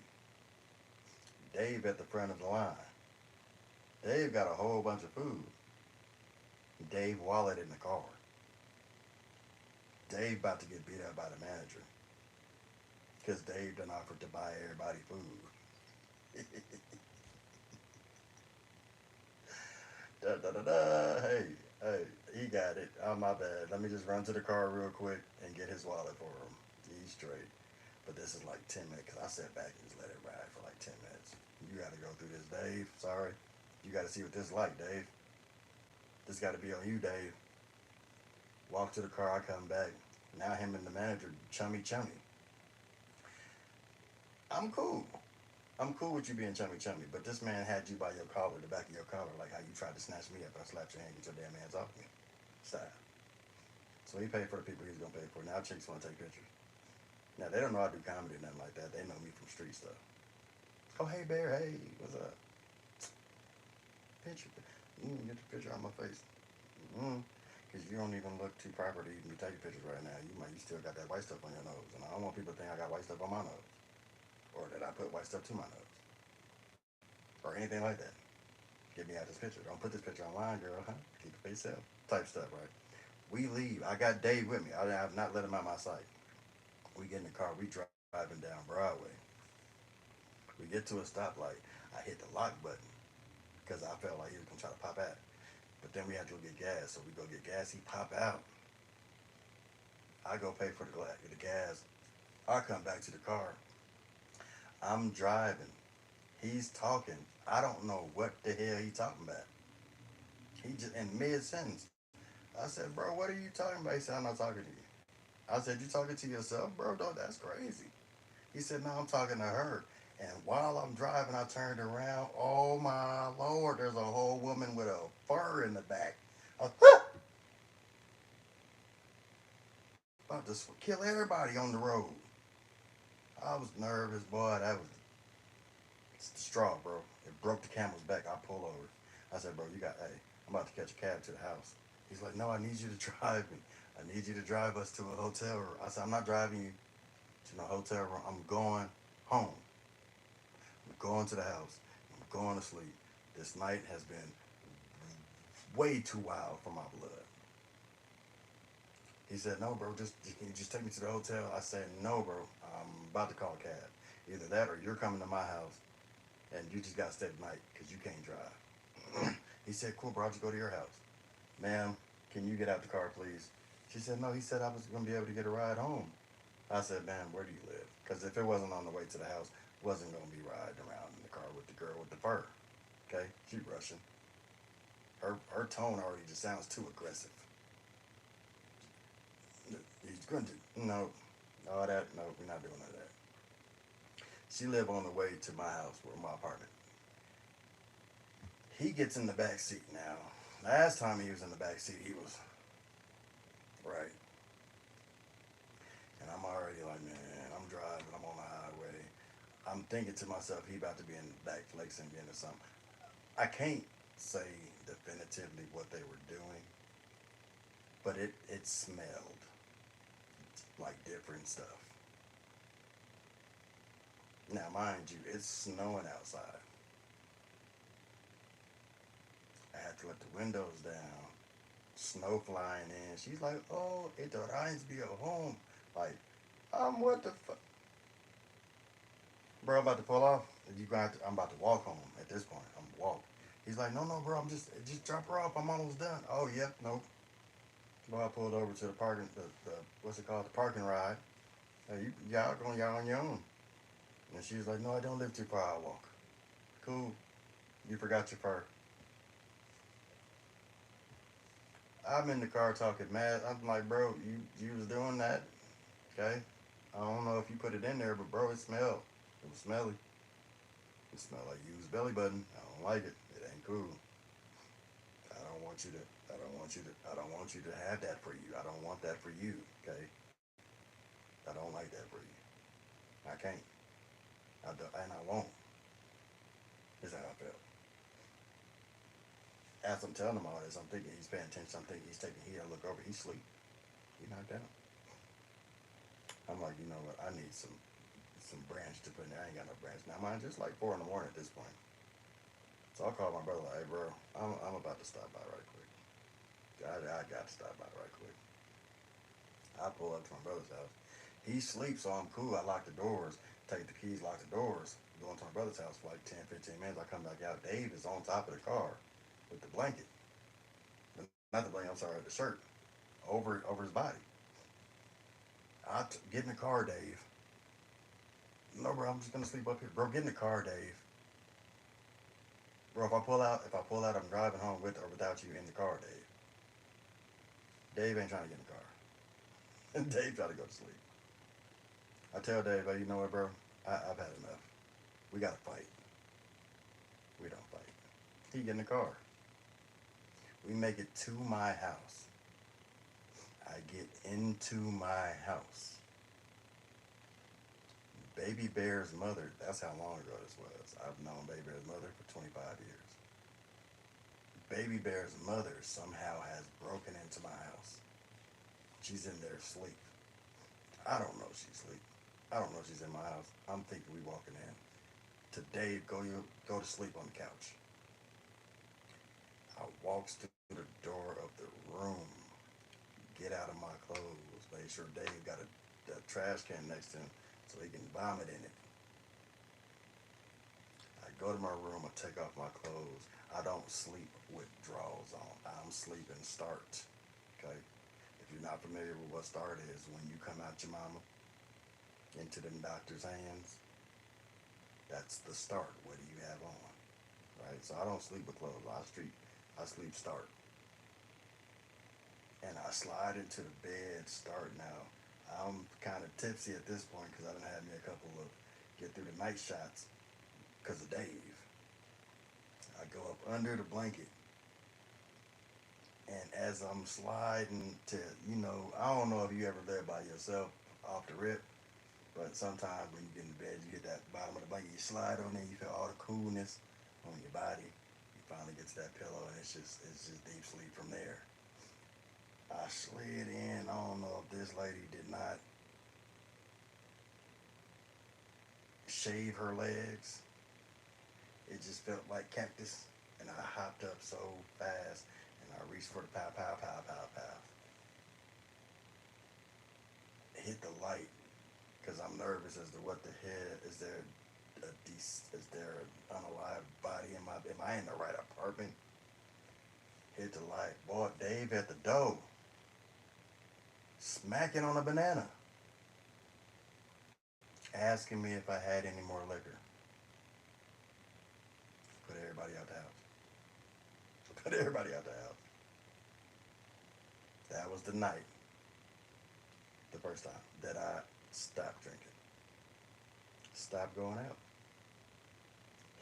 Dave at the front of the line. Dave got a whole bunch of food. Dave wallet in the car. Dave about to get beat up by the manager because Dave done offered to buy everybody food. Da, da, da, da. Hey, he got it. Oh, my bad. Let me just run to the car real quick and get his wallet for him. He's straight. But this is like 10 minutes because I sat back and just let it ride for like 10 minutes. You got to go through this, Dave. Sorry. You got to see what this is like, Dave. This got to be on you, Dave. Walk to the car. I come back. Now him and the manager, chummy. I'm cool. I'm cool with you being chummy, but this man had you by your collar, the back of your collar, like how you tried to snatch me up. I slapped your hand, get your damn hands off me. Stop. So he paid for the people he's gonna pay for. Now chicks wanna take pictures. Now they don't know I do comedy or nothing like that. They know me from street stuff. Oh hey Bear, hey, what's up? Picture. Get the picture on my face. Because you don't even look too proper to even be taking pictures right now. You still got that white stuff on your nose, and I don't want people to think I got white stuff on my nose, or that I put white stuff to my nose, or anything like that. Get me out this picture. Don't put this picture online, girl, huh? Keep it for yourself. Type stuff, right? We leave. I got Dave with me. I have not let him out my sight. We get in the car. We driving down Broadway. We get to a stoplight. I hit the lock button because I felt like he was going to try to pop out. But then we had to go get gas. So we go get gas. He pop out. I go pay for the gas. I come back to the car. I'm driving. He's talking. I don't know what the hell he's talking about. He just in mid sentence. I said, bro, what are you talking about? He said, I'm not talking to you. I said, you talking to yourself, bro? Don't, that's crazy. He said, no, I'm talking to her. And while I'm driving, I turned around. Oh my Lord, there's a whole woman with a fur in the back. About to kill everybody on the road. I was nervous, boy. It's the straw, bro. It broke the camel's back. I pull over. I said, bro, hey, I'm about to catch a cab to the house. He's like, no, I need you to drive me. I need you to drive us to a hotel room. I said, I'm not driving you to no hotel room. I'm going home. I'm going to the house. I'm going to sleep. This night has been way too wild for my blood. He said, no, bro, can you just take me to the hotel? I said, no, bro, I'm about to call a cab. Either that or you're coming to my house and you just got to stay tonight because you can't drive. He said, cool, bro, I'll just go to your house. Ma'am, can you get out the car, please? She said, no, he said I was going to be able to get a ride home. I said, ma'am, where do you live? Because if it wasn't on the way to the house, wasn't going to be riding around in the car with the girl with the fur. Okay? She Russian. Her tone already just sounds too aggressive. He's going to, no, all that, no, we're not doing none of that. She lived on the way to my house, or my apartment. He gets in the back seat now. Last time he was in the back seat, he was right. And I'm already like, man, I'm driving, I'm on the highway. I'm thinking to myself, he about to be in the back flexing again or something. I can't say definitively what they were doing, but it smelled like different stuff. Now, mind you, it's snowing outside. I had to let the windows down. Snow flying in. She's like, oh, it reminds me of home. Like, what the fuck? Bro, I'm about to pull off. I'm about to walk home at this point. I'm walk. He's like, no, no, bro, just drop her off. I'm almost done. Oh, yep, nope. Bro, I pulled over to the parking, the what's it called, the parking ride. Hey, y'all on your own. And she was like, no, I don't live too far. I'll walk. Cool. You forgot your fur. I'm in the car talking mad. I'm like, bro, you was doing that, okay? I don't know if you put it in there, but bro, it smelled. It was smelly. It smelled like used belly button. I don't like it. It ain't cool. I don't want you to. I don't want you to. I don't want you to have that for you. I don't want that for you. Okay. I don't like that for you. I can't. I do, and I won't. Is how I felt. As I'm telling him all this, I'm thinking he's paying attention. I'm thinking he's taking heed. I look over. He's asleep. He knocked out. I'm like, you know what? I need some branch to put in there. I ain't got no branch. Now mine just like 4 in the morning at this point. So I called my brother, like, hey bro, I'm about to stop by right quick. I got to stop by right quick. I pull up to my brother's house. He sleeps, so I'm cool. I lock the doors, take the keys, lock the doors, go into my brother's house for like 10, 15 minutes. I come back out. Dave is on top of the car with the blanket. Not the blanket, I'm sorry, the shirt over his body. Get in the car, Dave. No, bro, I'm just gonna sleep up here. Bro, get in the car, Dave. Bro, if I pull out, I'm driving home with or without you in the car, Dave. Dave ain't trying to get in the car. And Dave trying to go to sleep. I tell Dave, hey, you know what, bro? I've had enough. We gotta fight. We don't fight. He get in the car. We make it to my house. I get into my house. Baby Bear's mother, that's how long ago this was. I've known Baby Bear's mother for 25 years. Baby Bear's mother somehow has broken into my house. She's in there asleep. I don't know she's asleep. I don't know she's in my house. I'm thinking we walking in. To Dave, go to sleep on the couch. I walks through the door of the room, get out of my clothes, make sure Dave got a trash can next to him so he can vomit in it. I go to my room, I take off my clothes. I don't sleep with drawers on. I'm sleeping start. Okay? If you're not familiar with what start is, when you come out your mama into the doctor's hands, that's the start. What do you have on? Right? So I don't sleep with clothes. I sleep start. And I slide into the bed start now. I'm kind of tipsy at this point because I done had me a couple of get through the night shots because of Dave. I go up under the blanket, and as I'm sliding to, I don't know if you ever lived by yourself off the rip, But sometimes when you get in bed, you get that bottom of the blanket, you slide on it, you feel all the coolness on your body. You finally get to that pillow, and it's just deep sleep from there. I slid in. I don't know if this lady did not shave her legs. It just felt like cactus, and I hopped up so fast, and I reached for the pow, pow, pow, pow, pow. Hit the light, because I'm nervous as to what the hell is there. Is there an unalive body in my? Am I in the right apartment? Hit the light. Boy, Dave at the door, smacking on a banana, asking me if I had any more liquor. Put everybody out the house. Put everybody out the house. That was the night, the first time that I stopped drinking, stopped going out.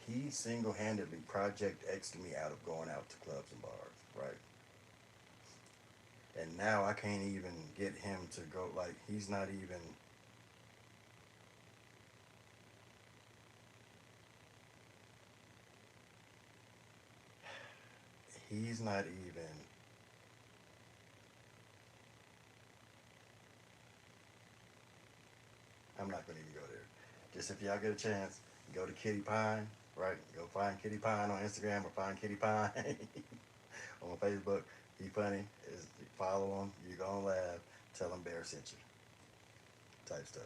He single-handedly Project X'd me out of going out to clubs and bars, right? And now I can't even get him to go, like, he's not even, he's not even, I'm not going to even go there. Just if y'all get a chance, go to Kitty Pine, right? Go find Kitty Pine on Instagram or find Kitty Pine on Facebook. He funny. Follow him. You're going to laugh. Tell him Bear sent you. Type stuff.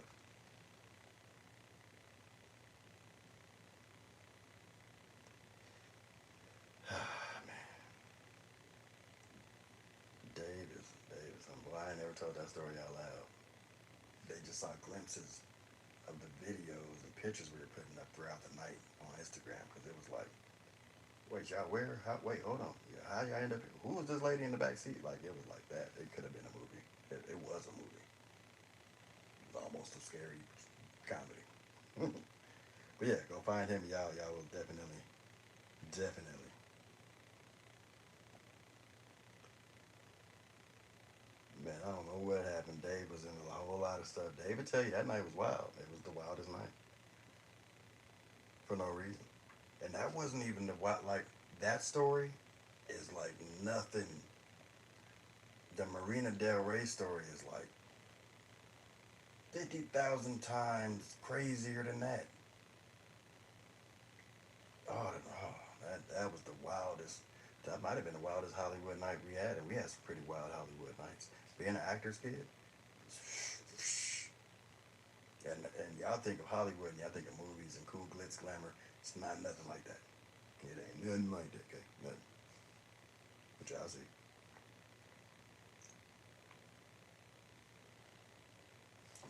Man. Davis. Boy, I never told that story out loud. They just saw glimpses of the videos and pictures we were putting up throughout the night on Instagram because it was like, wait, y'all where? Wait, hold on. Yeah, how y'all end up here? Who was this lady in the back seat? Like, it was like that. It could have been a movie. It was a movie. It was almost a scary comedy. But yeah, go find him. Y'all will definitely. Man, I don't know what happened. Dave was in a whole lot of stuff. David tell you that night was wild. It was the wildest night for no reason. And that wasn't even the wild. Like, that story is like nothing. The Marina Del Rey story is like 50,000 times crazier than that. That was the wildest. That might have been the wildest Hollywood night we had, and we had some pretty wild Hollywood nights. Being an actor's kid, and y'all think of Hollywood, and y'all think of movies and cool glitz glamour. It's not nothing like that. It ain't nothing like that, okay? Nothing. But y'all see.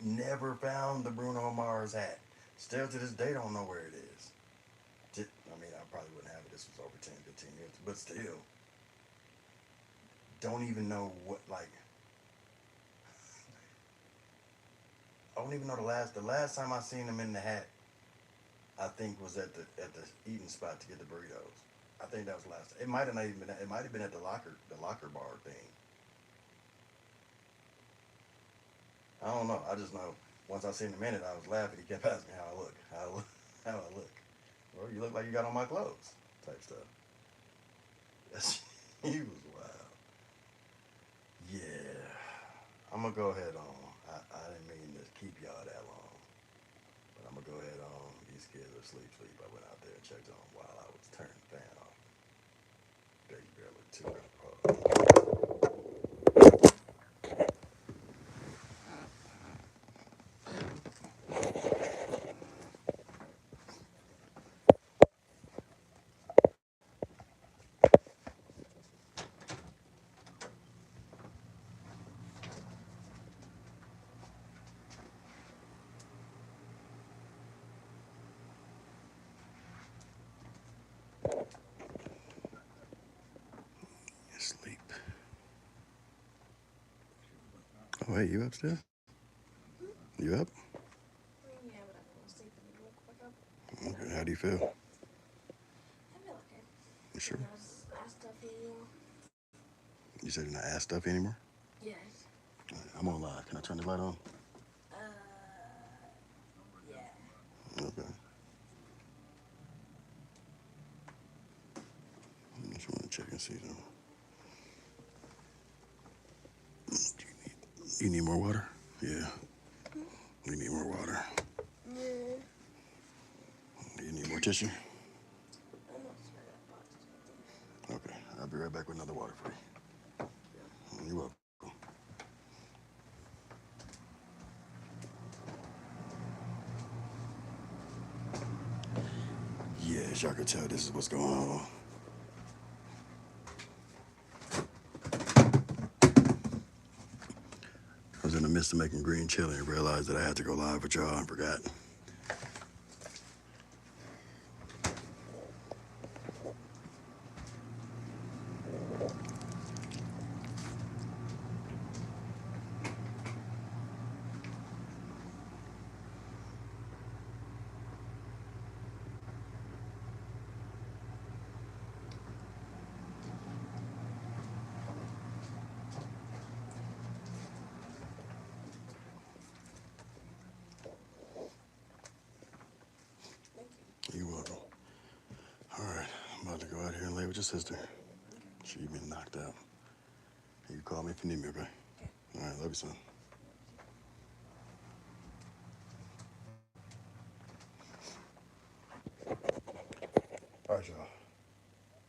Never found the Bruno Mars hat. Still to this day, don't know where it is. I mean, I probably wouldn't have it. This was over 10, 15 years. But still, don't even know what, like, I don't even know the last time I seen him in the hat, I think was at the eating spot to get the burritos. I think that was the last time. It might have not even been, it might have been at the locker bar thing. I don't know. I just know once I seen him in it, I was laughing. He kept asking me how I look, how I look, how I look. Well, you look like you got on my clothes, type stuff. He was wild. Yeah. I'm gonna go ahead on. I didn't mean to keep y'all that long, but I'm gonna go ahead on. These kids are asleep. I went out there and checked on them while I was turning the fan off. Baby girl looked too good. Sleep. Oh, hey, you up still? You up? Yeah, but I fell asleep and woke back up. Okay. How do you feel? I feel okay. You You sure? know, ass stuff anymore. You said you're not ass stuff anymore? Yes. I'm on live. Can I turn the light on? Uh, see them. You need more water? Yeah. You need more water. Yeah. You need more tissue? I'm not sure that box. Okay. I'll be right back with another water for you. You're welcome. Yeah, as y'all can tell, this is what's going on. I was in the midst of making green chili and realized that I had to go live with y'all and forgot. Thank you. You're welcome. All right, I'm about to go out here and lay with your sister. She been knocked out. You call me if you need me, okay? Okay. All right, love you, son. All right, y'all.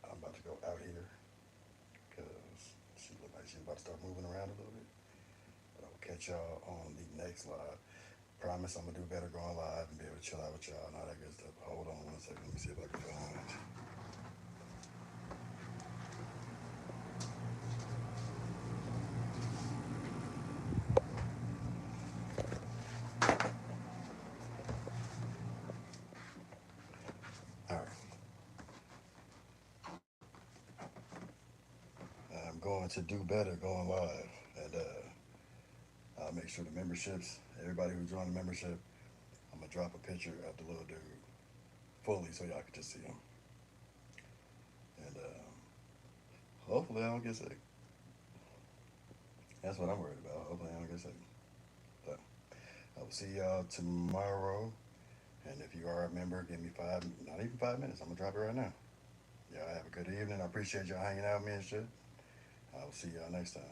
I'm about to go out here because she looked like she's about to start moving around a little bit. But I'll catch y'all on the next live. Promise I'm gonna do better going live and be able to chill out with y'all and all that good stuff. Hold on 1 second. Let me see if I can find it. All right. I'm going to do better going live, and I'll make sure the memberships, everybody who joined the membership, I'm gonna drop a picture of the little dude fully so y'all can just see him. And hopefully I don't get sick. That's what I'm worried about. Hopefully I don't get sick. So I will see y'all tomorrow. And if you are a member, give me not even 5 minutes. I'm gonna drop it right now. Y'all have a good evening. I appreciate y'all hanging out with me and shit. I will see y'all next time.